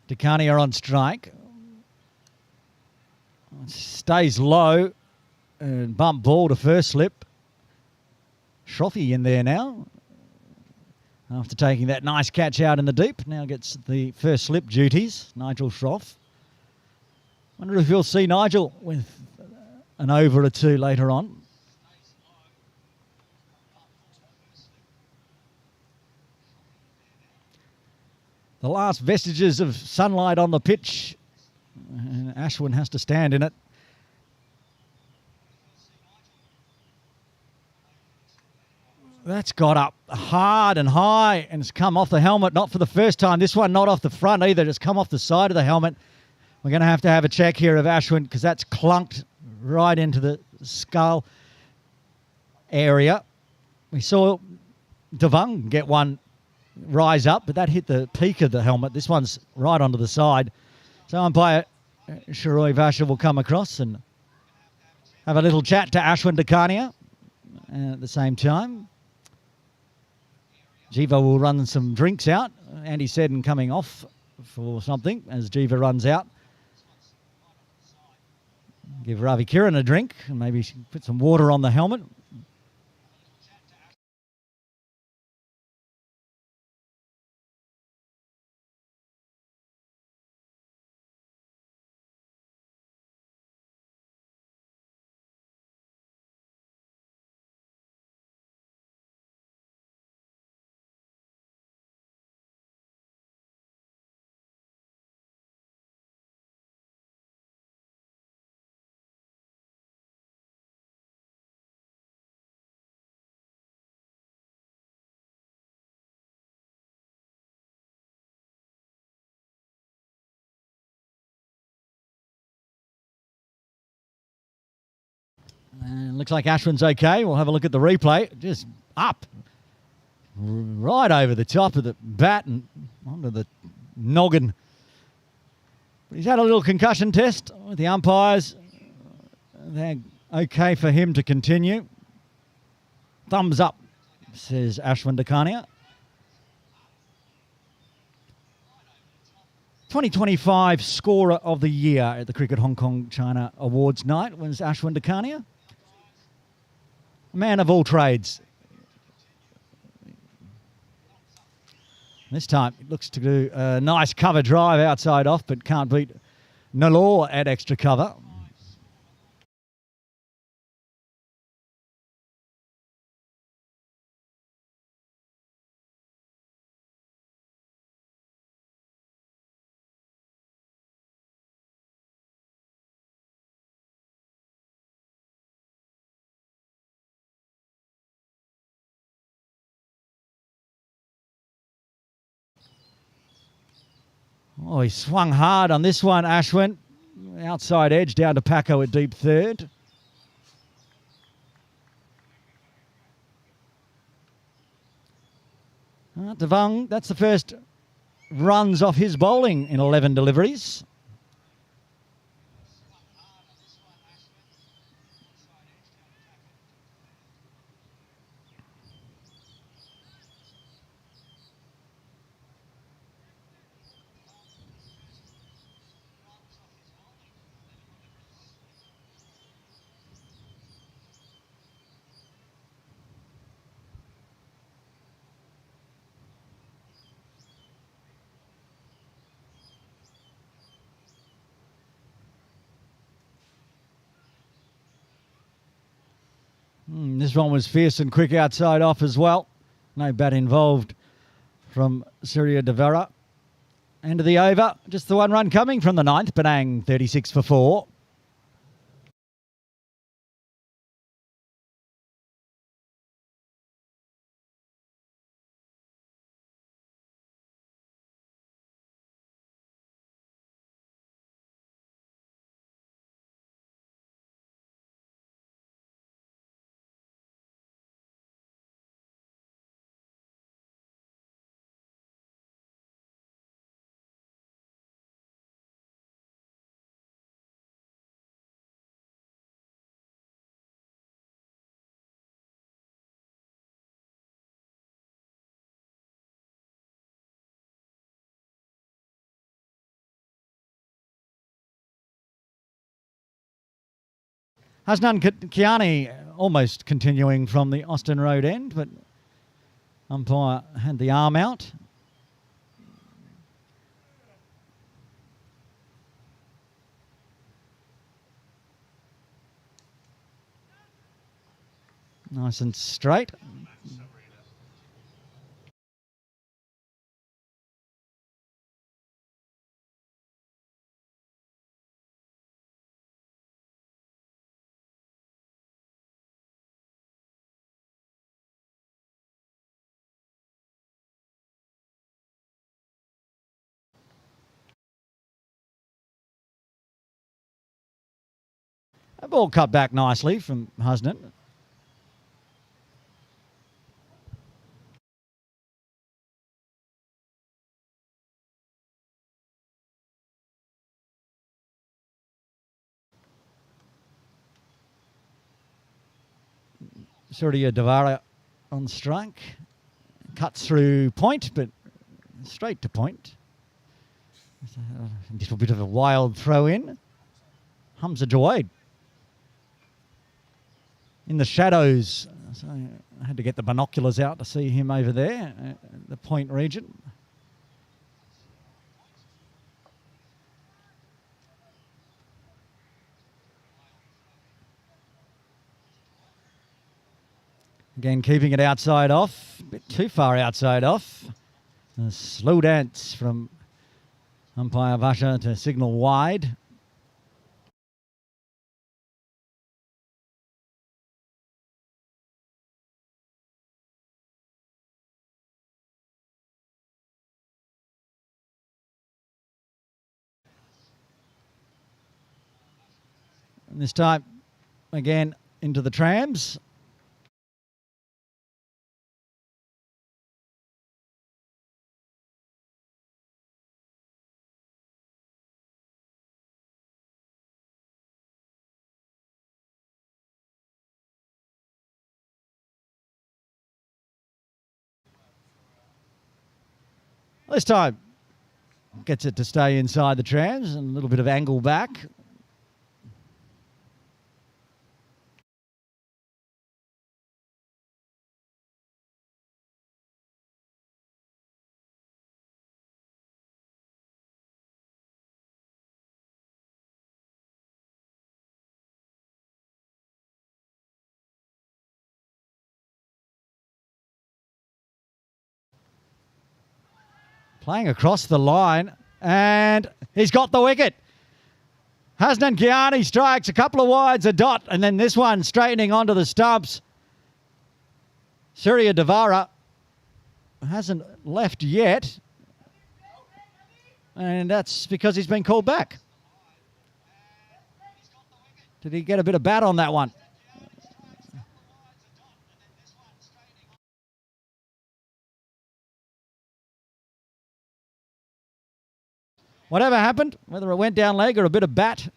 Dekania on strike. Stays low and bump ball to first slip. Shroffy in there now. After taking that nice catch out in the deep, now gets the first slip duties, Nigel Shroff. Wonder if you'll see Nigel with an over or two later on. The last vestiges of sunlight on the pitch, and Ashwin has to stand in it. That's got up hard and high and it's come off the helmet, not for the first time. This one not off the front either, it's come off the side of the helmet. We're going to have a check here of Ashwin because that's clunked right into the skull area. We saw Devang get one rise up, but that hit the peak of the helmet. This one's right onto the side. So umpire Shiroi Vasha will come across and have a little chat to Ashwin Dekania. And at the same time, Jiva will run some drinks out. Andy Seddon coming off for something as Jiva runs out. Give Ravi Kiran a drink and maybe put some water on the helmet. And looks like Ashwin's okay. We'll have a look at the replay. Just up. Right over the top of the bat and onto the noggin. But he's had a little concussion test with the umpires. They're okay for him to continue. Thumbs up, says Ashwin Dekania. 2025 Scorer of the Year at the Cricket Hong Kong China Awards night was Ashwin Dekania. Man of all trades. This time it looks to do a nice cover drive outside off, but can't beat Nalor at extra cover. Oh, he swung hard on this one, Ashwin. Outside edge down to Paco at deep third. Devang, that's the first runs off his bowling in 11 deliveries. This one was fierce and quick outside off as well. No bat involved from Surya Devara. End of the over. Just the one run coming from the ninth. Penang 36 for 4. Hasnan Kiani almost continuing from the Austin Road end, but umpire had the arm out. Nice and straight. A ball cut back nicely from Hasnan. Surya Devara on strike. Cuts through point, but straight to point. A little bit of a wild throw in. Hamza Jawad in the shadows. So I had to get the binoculars out to see him over there, the point region. Again, keeping it outside off, a bit too far outside off. A slow dance from umpire Vasha to signal wide. And this time, again, into the trams. This time, gets it to stay inside the trams and a little bit of angle back. Playing across the line, and he's got the wicket. Hasnan Kiani strikes a couple of wides, a dot, and then this one straightening onto the stumps. Surya Devara hasn't left yet, and that's because he's been called back. Did he get a bit of bat on that one? Whatever happened, whether it went down leg or a bit of bat,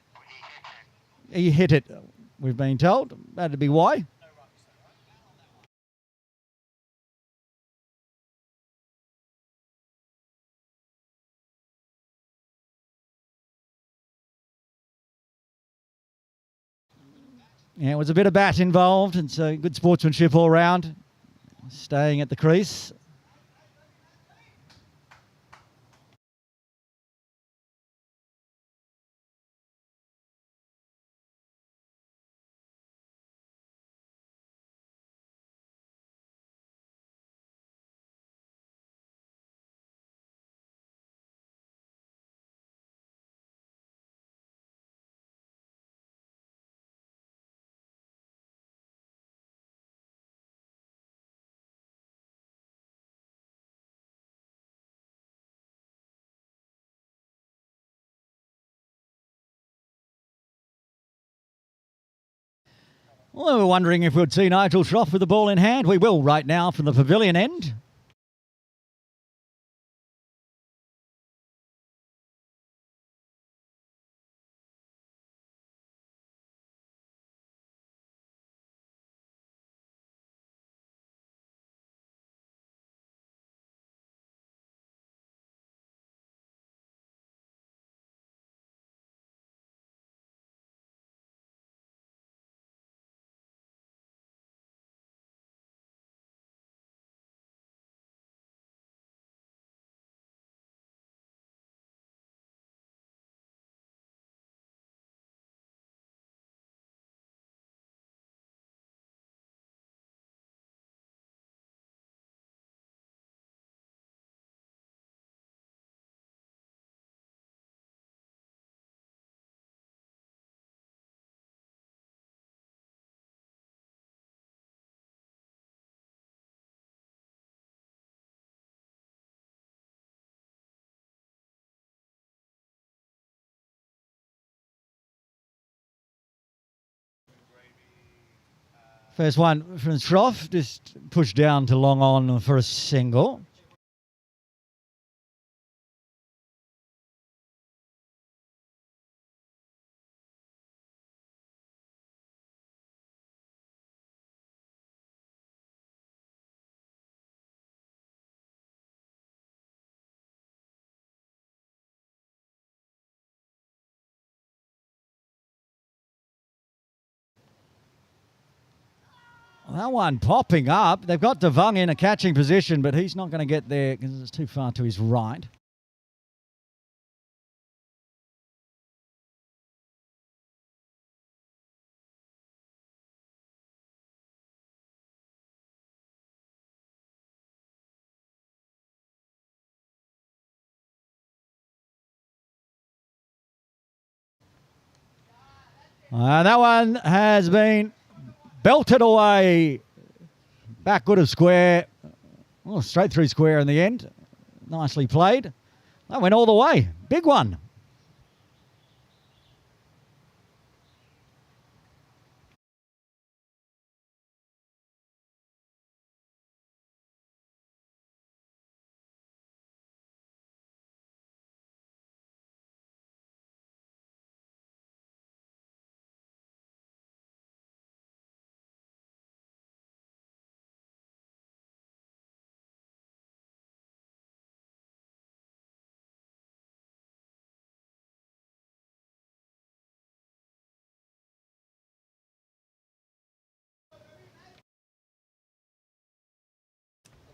he hit it, we've been told. That'd be why. Yeah, it was a bit of bat involved, and so good sportsmanship all round. Staying at the crease. Well, we were wondering if we'd see Nigel Schroff with the ball in hand. We will right now from the pavilion end. First one from Schroff, just pushed down to long on for a single. That one popping up. They've got Devung in a catching position, but he's not going to get there because it's too far to his right. That one has been belted away. Backward of square. Oh, straight through square in the end. Nicely played. That went all the way. Big one.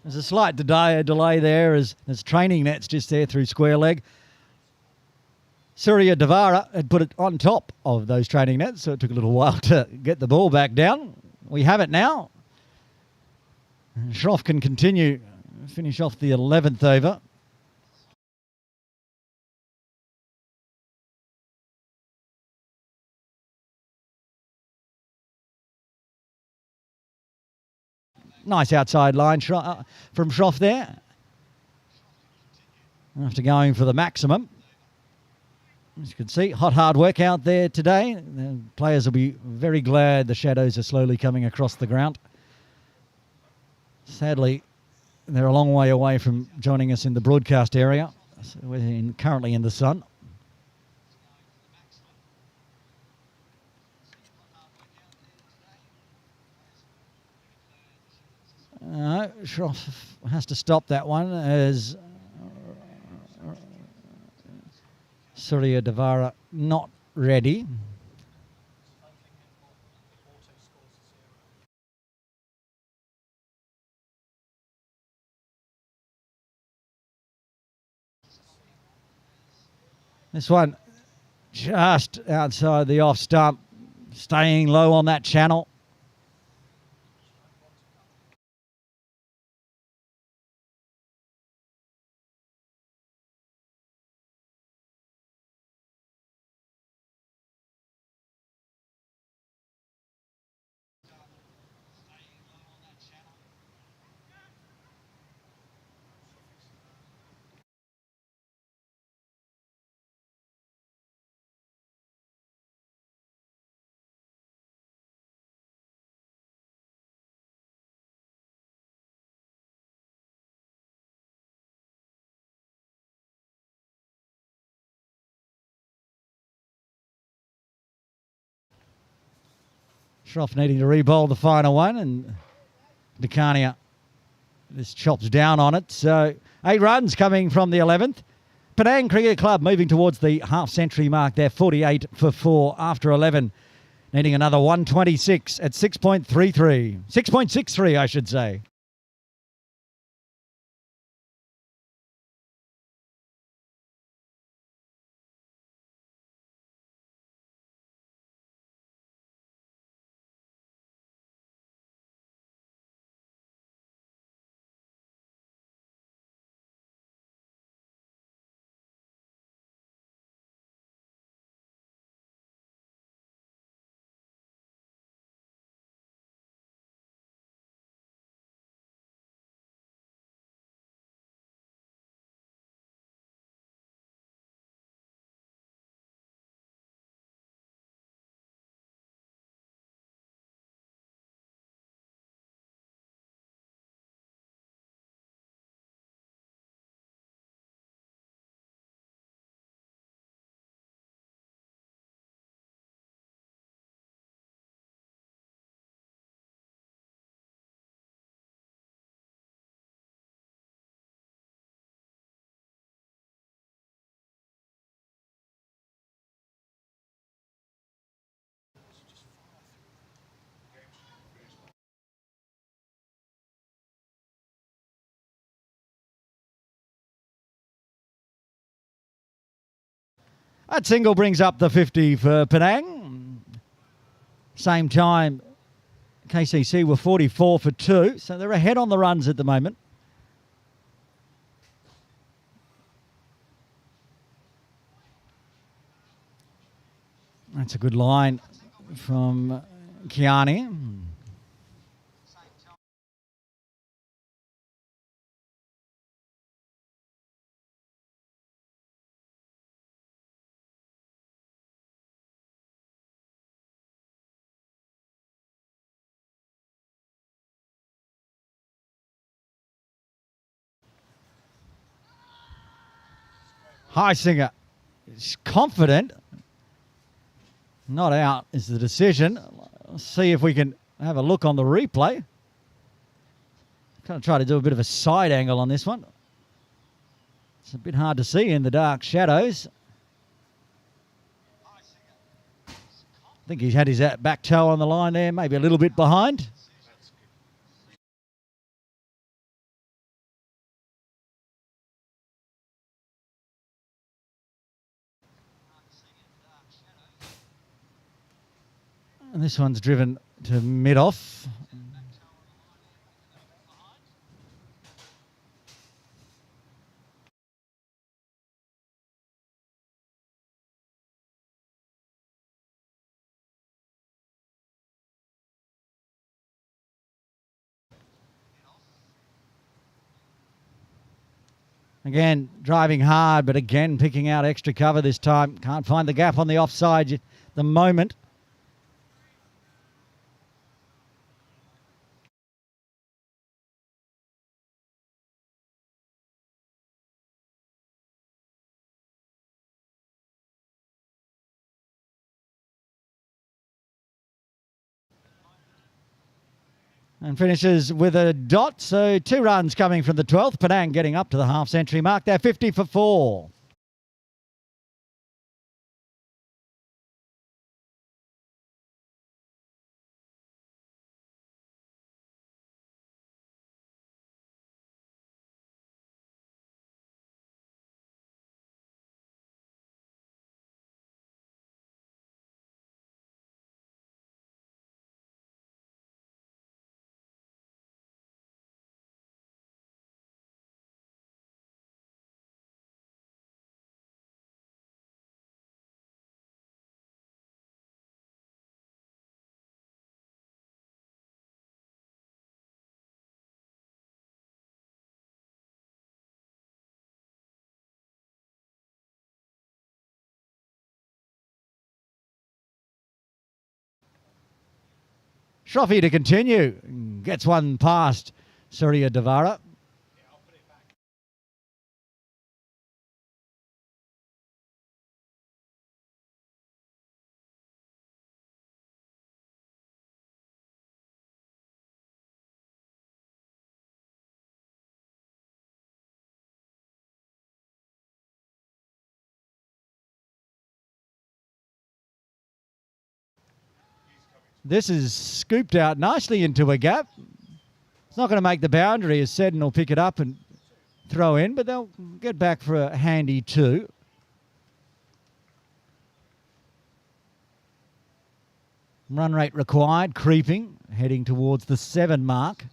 There's a slight delay there as there's training nets just there through square leg. Surya Devara had put it on top of those training nets, so it took a little while to get the ball back down. We have it now. Schroff can continue, finish off the 11th over. Nice outside line from Schroff there. After going for the maximum. As you can see, hard work out there today. The players will be very glad the shadows are slowly coming across the ground. Sadly, they're a long way away from joining us in the broadcast area. So we're currently in the sun. Schroff has to stop that one as Surya Devara not ready. This one just outside the off stump, staying low on that channel. Schroff needing to re-bowl the final one, and Decania just chops down on it. So 8 runs coming from the 11th. Penang Cricket Club moving towards the half-century mark. They're 48 for 4 after 11. Needing another 126 at 6.33. 6.63, I should say. That single brings up the 50 for Penang. Same time, KCC were 44 for 2, so they're ahead on the runs at the moment. That's a good line from Kiani. Highsinger is confident. Not out is the decision. Let's see if we can have a look on the replay. Kind of try to do a bit of a side angle on this one. It's a bit hard to see in the dark shadows. I think he's had his back toe on the line there, maybe a little bit behind. And this one's driven to mid-off. Again, driving hard, but again picking out extra cover this time. Can't find the gap on the offside at the moment. And finishes with a dot, so 2 runs coming from the 12th. Penang getting up to the half-century mark. They're 50 for 4. Shroffy to continue. Gets one past Surya Devara. This is scooped out nicely into a gap. It's not going to make the boundary, as Seddon will pick it up and throw in, but they'll get back for a handy 2. Run rate required, creeping, heading towards the 7 mark.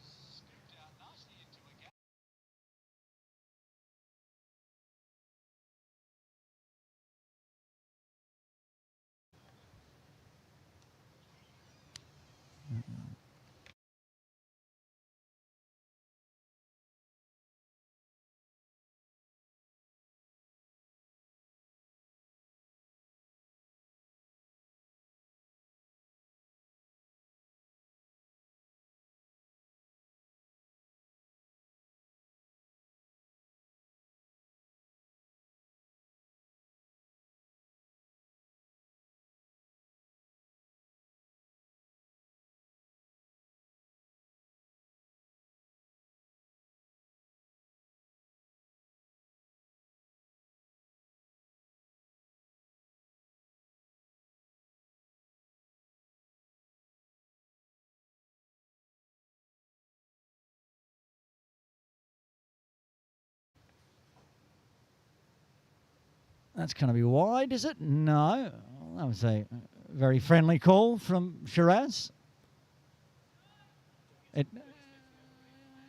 That's going to be wide, is it? No. That was a very friendly call from Shiraz.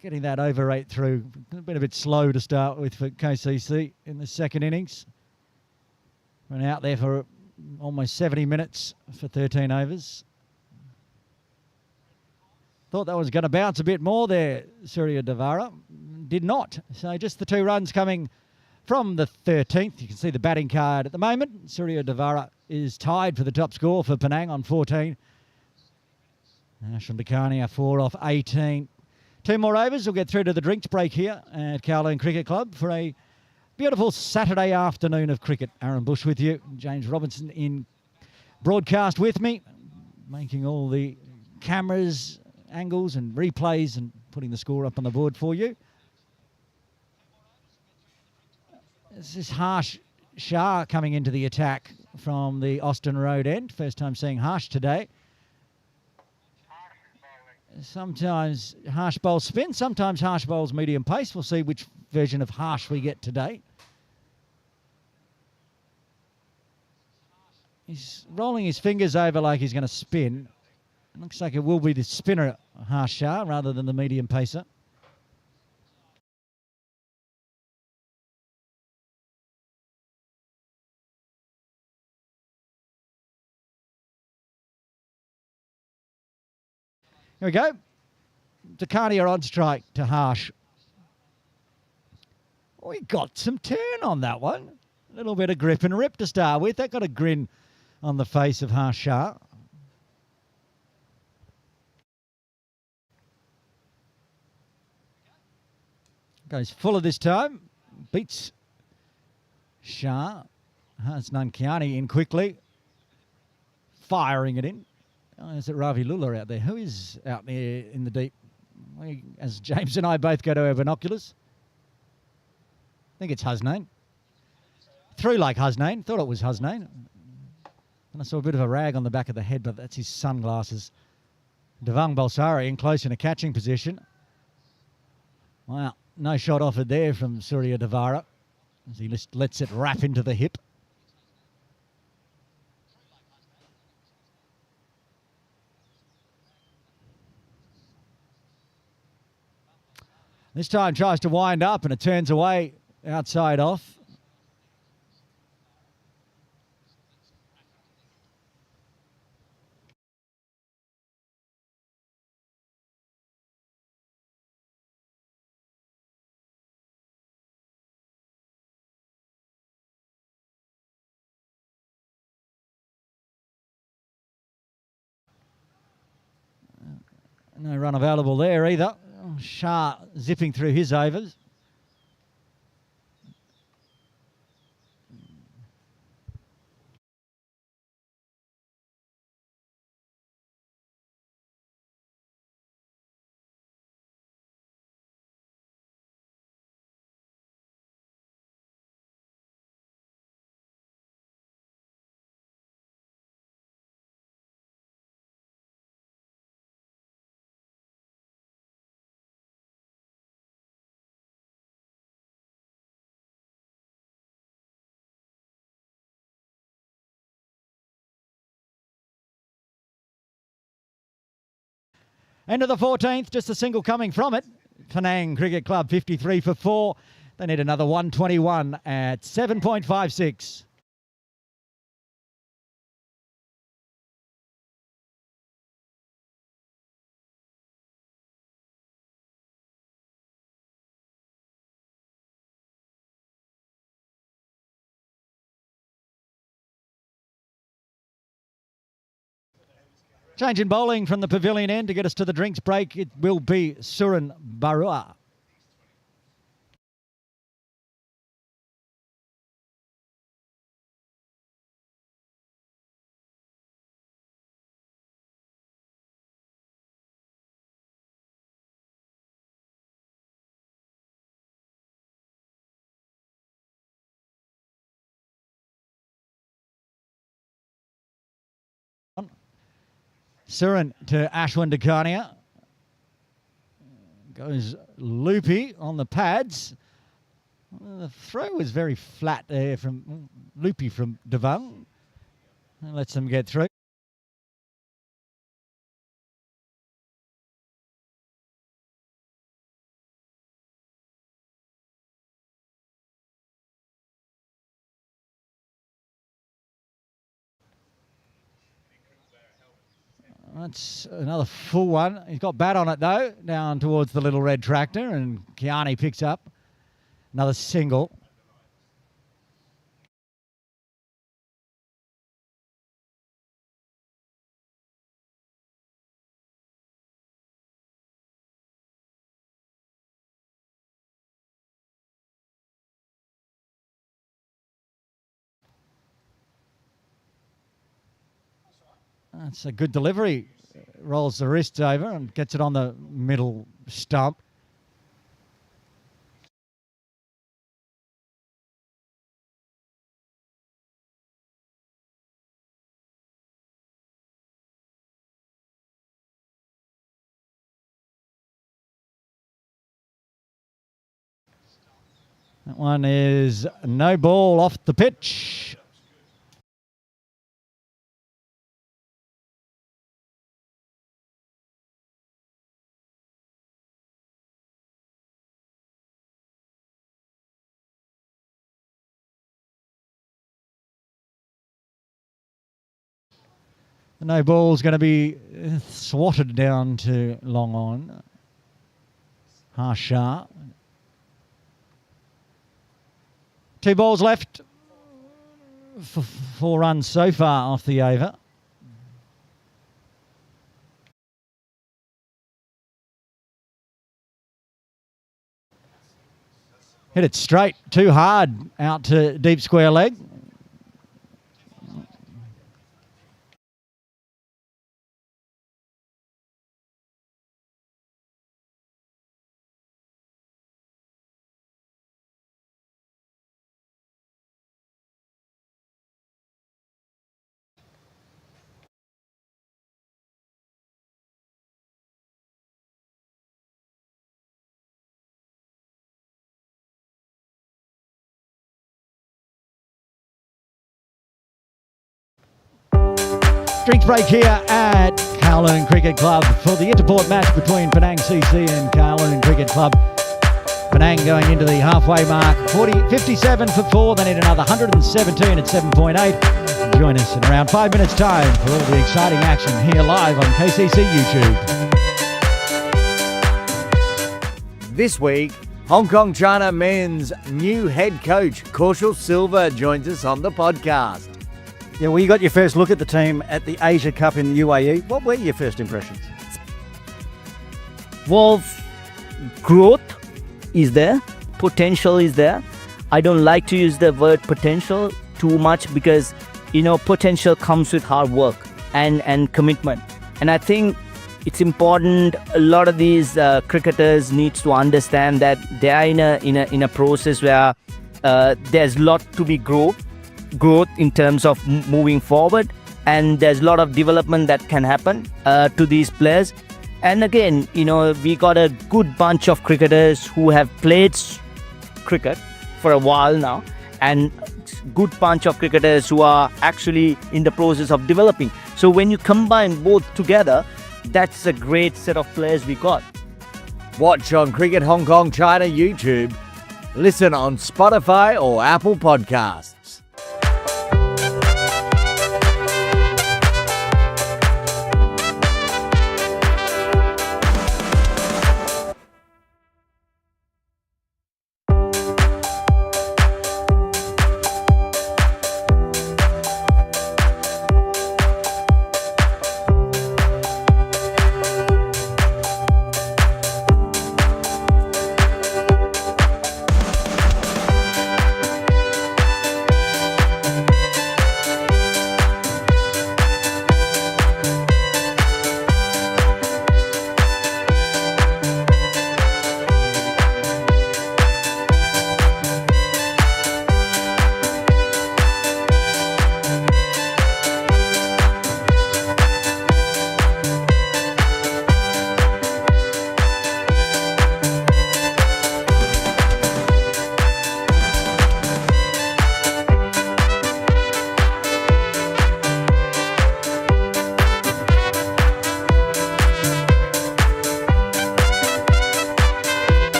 Getting that over 8 through. Been a bit slow to start with for KCC in the second innings. Went out there for almost 70 minutes for 13 overs. Thought that was going to bounce a bit more there, Surya Devara. Did not. So just the 2 runs coming from the 13th. You can see the batting card at the moment. Surya Devara is tied for the top score for Penang on 14. Ashwin Dakania 4 off 18. 2 more overs. We'll get through to the drinks break here at Kowloon Cricket Club for a beautiful Saturday afternoon of cricket. Aaron Bush with you. James Robinson in broadcast with me, making all the cameras, angles and replays and putting the score up on the board for you. This is Harsh Shah coming into the attack from the Austin Road end. First time seeing Harsh today. Sometimes Harsh bowls spin, sometimes Harsh bowls medium pace. We'll see which version of Harsh we get today. He's rolling his fingers over like he's going to spin. It looks like it will be the spinner, Harsh Shah, rather than the medium pacer. Here we go. Dakania on strike to Harsh. We got some turn on that one. A little bit of grip and rip to start with. That got a grin on the face of Harsh Shah. Goes fuller this time. Beats Shah. Has Nankiani in quickly. Firing it in. Oh, is it Ravi Lula out there? Who is out there in the deep? As James and I both go to our binoculars. I think it's Hasnain. Threw like Hasnain. Thought it was Hasnain. And I saw a bit of a rag on the back of the head, but that's his sunglasses. Devang Balsari in close in a catching position. Wow, no shot offered there from Surya Devara as he lets it wrap into the hip. This time tries to wind up and it turns away outside off. No run available there either. Shah zipping through his overs. End of the 14th, just a single coming from it. Penang Cricket Club 53 for 4. They need another 121 at 7.56. Change in bowling from the pavilion end to get us to the drinks break. It will be Surin Barua. Surin to Ashwin Dakania. Goes loopy on the pads. The throw was very flat there from loopy from Devang. Lets them get through. That's another full one. He's got bat on it though, down towards the little red tractor, and Kiani picks up another single. That's a good delivery. Rolls the wrists over and gets it on the middle stump. That one is no ball off the pitch. The no ball's going to be swatted down to long on. Harsha. 2 balls left. 4 runs so far off the over. Hit it straight, too hard, out to deep square leg. Drinks break here at Kowloon Cricket Club for the interport match between Penang CC and Kowloon Cricket Club. Penang going into the halfway mark, 57 for 4. They need another 117 at 7.8. Join us in around 5 minutes' time for all the exciting action here live on KCC YouTube. This week, Hong Kong China men's new head coach, Kaushal Silva, joins us on the podcast. Yeah, well, you got your first look at the team at the Asia Cup in the UAE. What were your first impressions? Well, growth is there, potential is there. I don't like to use the word potential too much because, potential comes with hard work and commitment. And I think it's important. A lot of these cricketers needs to understand that they are in a process where there's a lot to be growth in terms of moving forward, and there's a lot of development that can happen to these players. And again, we got a good bunch of cricketers who have played cricket for a while now, and good bunch of cricketers who are actually in the process of developing. So when you combine both together, That's a great set of players we got. Watch on Cricket Hong Kong China YouTube. Listen on Spotify or Apple Podcasts.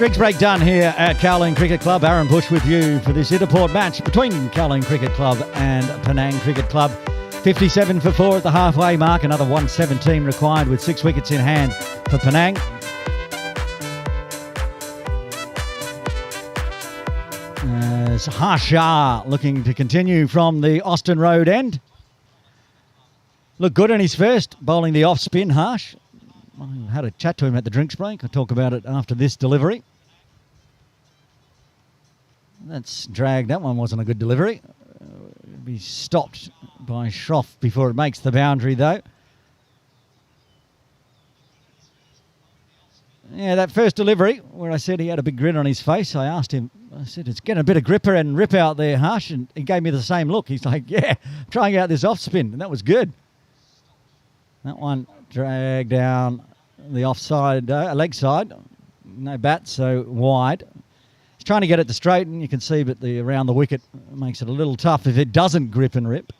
Drinks break done here at Kowloon Cricket Club. Aaron Bush with you for this interport match between Kowloon Cricket Club and Penang Cricket Club. 57 for 4 at the halfway mark. Another 117 required with 6 wickets in hand for Penang. As Harsha looking to continue from the Austin Road end. Looked good in his first, bowling the off spin, Harsh. I had a chat to him at the drinks break. I'll talk about it after this delivery. That's dragged. That one wasn't a good delivery. Be stopped by Schroff before it makes the boundary, though. Yeah, that first delivery where I said he had a big grin on his face, I asked him, I said, it's getting a bit of gripper and rip out there, Harsh, and he gave me the same look. He's like, yeah, trying out this off spin, and that was good. That one dragged down the offside, leg side. No bat, so wide. He's trying to get it to straighten. You can see, but the around the wicket makes it a little tough if it doesn't grip and rip.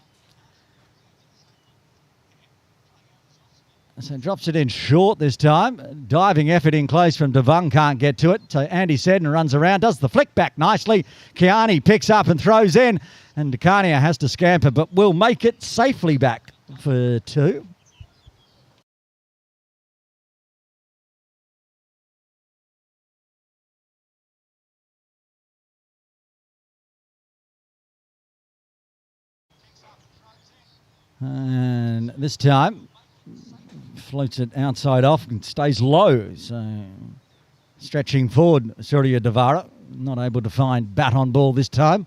So drops it in short this time. Diving effort in close from Devang, can't get to it. So Andy Seddon runs around, does the flick back nicely. Kiani picks up and throws in. And Dekania has to scamper, but will make it safely back for 2. And this time floats it outside off and stays low. So stretching forward, Surya Devara, not able to find bat on ball this time.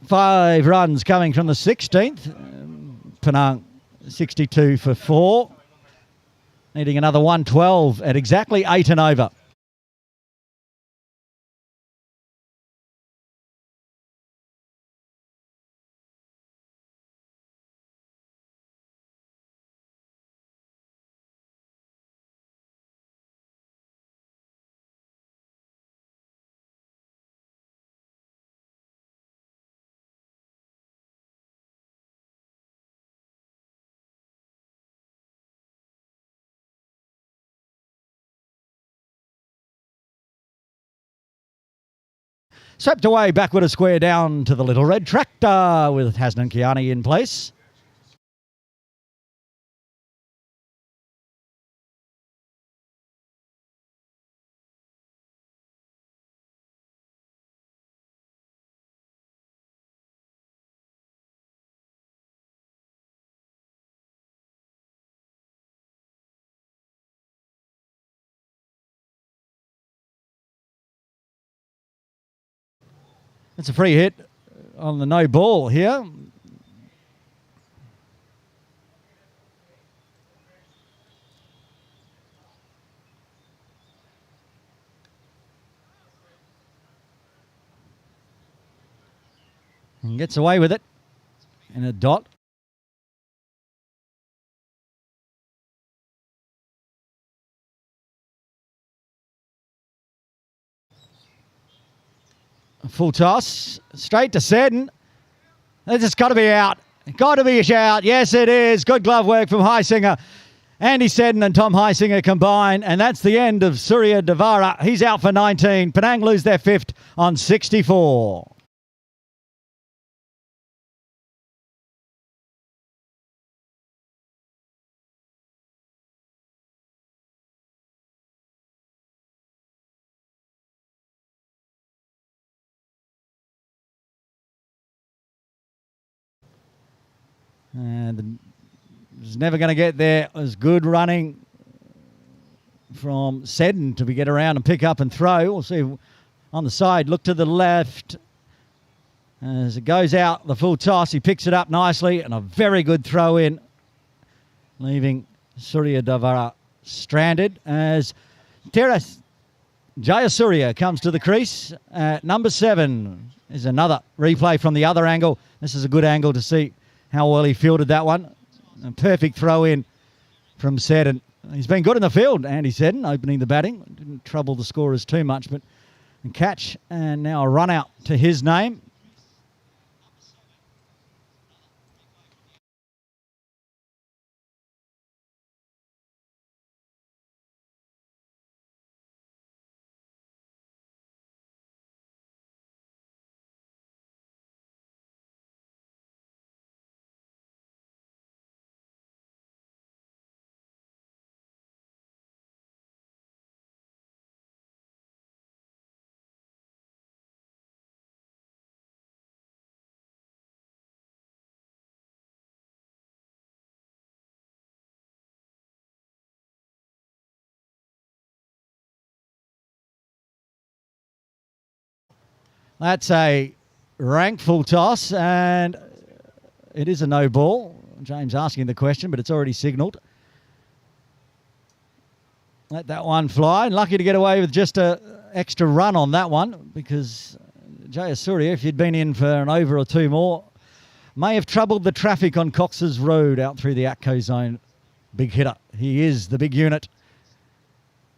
Five runs coming from the 16th. Penang 62 for 4. Needing another 112 at exactly 8 and over. Swept away backward a square down to the little red tractor with Hasnan Kiani in place. It's a free hit on the no ball here. And gets away with it in a dot. Full toss, straight to Seddon. It's got to be out. Got to be out. Yes, it is. Good glove work from Highsinger. Andy Seddon and Tom Highsinger combine, and that's the end of Surya Devara. He's out for 19. Penang lose their 5th on 64. And was never going to get there. It was good running from Seddon to get around and pick up and throw. We'll see on the side. Look to the left. As it goes out, the full toss, he picks it up nicely and a very good throw in, leaving Surya Devara stranded as Teras Jayasuriya comes to the crease at number 7. There's another replay from the other angle. This is a good angle to see how well he fielded that one. A perfect throw in from Seddon. He's been good in the field, Andy Seddon, opening the batting. Didn't trouble the scorers too much, but a catch and now a run out to his name. That's a rank full toss, and it is a no ball. James asking the question, but it's already signalled. Let that one fly. Lucky to get away with just an extra run on that one, because Jayasuriya, if you'd been in for an over or two more, may have troubled the traffic on Cox's Road out through the Atco zone. Big hitter. He is the big unit.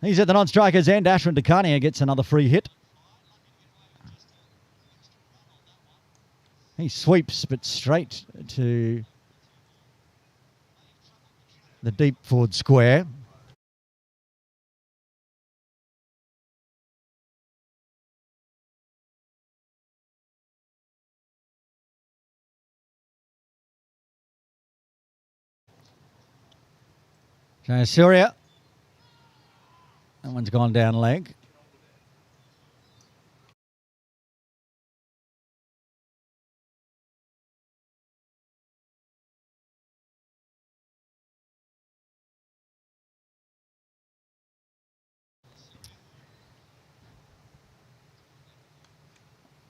He's at the non-striker's end. Ashwin Dakania gets another free hit. He sweeps, but straight to the deep forward square. Jayasuriya. That one's gone down leg.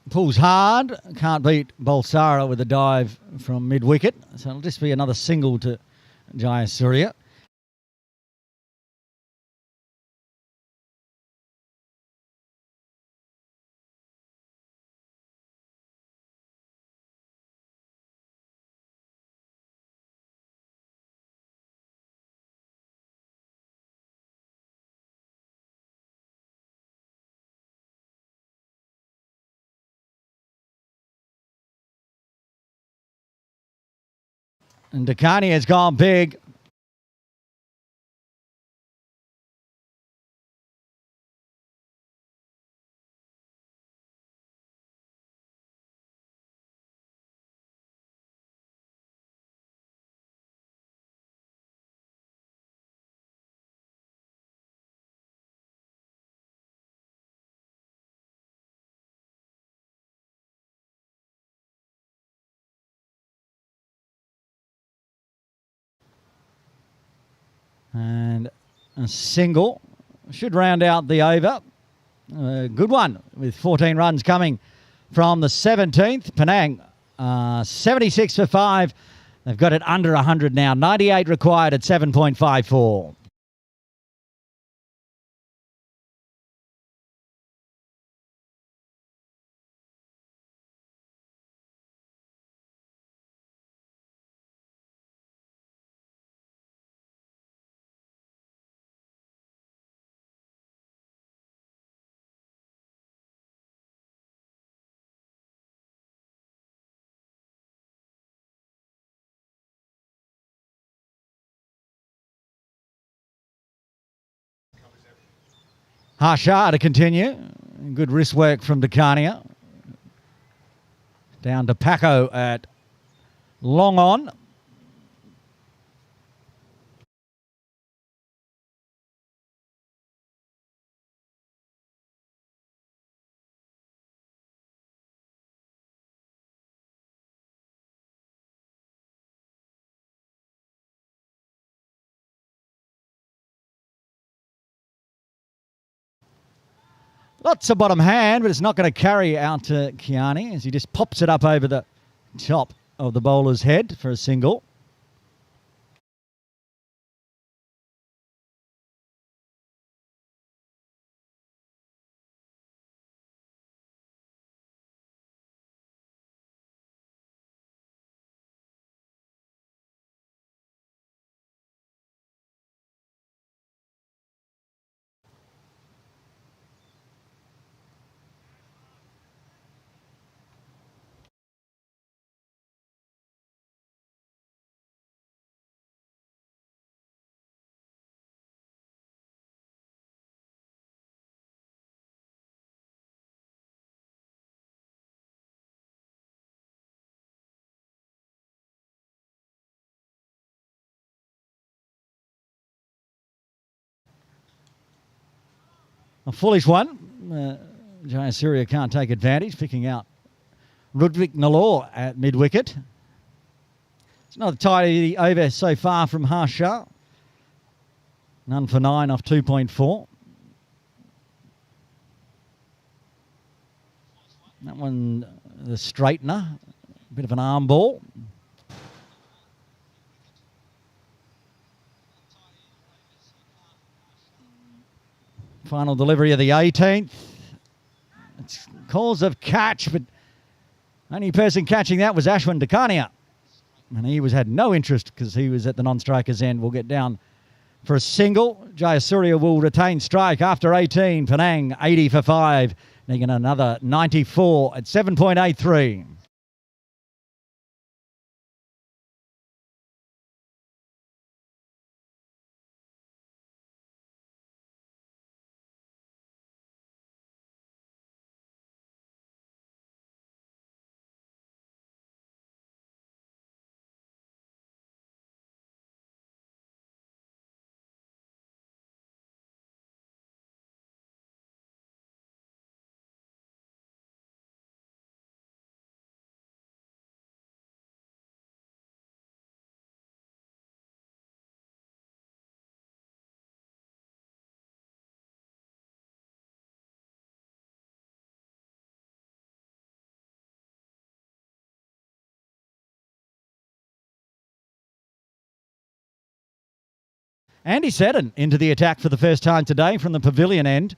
Pulls hard, can't beat Balsara with a dive from mid-wicket. So it'll just be another single to Jayasuriya. And Dakani has gone big. And a single should round out the over. A good one with 14 runs coming from the 17th. Penang, 76 for 5. They've got it under 100 now. 98 required at 7.54. Harsha to continue. Good wrist work from Dakania. Down to Paco at long on. Lots of bottom hand, but it's not going to carry out to Kiani as he just pops it up over the top of the bowler's head for a single. A foolish one. Jayasuriya can't take advantage, picking out Ludwig Nalor at mid-wicket. It's not a tidy over so far from Harsha. None for 9 off 2.4. That one, the straightener, a bit of an arm ball. Final delivery of the 18th. It's calls of catch, but only person catching that was Ashwin Dakania. And he had no interest because he was at the non-striker's end. We'll get down for a single. Jayasuriya will retain strike after 18. Penang 80 for 5. Negan another 94 at 7.83. Andy Seddon into the attack for the first time today from the pavilion end.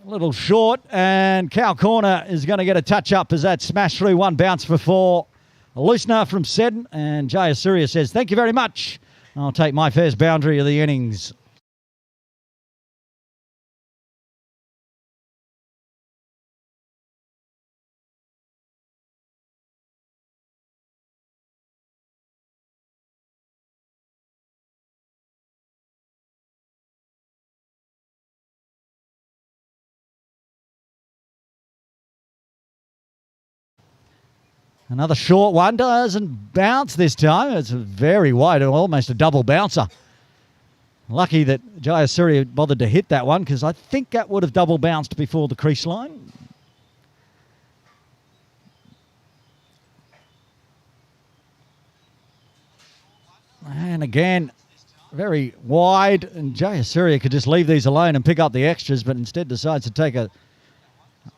A little short, and Cow Corner is going to get a touch-up as that smash through one bounce for 4. A loosener from Seddon, and Jayasuriya says, thank you very much. I'll take my first boundary of the innings. Another short one, doesn't bounce this time. It's very wide, almost a double bouncer. Lucky that Jayasuriya bothered to hit that one because I think that would have double bounced before the crease line. And again, very wide, and Jayasuriya could just leave these alone and pick up the extras, but instead decides to take a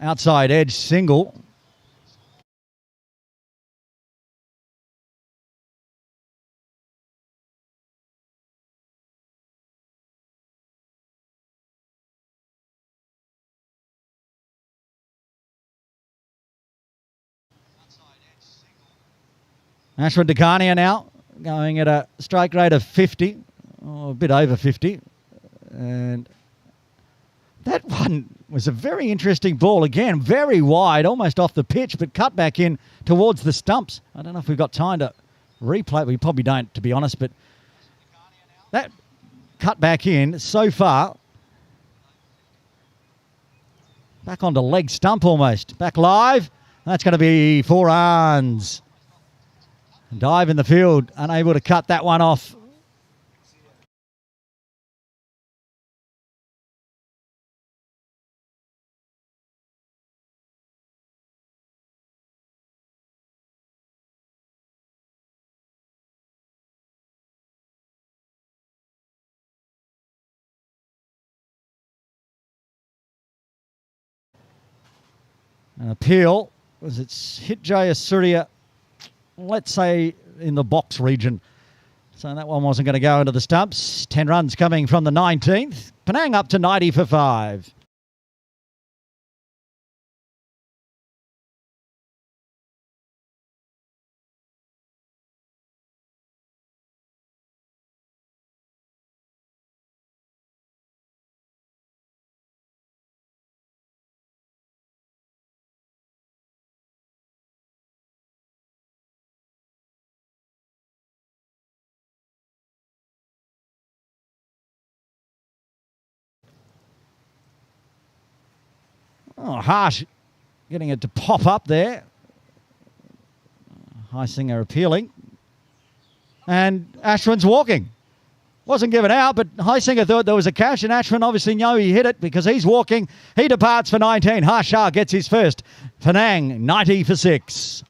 outside edge single. Ashwin Dakania now going at a strike rate of 50, or a bit over 50. And that one was a very interesting ball. Again, very wide, almost off the pitch, but cut back in towards the stumps. I don't know if we've got time to replay. We probably don't, to be honest, but that cut back in so far. Back onto leg stump almost. Back live. That's going to be 4 runs. Dive in the field, unable to cut that one off. An appeal as it's hit Jayasuriya, let's say, in the box region. So that one wasn't going to go into the stumps. 10 runs coming from the 19th. Penang up to 90 for 5. Oh, Harsh getting it to pop up there. High Singer appealing. And Ashwin's walking. Wasn't given out, but Heisinger thought there was a catch, and Ashwin obviously knew he hit it because he's walking. He departs for 19. Harsha gets his first. Penang, 90 for 6.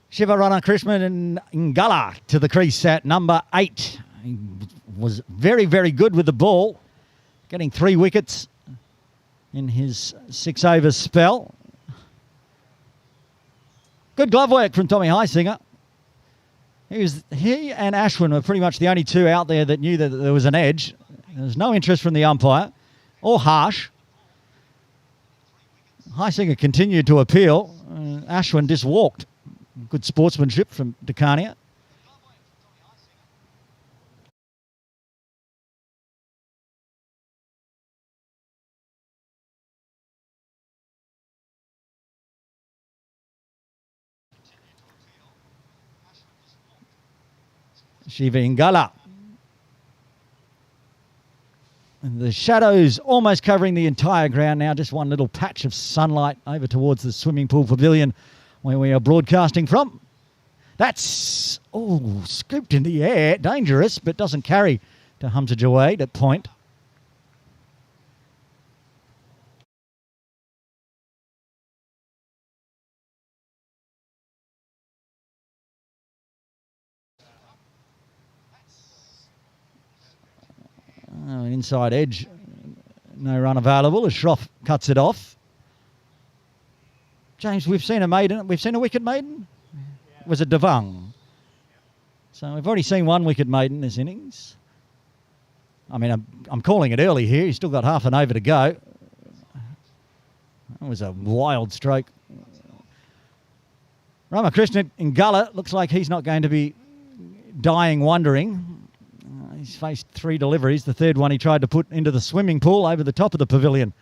Shivarana Krishnan and Ngala to the crease at number 8. He was very, very good with the ball, getting 3 wickets in his 6-over spell. Good glove work from Tommy Heisinger. He and Ashwin were pretty much the only two out there that knew that there was an edge. There was no interest from the umpire or Harsh. Heisinger continued to appeal. Ashwin just walked. Good sportsmanship from Dekania. Shiva Ingala. And the shadows almost covering the entire ground now. Just one little patch of sunlight over towards the swimming pool pavilion where we are broadcasting from. That's, scooped in the air. Dangerous, but doesn't carry to Hamza Jawaid at point. An inside edge. No run available as Shroff cuts it off. James, we've seen a maiden. We've seen a wicket maiden. Was it Devang? So we've already seen one wicket maiden this innings. I mean, I'm calling it early here. He's still got half an over to go. That was a wild stroke. Ramakrishna Ingala looks like he's not going to be dying wondering. He's faced 3 deliveries. The third one he tried to put into the swimming pool over the top of the pavilion.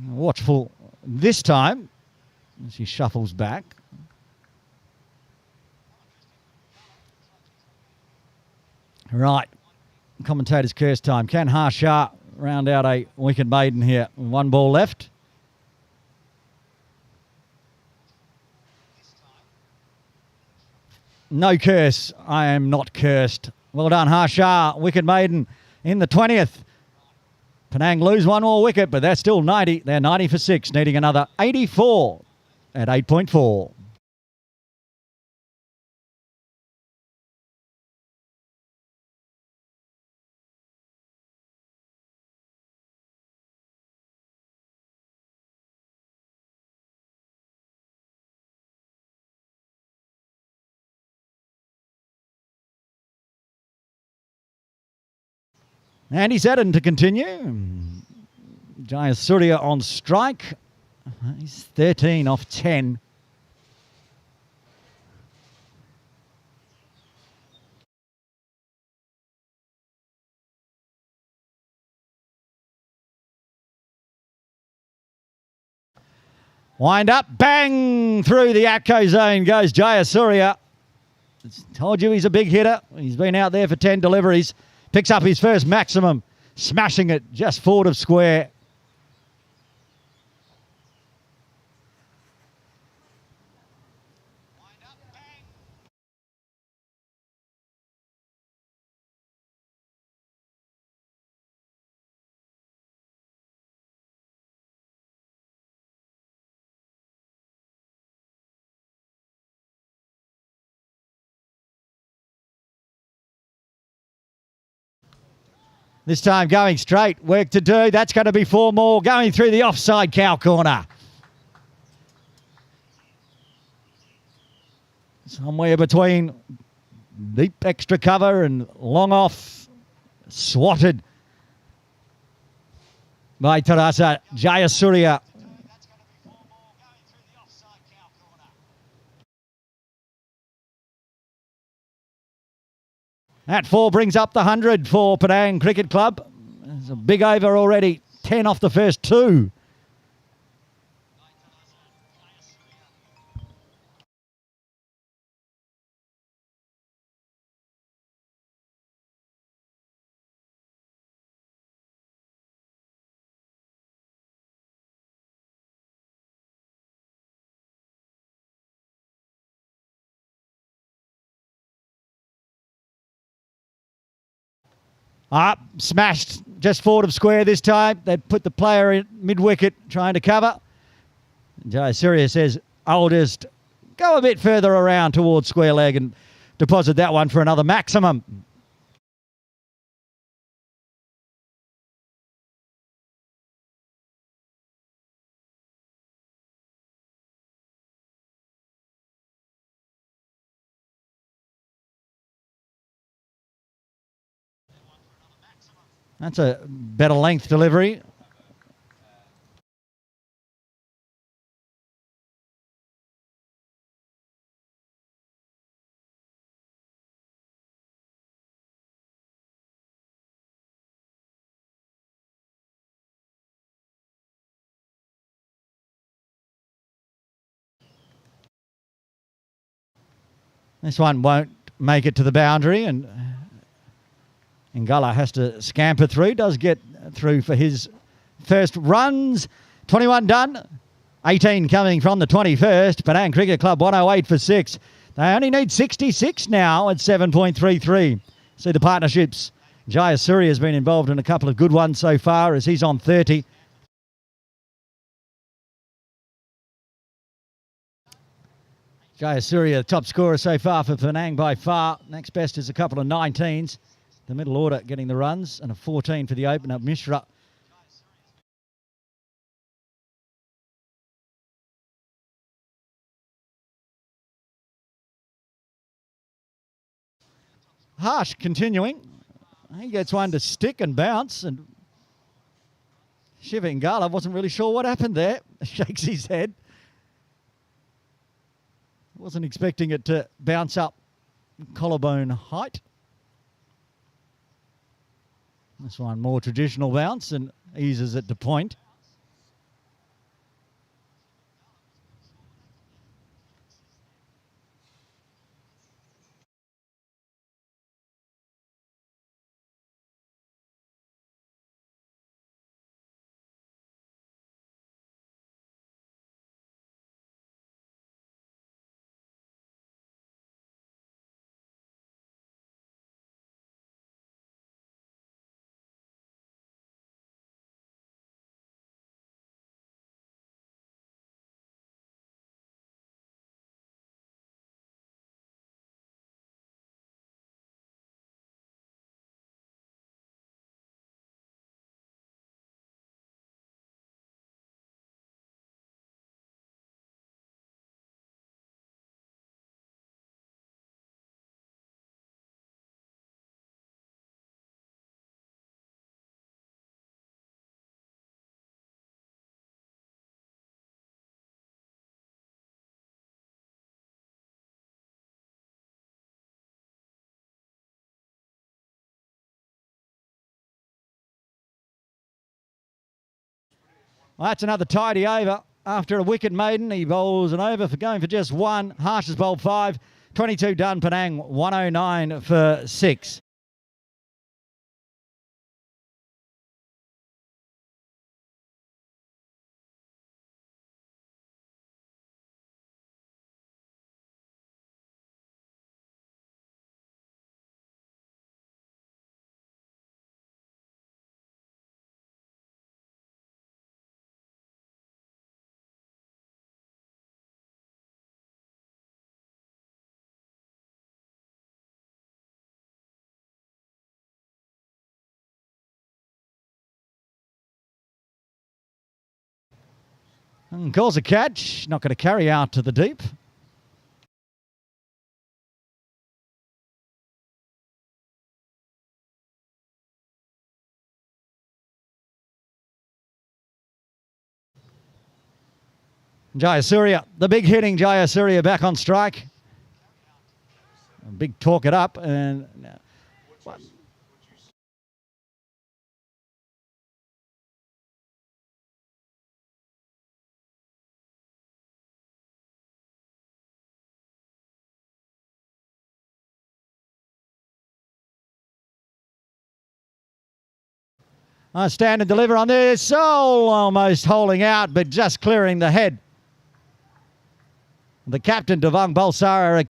Watchful this time as he shuffles back. Right, commentator's curse time. Can Harsha round out a wicket maiden here? 1 ball left. No curse. I am not cursed. Well done, Harsha. Wicket maiden in the 20th. Penang lose 1 more wicket, but they're still 90. They're 90 for 6, needing another 84 at 8.4. Andy Seddon to continue. Jayasuriya on strike. He's 13 off 10. Wind up, bang! Through the Atco zone goes Jayasuriya. Told you he's a big hitter. He's been out there for 10 deliveries. Picks up his first maximum, smashing it just forward of square. This time going straight, work to do. That's going to be 4 more, going through the offside cow corner. Somewhere between Deep extra cover and long off. Swatted by Tarasa Jayasuriya. That 4 brings up the 100 for Penang Cricket Club. It's a big over already. 10 off the first 2. Smashed just forward of square this time. They'd put the player in mid-wicket trying to cover. Jayasuriya says, I'll just go a bit further around towards square leg and deposit that one for another maximum. That's a better length delivery. This one won't make it to the boundary, and Ngala has to scamper through. Does get through for his first runs. 21 done. 18 coming from the 21st. Penang Cricket Club 108 for 6. They only need 66 now at 7.33. See the partnerships. Jayasuriya has been involved in a couple of good ones so far as he's on 30. Jayasuriya, top scorer so far for Penang by far. Next best is a couple of 19s. The middle order getting the runs, and a 14 for the opener, Mishra. Harsh continuing. He gets one to stick and bounce, and Shiva Ngala wasn't really sure what happened there. Shakes his head. Wasn't expecting it to bounce up collarbone height. This one more traditional bounce and eases it to point. Well, that's another tidy over. After a wicket maiden, he bowls an over for going for just 1. Harsh has bowled 5. 22 done. Penang 109 for 6. And calls a catch. Not going to carry out to the deep. Jayasuriya, the big hitting Jayasuriya back on strike. A big talk it up and stand and deliver on this. Oh, almost holding out, but just clearing the head. The captain, Devang Balsara.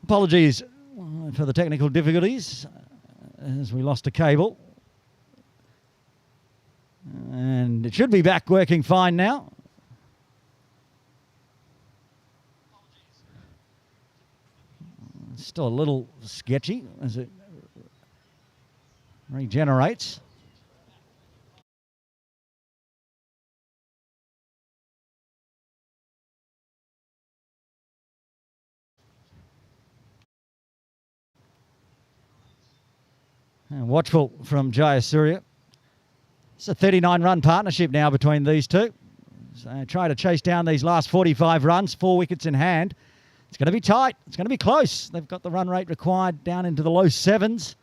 Apologies for the technical difficulties as we lost a cable. And it should be back working fine now. It's still a little sketchy as it regenerates. And watchful from Jayasuriya. It's a 39-run partnership now between these two. So try to chase down these last 45 runs, 4 wickets in hand. It's going to be tight. It's going to be close. They've got the run rate required down into the low 7s.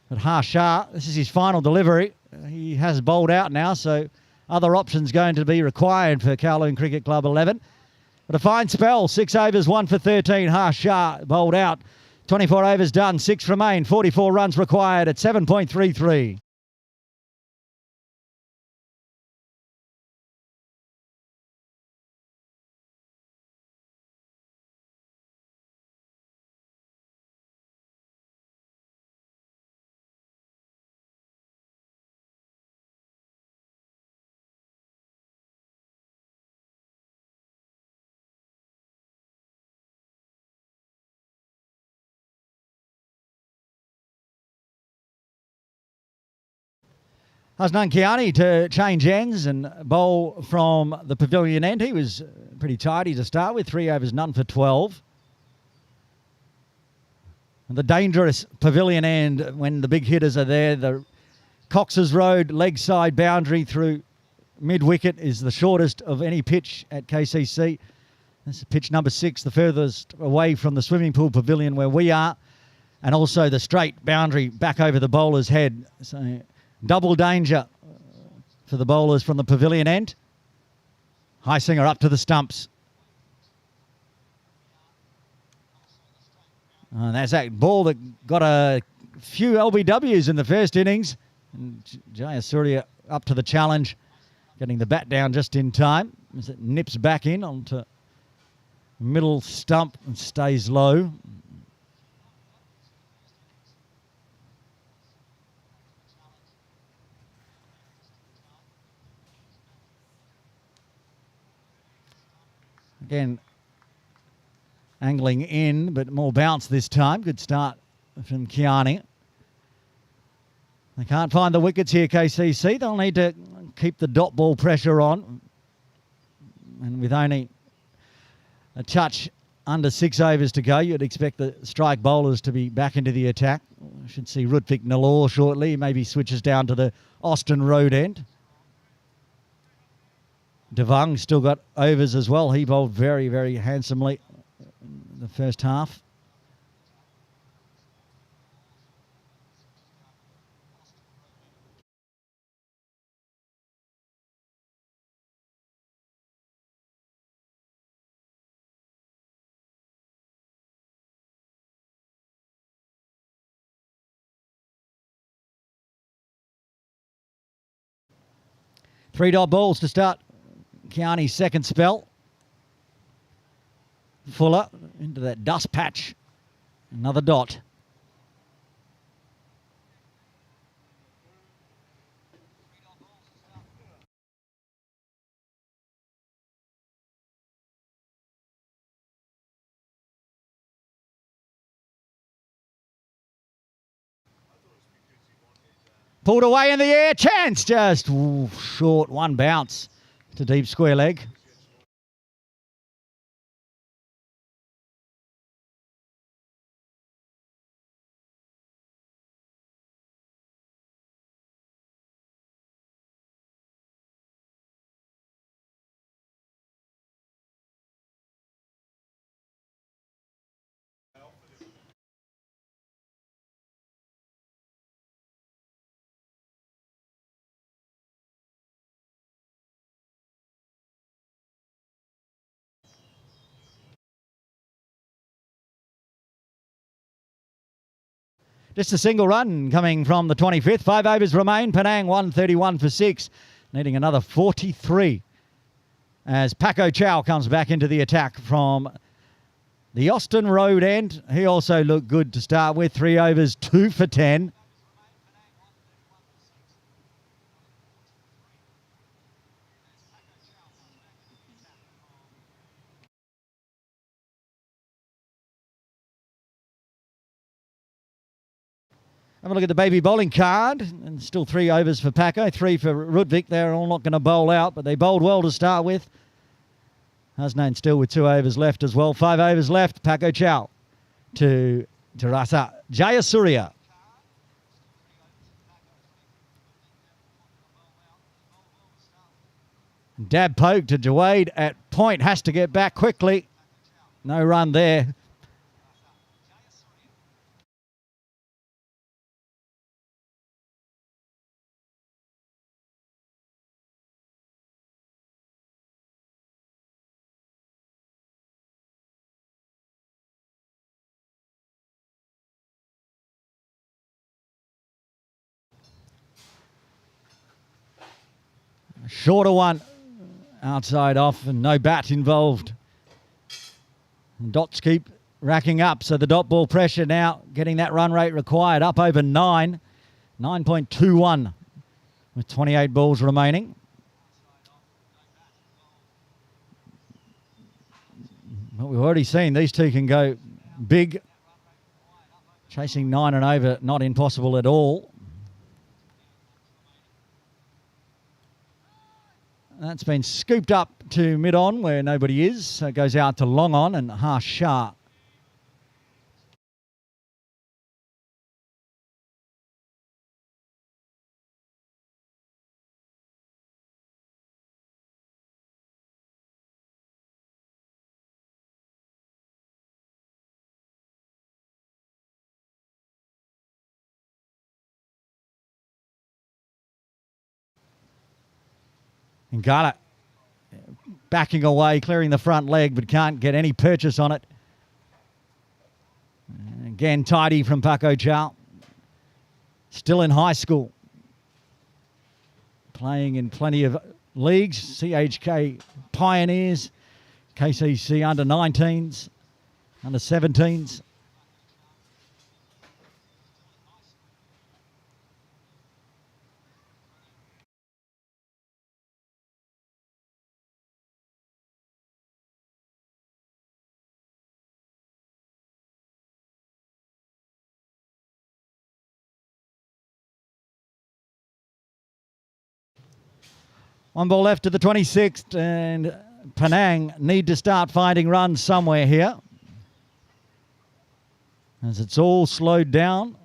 But Harsha, this is his final delivery. He has bowled out now, so other options going to be required for Kowloon Cricket Club 11. But a fine spell, 6 overs, 1 for 13. Harsha bowled out. 24 overs done, 6 remain, 44 runs required at 7.33. Hasnan Kiani to change ends and bowl from the pavilion end. He was pretty tidy to start with, 3 overs, none for 12. And the dangerous pavilion end when the big hitters are there. The Cox's Road leg side boundary through mid-wicket is the shortest of any pitch at KCC. This is pitch number 6, the furthest away from the swimming pool pavilion where we are. And also the straight boundary back over the bowler's head. So double danger for the bowlers from the pavilion end. Heisinger up to the stumps. And that's that ball that got a few LBWs in the first innings. And Jayasuriya up to the challenge, getting the bat down just in time as it nips back in onto middle stump and stays low. Again, angling in, but more bounce this time. Good start from Kiani. They can't find the wickets here, KCC. They'll need to keep the dot ball pressure on. And with only a touch under 6 overs to go, you'd expect the strike bowlers to be back into the attack. Should see Rutvik Nalor shortly. Maybe switches down to the Austin Road end. Devang still got overs as well. He bowled very, very handsomely in the first half. Three dot balls to start Keane's second spell. Fuller into that dust patch. Another dot. Pulled away in the air. Chance just short. One bounce to deep square leg. Just a single run coming from the 25th. 5 overs remain. Penang 131 for 6. Needing another 43 as Paco Chow comes back into the attack from the Austin Road end. He also looked good to start with. 3 overs, 2 for 10. Have a look at the baby bowling card. And still 3 overs for Paco, 3 for Rudvik. They're all not going to bowl out, but they bowled well to start with. Hasnain still with 2 overs left as well. 5 overs left. Paco Chow to Rasa Jayasuriya. Dab poke to Jawade at point. Has to get back quickly. No run there. Shorter one, outside off, and no bat involved. And dots keep racking up, so the dot ball pressure now getting that run rate required up over 9. 9.21 with 28 balls remaining. Well, we've already seen these two can go big. Chasing 9 and over, not impossible at all. That's been scooped up to mid-on where nobody is. So it goes out to long on and Harsh Shah. And Gala backing away, clearing the front leg, but can't get any purchase on it. And again, tidy from Paco Chow. Still in high school. Playing in plenty of leagues. CHK Pioneers, KCC under-19s, under-17s. One ball left to the 26th, and Penang need to start finding runs somewhere here, as it's all slowed down.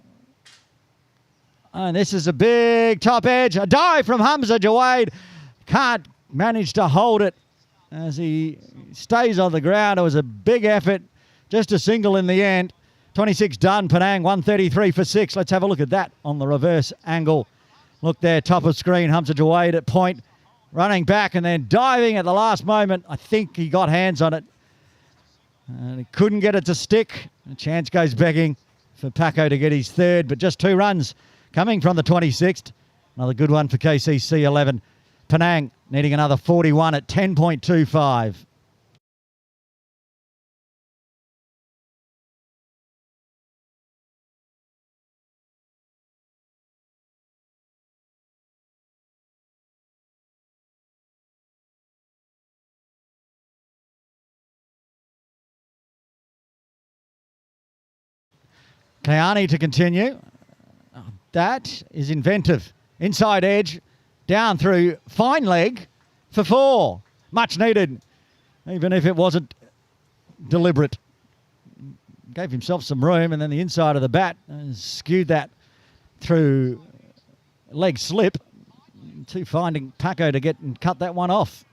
And this is a big top edge. A dive from Hamza Jawade. Can't manage to hold it as he stays on the ground. It was a big effort. Just a single in the end. 26 done. Penang 133 for 6. Let's have a look at that on the reverse angle. Look there, top of screen. Hamza Jawade at point. Running back and then diving at the last moment. I think he got hands on it. And he couldn't get it to stick. A chance goes begging for Paco to get his third, but just 2 runs coming from the 26th. Another good one for KCC 11. Penang needing another 41 at 10.25. Kayani to continue. That is inventive. Inside edge, down through, fine leg for 4. Much needed, even if it wasn't deliberate. Gave himself some room, and then the inside of the bat skewed that through leg slip to finding Paco to get and cut that one off.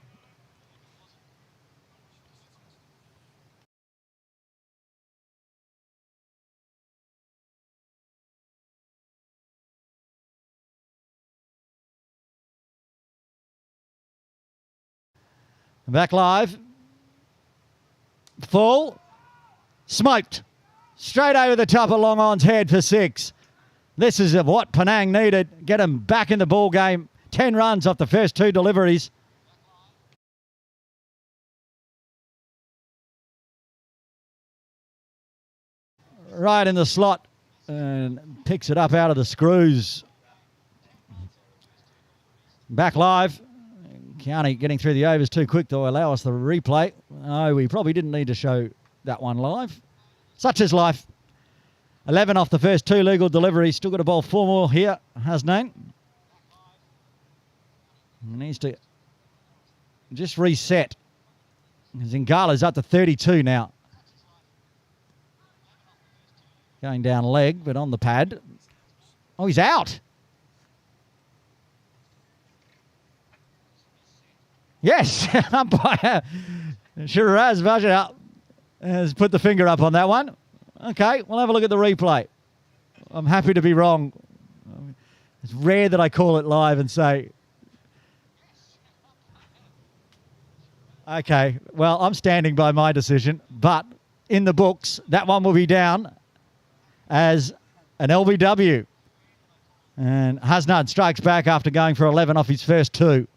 Back live. Full. Smoked. Straight over the top of Long On's head for 6. This is what Penang needed. Get him back in the ball game. 10 runs off the first 2 deliveries. Right in the slot and picks it up out of the screws. Back live. County getting through the overs too quick to allow us the replay. Oh, we probably didn't need to show that one live. Such is life. 11 off the first 2 legal deliveries. Still got to bowl 4 more here, Hasnain. Needs to just reset. Zingala's up to 32 now. Going down leg, but on the pad. Oh, he's out. Yes, umpire Shiraz Vajra has put the finger up on that one. Okay, we'll have a look at the replay. I'm happy to be wrong. It's rare that I call it live and say, okay, well, I'm standing by my decision, but in the books, that one will be down as an LBW. And Hasnad strikes back after going for 11 off his first 2.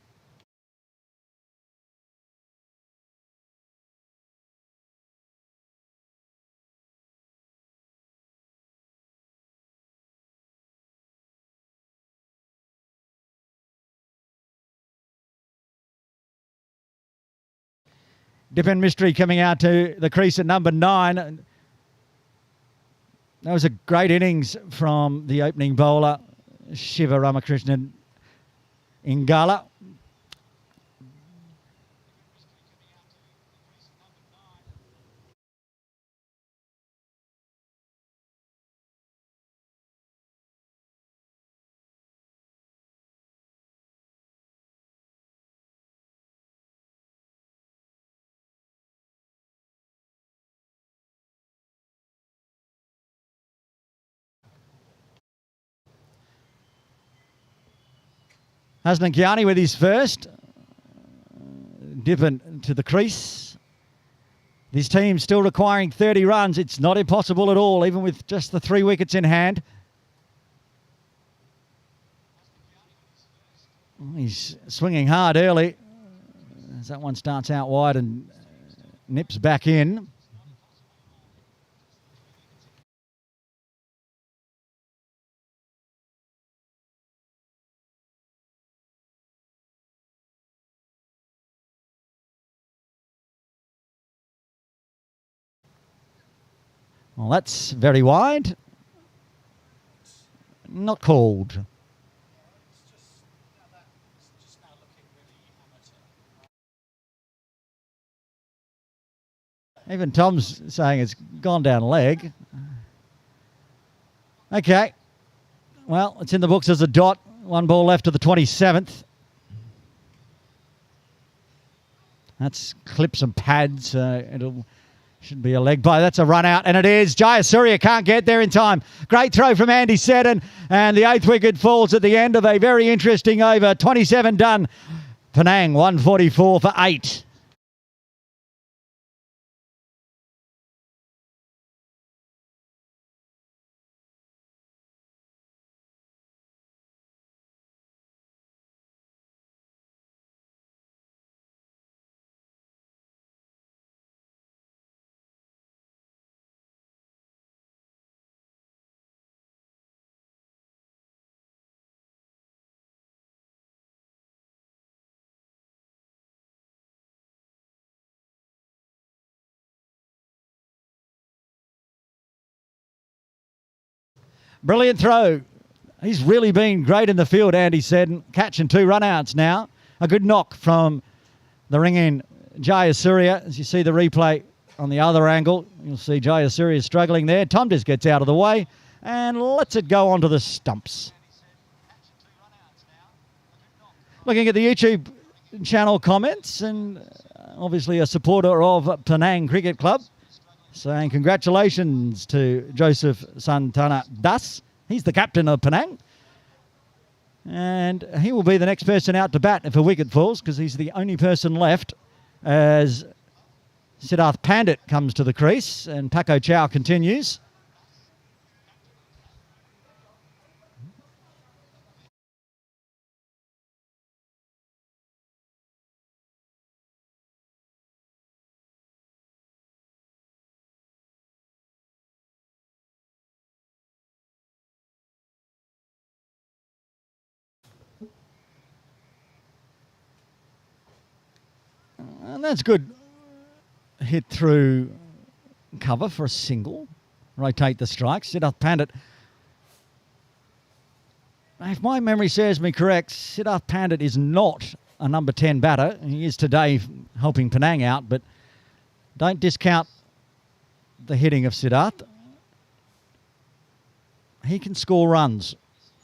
Dipen Mystery coming out to the crease at number 9. That was a great innings from the opening bowler, Shiva Ramakrishnan Ingala. Hasnan Kiani with his first. Dippen to the crease. This team still requiring 30 runs. It's not impossible at all, even with just the 3 wickets in hand. He's swinging hard early as that one starts out wide and nips back in. Well, that's very wide. Not called. Even Tom's saying it's gone down leg. Okay. Well, it's in the books as a dot. 1 ball left to the 27th. That's clips and pads. It'll... Should be a leg by. That's a run out, and it is. Jayasuriya can't get there in time. Great throw from Andy Seddon, and the 8th wicket falls at the end of a very interesting over. 27 done. Penang 144 for 8. Brilliant throw. He's really been great in the field, Andy Seddon. Catching 2 run-outs now. A good knock from the ring-in Jayasuriya. As you see the replay on the other angle, you'll see Jayasuriya struggling there. Tom just gets out of the way and lets it go onto the stumps. Looking at the YouTube channel comments, and obviously a supporter of Penang Cricket Club, saying congratulations to Joseph Santana Das. He's the captain of Penang. And he will be the next person out to bat if a wicket falls, because he's the only person left as Siddharth Pandit comes to the crease and Paco Chow continues. And that's good. Hit through cover for a single. Rotate the strikes. Siddharth Pandit. If my memory serves me correct, Siddharth Pandit is not a number 10 batter. He is today helping Penang out, but don't discount the hitting of Siddharth. He can score runs.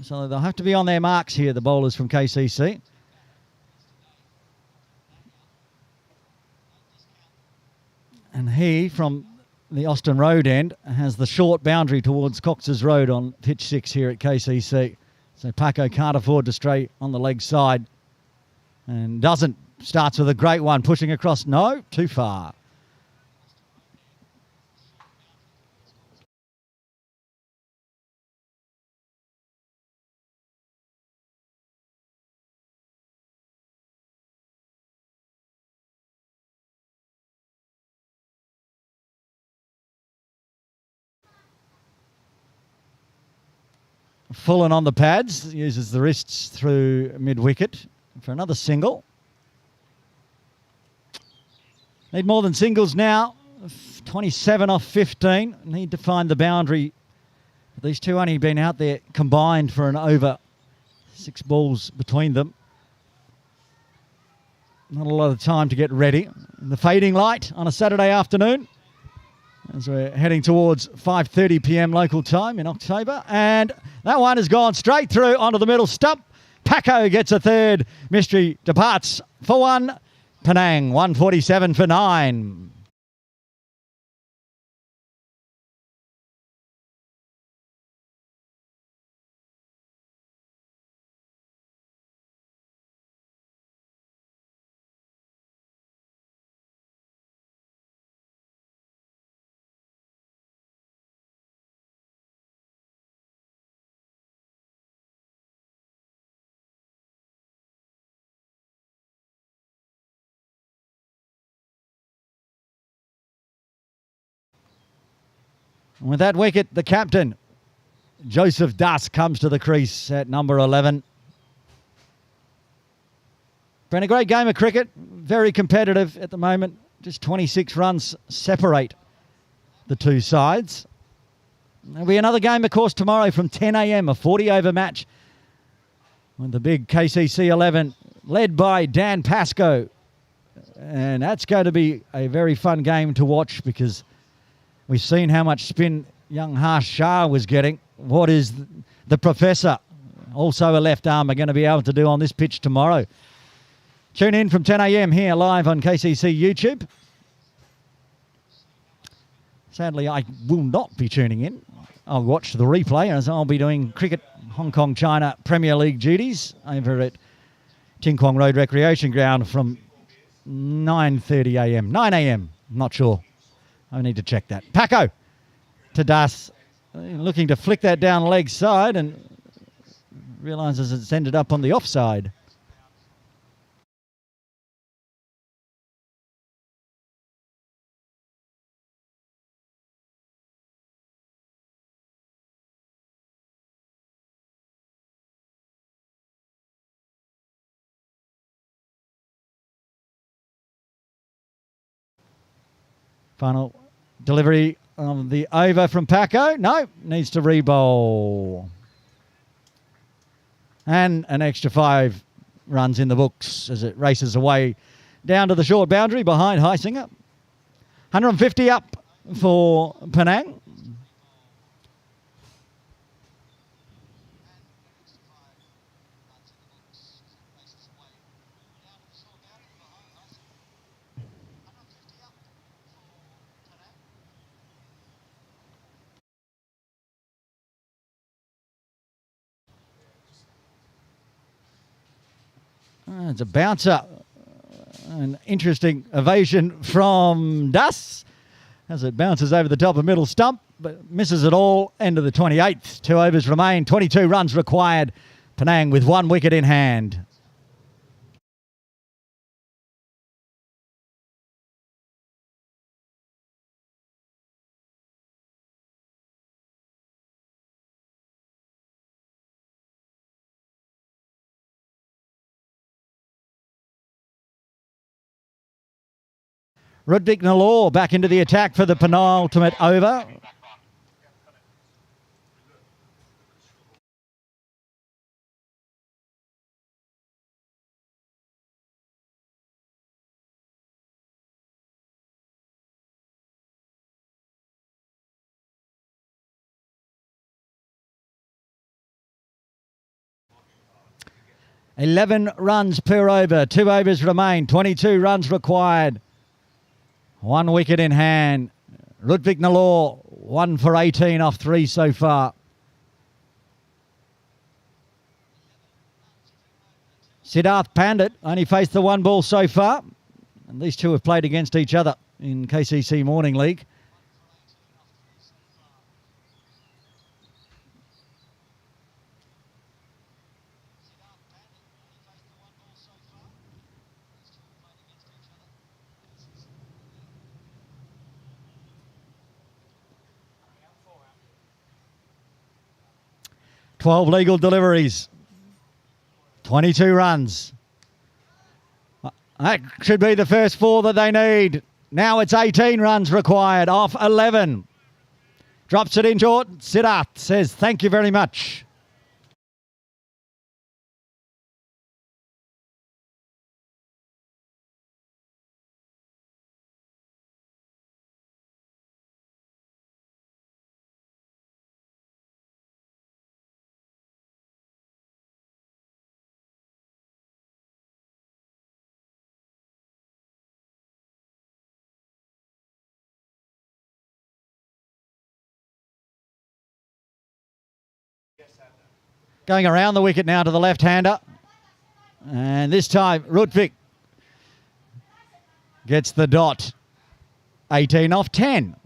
So they'll have to be on their marks here, the bowlers from KCC. And he, from the Austin Road end, has the short boundary towards Cox's Road on pitch 6 here at KCC. So Paco can't afford to stray on the leg side. And doesn't. Starts with a great one, pushing across. No, too far. Fullen on the pads, uses the wrists through mid-wicket for another single. Need more than singles now. 27 off 15. Need to find the boundary. These two only been out there combined for an over. 6 balls between them. Not a lot of time to get ready. The fading light on a Saturday afternoon, as we're heading towards 5:30 p.m. local time in October. And that one has gone straight through onto the middle stump. Paco gets a third. Mystery departs for 1. Penang 147 for 9. With that wicket, the captain, Joseph Das, comes to the crease at number 11. Been a great game of cricket, very competitive at the moment. Just 26 runs separate the two sides. There'll be another game, of course, tomorrow from 10 a.m, a 40-over match with the big KCC 11 led by Dan Pascoe. And that's going to be a very fun game to watch, because we've seen how much spin young Harsh Shah was getting. What is the professor, also a left armer, going to be able to do on this pitch tomorrow? Tune in from 10 a.m. here live on KCC YouTube. Sadly, I will not be tuning in. I'll watch the replay, as I'll be doing cricket Hong Kong China Premier League duties over at Ting Kwong Road Recreation Ground from 9:30 a.m. 9 a.m. Not sure. I need to check that. Paco to Das, looking to flick that down leg side, and realises it's ended up on the offside. Final delivery The over from Paco. No, needs to re-bowl. And an extra 5 runs in the books as it races away down to the short boundary behind Heisinger. 150 up for Penang. It's a bouncer. An interesting evasion from Dus as it bounces over the top of middle stump, but misses it all. End of the 28th. 2 overs remain. 22 runs required. Penang with 1 wicket in hand. Rudvik Nalor back into the attack for the penultimate over. $11 runs per over. 2 overs remain. 22 runs required. 1 wicket in hand. Rudvik Nalor, 1 for 18 off 3 so far. Siddharth Pandit only faced the 1 ball so far. And these two have played against each other in KCC Morning League. Twelve legal deliveries, 22 runs. That should be the first 4 that they need. Now it's 18 runs required off 11. Drops it in short. Siddharth says thank you very much. Going around the wicket now to the left-hander. And this time, Rudvik gets the dot. 18 off 10.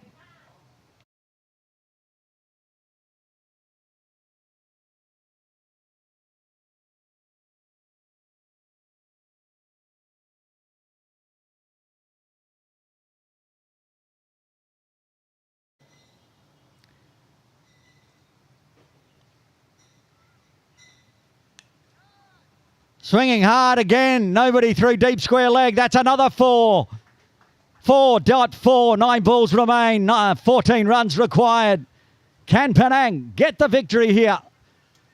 Swinging hard again. Nobody through deep square leg. That's another 4. 4.4. 9 balls remain. 14 runs required. Can Penang get the victory here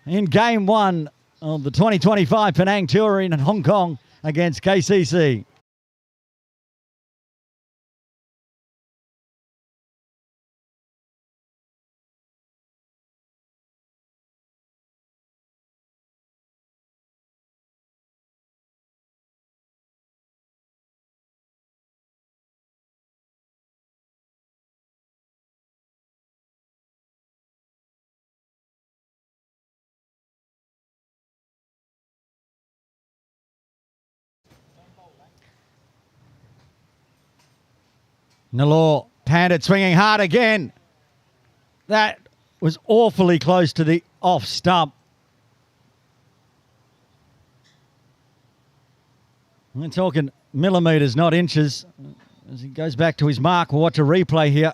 in Game 1 of the 2025 Penang Tour in Hong Kong against KCC? Nalor, Pandit swinging hard again. That was awfully close to the off stump. We're talking millimetres, not inches. As he goes back to his mark, we'll watch a replay here.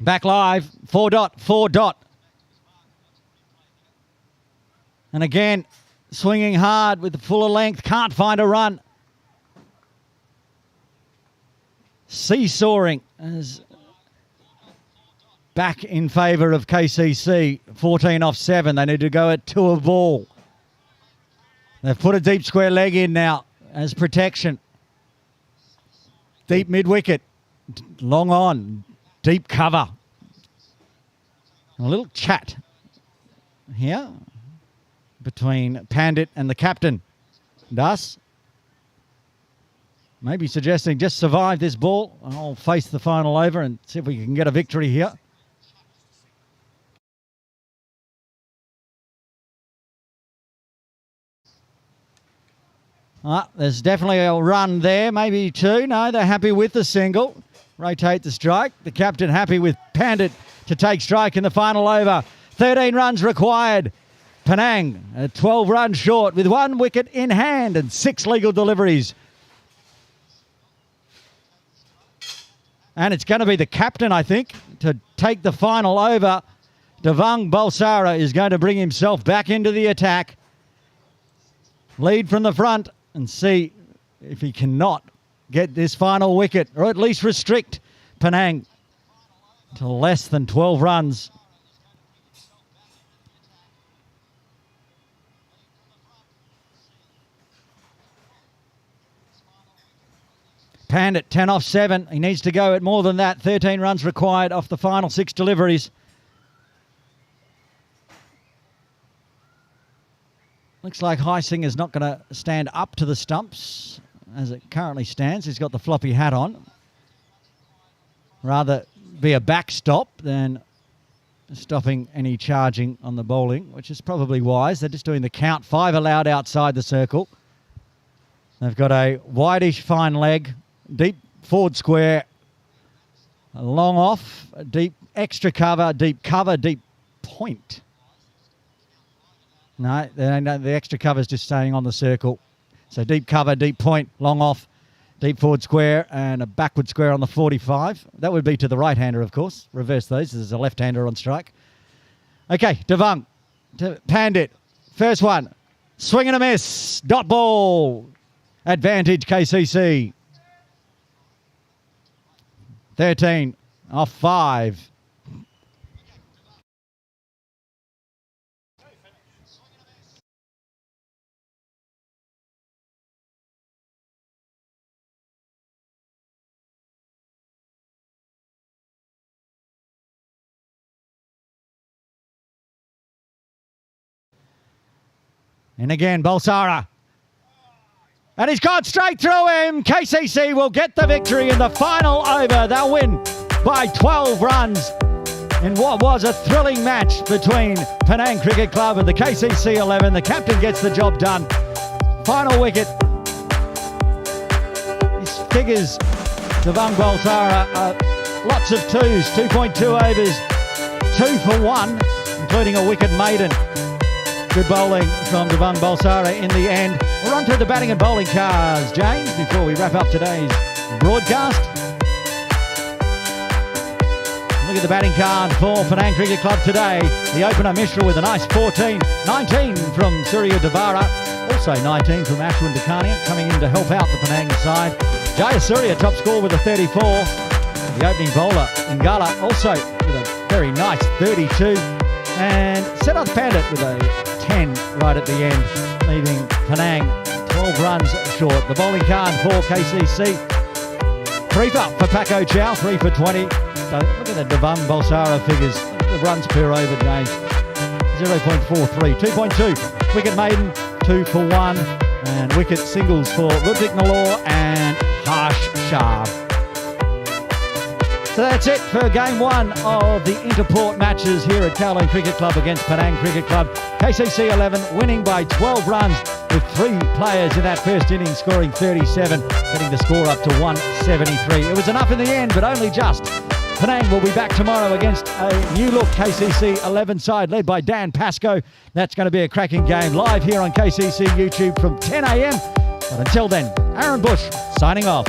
Back live, 4 dot. And again, swinging hard with the fuller length. Can't find a run. Seesawing as back in favour of KCC. 14 off 7. They need to go at 2 a ball. They've put a deep square leg in now as protection. Deep mid-wicket. Long on. Deep cover. A little chat here between Pandit and the captain. Das maybe suggesting just survive this ball. I'll face the final over and see if we can get a victory here. There's definitely a run there, maybe 2. No, they're happy with the single. Rotate the strike. The captain happy with Pandit to take strike in the final over. 13 runs required. Penang 12 runs short with 1 wicket in hand and 6 legal deliveries. And it's going to be the captain, I think, to take the final over. Devang Balsara is going to bring himself back into the attack. Lead from the front and see if he cannot get this final wicket, or at least restrict Penang to less than 12 runs. Pandit 10 off 7. He needs to go at more than that. 13 runs required off the final 6 deliveries. Looks like Hysing is not going to stand up to the stumps as it currently stands. He's got the floppy hat on. Rather be a backstop than stopping any charging on the bowling, which is probably wise. They're just doing the count. 5 allowed outside the circle. They've got a wideish fine leg, deep forward square, a long off, a deep extra cover, deep point. No, the extra cover is just staying on the circle. So deep cover, deep point, long off, deep forward square, and a backward square on the 45. That would be to the right-hander, of course. Reverse those. There's a left-hander on strike. Okay, Devang to Pandit. First one. Swing and a miss. Dot ball. Advantage KCC. 13 off 5. And again, Balsara. And he's gone straight through him. KCC will get the victory in the final over. They'll win by 12 runs in what was a thrilling match between Penang Cricket Club and the KCC 11. The captain gets the job done. Final wicket. His figures, Devang Balsara, lots of 2s, 2.2 overs, 2 for 1, including a wicket maiden. Good bowling from Devang Balsara in the end. We're on to the batting and bowling cards, James, before we wrap up today's broadcast. Look at the batting card for Penang Cricket Club today. The opener Mishra with a nice 14. 19 from Surya Devara. Also 19 from Ashwin Dekanian coming in to help out the Penang side. Jaya Surya top score with a 34. The opening bowler, Ngala, also with a very nice 32. And Sedath Pandit with a 10 right at the end, leaving Penang 12 runs short. The bowling card for KCC. 3 for Paco Chow, 3 for 20. So look at the Devang Balsara figures. Look at the runs per over, James. 0.43, 2.2. Wicket maiden, 2 for 1. And wicket singles for Ludwig Nalor and Harsh Shah. So that's it for Game 1 of the Interport matches here at Kowloon Cricket Club against Penang Cricket Club. KCC 11 winning by 12 runs with 3 players in that first innings scoring 37, getting the score up to 173. It was enough in the end, but only just. Penang will be back tomorrow against a new-look KCC 11 side led by Dan Pascoe. That's going to be a cracking game live here on KCC YouTube from 10 a.m. But until then, Aaron Bush signing off.